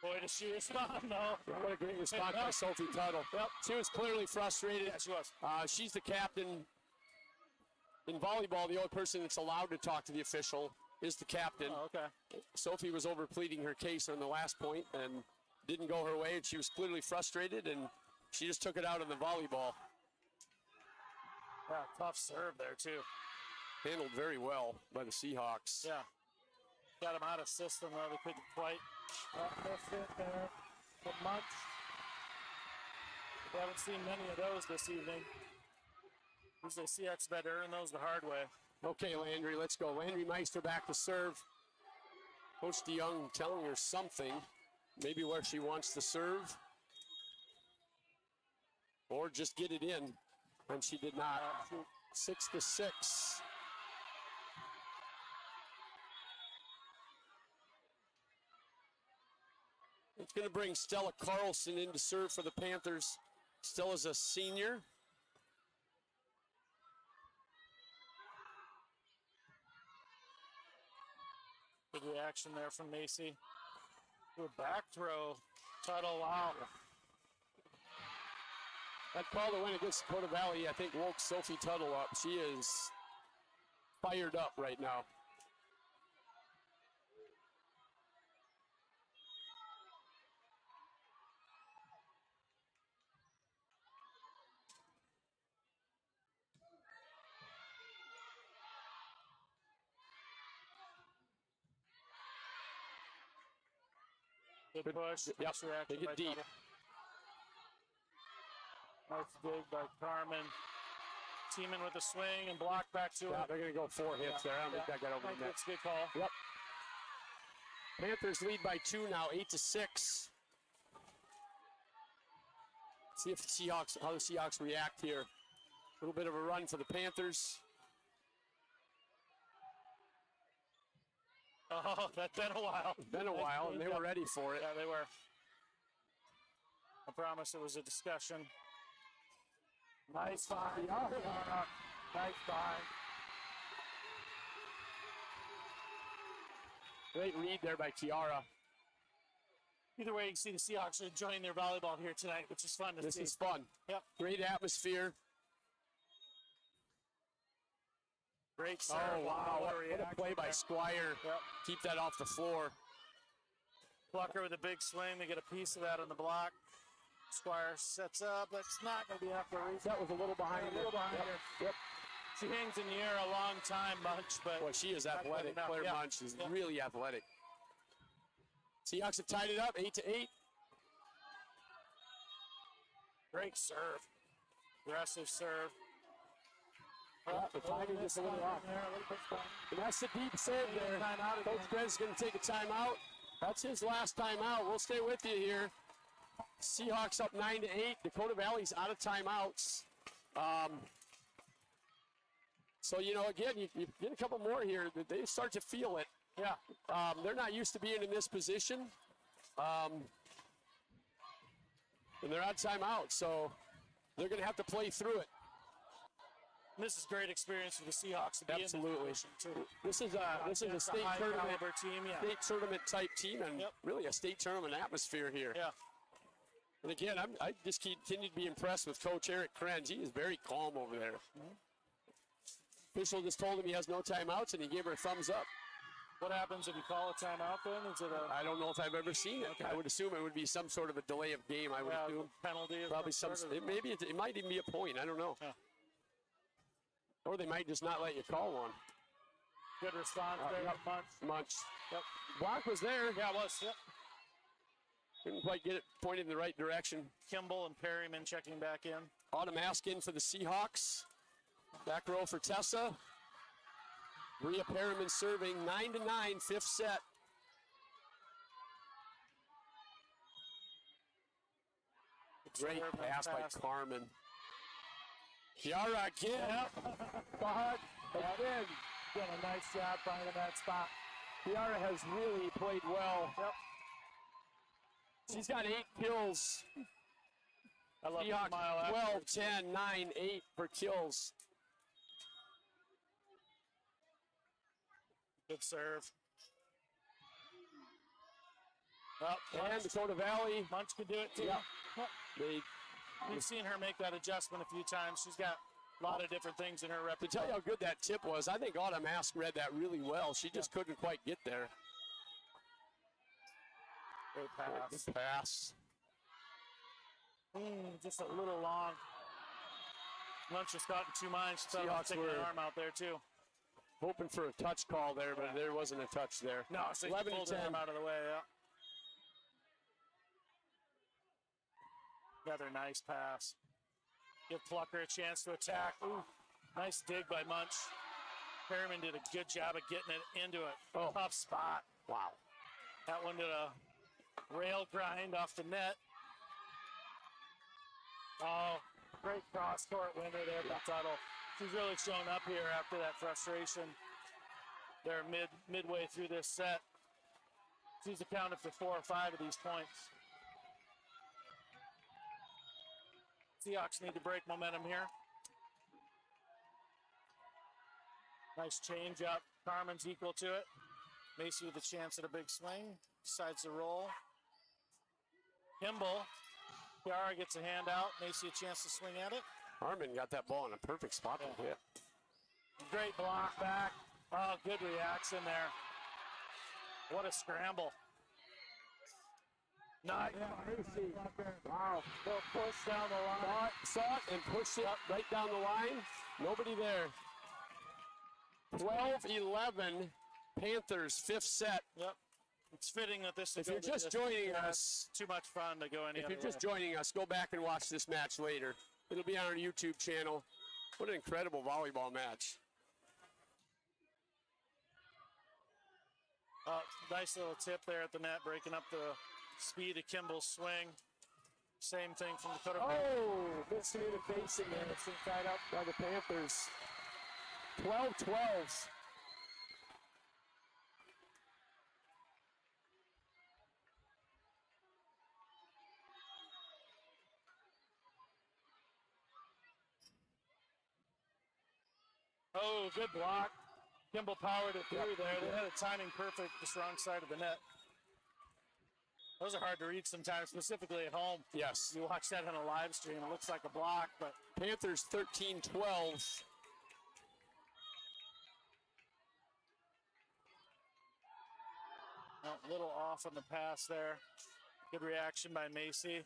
Boy, does she respond, though. What a great response by Sophie Tuttle. Yep. She was clearly frustrated. Yeah, she was. She's the captain. In volleyball, the only person that's allowed to talk to the official is the captain. Oh, okay. Sophie was over pleading her case on the last point and didn't go her way, and she was clearly frustrated, and she just took it out on the volleyball. Yeah, tough serve there, too. Handled very well by the Seahawks. Yeah. Got him out of system, though. They couldn't quite miss it there. But much. We haven't seen many of those this evening. Usually CX bet earn those the hard way. Okay, Landry, let's go. Landry Meister back to serve. Coach DeYoung telling her something, maybe where she wants to serve, or just get it in, and she did not. 6-6. It's going to bring Stella Carlson in to serve for the Panthers. Stella's a senior. Good reaction there from Macy. Good back throw. Tuttle, wow. That call that went against Dakota Valley, I think, woke Sophie Tuttle up. She is fired up right now. Good push. Yep. Nice reaction Take it by deep. Tuttle. Nice dig by Carmen. Teaming with a swing and block back to Yeah, it. they're going to go 4 hits there. I don't think that got over the net. That's a good call. Yep. Panthers lead by 2 now, 8-6. See if how the Seahawks react here. A little bit of a run for the Panthers. Oh, that's been a while. It's been a while, and they were ready for it. Yeah, they were. I promise it was a discussion. Nice find. Nice find. Great read there by Kiara. Either way, you can see the Seahawks are enjoying their volleyball here tonight, which is fun to see. This is fun. Yep. Great atmosphere. Great serve. Oh, wow. What a play by there. Squire. Yep. Keep that off the floor. Plucker with a big swing. They get a piece of that on the block. Squire sets up. That's not going to be enough to reach. That was a little behind her. A little behind her. Yep. She hangs in the air a long time, Munch, but boy, she is athletic. Claire Munch is really athletic. Seahawks have tied it up, 8-8. Great serve. Aggressive serve. The timing is a little off. And that's the deep serve there. Coach Grant's going to take a timeout. That's his last timeout. We'll stay with you here. Seahawks up 9-8. Dakota Valley's out of timeouts. So, you know, again, you get a couple more here. They start to feel it. Yeah. They're not used to being in this position. And they're out of timeout, so they're going to have to play through it. And this is great experience for the Seahawks to be Absolutely. in this position, too. This is a state high tournament caliber team, yeah. state tournament type team, and really a state tournament atmosphere here. Yeah. And again, I just continue to be impressed with Coach Eric Krenz. He is very calm over there. Official just told him he has no timeouts, and he gave her a thumbs up. What happens if you call a timeout then? Is it a... I don't know if I've ever seen it. Okay. I would assume it would be some sort of a delay of game, I would assume. Penalty of Probably some some, sort of- maybe it might even be a point. I don't know. Yeah. Or they might just not let you call one. Good response there. Yep. Munch. Yep. Block was there. Yeah, it was. Yep. Couldn't quite get it pointed in the right direction. Kimball and Perryman checking back in. Autumn Askin for the Seahawks. Back row for Tessa. Bria Perriman serving 9-9, fifth set. Great pass by Carmen. Kiara again. But again, done a nice job finding that spot. Kiara has really played well. Yep. She's got 8 kills. I love Seahawks the 12, 10, 9, 8 for kills. Good serve. And Dakota Valley. Munch can do it too. Yep. We've seen her make that adjustment a few times. She's got a lot of different things in her To repertoire. tell you how good that tip was, I think Autumn Ask read that really well. She just couldn't quite get there. Great pass. Good pass. Just a little long. Munch was caught in two minds. She thought about Seahawks taking were an arm out there too. hoping for a touch call there, but there wasn't a touch there. No, so he 11 pulled to her 10. arm out of the way. Yeah. Another nice pass. Give Plucker a chance to attack. Ooh, nice dig by Munch. Perryman did a good job of getting it into a tough spot. Wow. That one did a rail grind off the net. Oh, great cross-court winner there for Tuttle. She's really shown up here after that frustration. They're midway through this set. She's accounted for 4 or 5 of these points. Seahawks need to break momentum here. Nice change up. Carmen's equal to it. Macy with a chance at a big swing. Decides to roll. Kimball. Kiara gets a handout. Macy a chance to swing at it. Harmon got that ball in a perfect spot to hit. Great block back. Oh, good reaction there. What a scramble. Nice. Wow. They'll push down the line. Saw it and pushed it right down the line. Nobody there. 12-11, Panthers, fifth set. Yep. It's fitting that this is If you're just joining us, too much fun to go any if other you're just way. joining us, go back and watch this match later. It'll be on our YouTube channel. What an incredible volleyball match. Nice little tip there at the net, breaking up the speed of Kimball's swing. Same thing from Dakota. Oh, miscommunication facing there. It's tied up by the Panthers. 12-12. Oh, good block. Kimball powered it through there. They had it timing perfect, just wrong side of the net. Those are hard to read sometimes, specifically at home. Yes. You watch that on a live stream, it looks like a block, but Panthers 13-12. a little off on the pass there. Good reaction by Macy.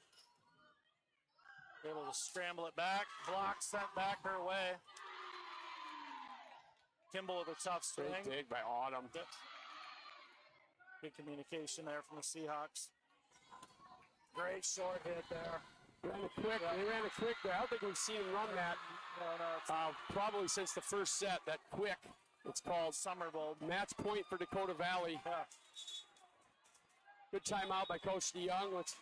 Able to scramble it back. Block sent back her way. Kimball with a tough swing. Great dig by Autumn. Yep. Good communication there from the Seahawks. Great short hit there. They ran it quick there. I don't think we've seen him run that. Probably since the first set, that quick. It's called Summerbold. Match point for Dakota Valley. Yeah. Good timeout by Coach DeYoung. Let's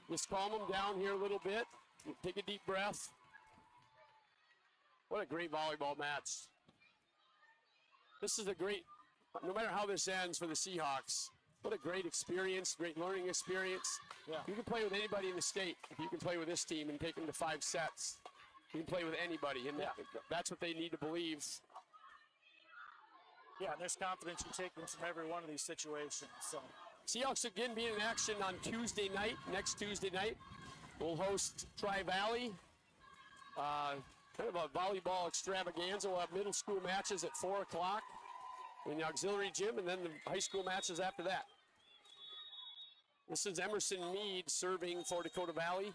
just calm them down here a little bit. Take a deep breath. What a great volleyball match. This is a great, no matter how this ends for the Seahawks, what a great experience, great learning experience. Yeah. You can play with anybody in the state. If you can play with this team and take them to 5 sets, you can play with anybody, and that's what they need to believe. Yeah, and there's confidence you take them from every one of these situations. So Seahawks again being in action on Tuesday night. Next Tuesday night, we'll host Tri-Valley. Kind of a volleyball extravaganza. We'll have middle school matches at 4 o'clock in the auxiliary gym, and then the high school matches after that. This is Emerson Mead serving for Dakota Valley.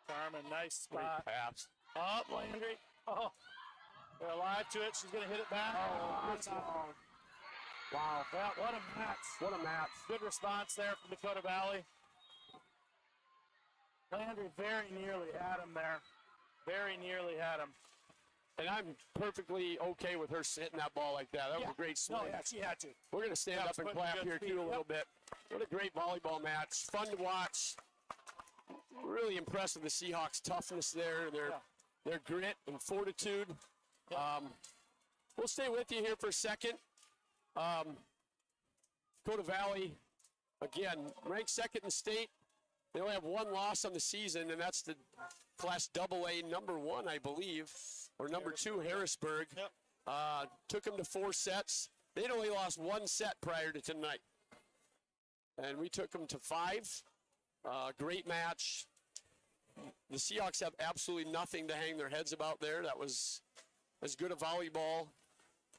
Carmen, nice spot. Great pass. Up, Landry. Oh, they're alive to it. She's going to hit it back. Oh, wow. Yeah, what a match. What a match. Good response there from Dakota Valley. Landry very nearly had him there. Very nearly had him. And I'm perfectly okay with her hitting that ball like that. That was a great swing. No, yeah, she had to. We're going to stand up and clap here, too, a little bit. What a great volleyball match. Fun to watch. Really impressed with the Seahawks' toughness there, their grit and fortitude. We'll stay with you here for a second. Dakota Valley, again, ranked second in the state. They only have 1 loss on the season, and that's the Class AA #1, I believe, or #2, Harrisburg. Yep. Took them to 4 sets. They'd only lost 1 set prior to tonight, and we took them to 5. Great match. The Seahawks have absolutely nothing to hang their heads about there. That was as good a volleyball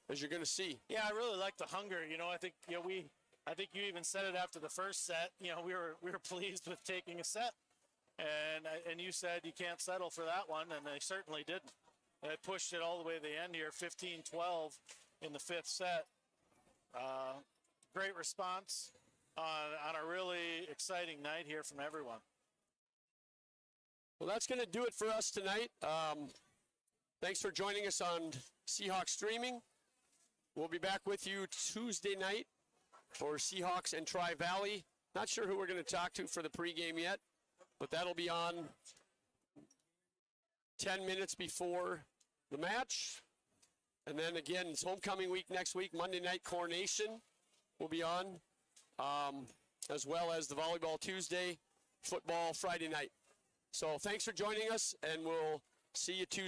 as you're going to see. Yeah, I really like the hunger. I think I think you even said it after the first set. We were pleased with taking a set, and you said you can't settle for that one, and they certainly didn't. They pushed it all the way to the end here, 15-12 in the 5th set. Great response on a really exciting night here from everyone. Well, that's going to do it for us tonight. Thanks for joining us on Seahawks Streaming. We'll be back with you Tuesday night for Seahawks and Tri-Valley. Not sure who we're going to talk to for the pregame yet, but that'll be on 10 minutes before the match. And then again, it's homecoming week next week. Monday night coronation will be on, as well as the volleyball Tuesday, football Friday night. So thanks for joining us, and we'll see you Tuesday.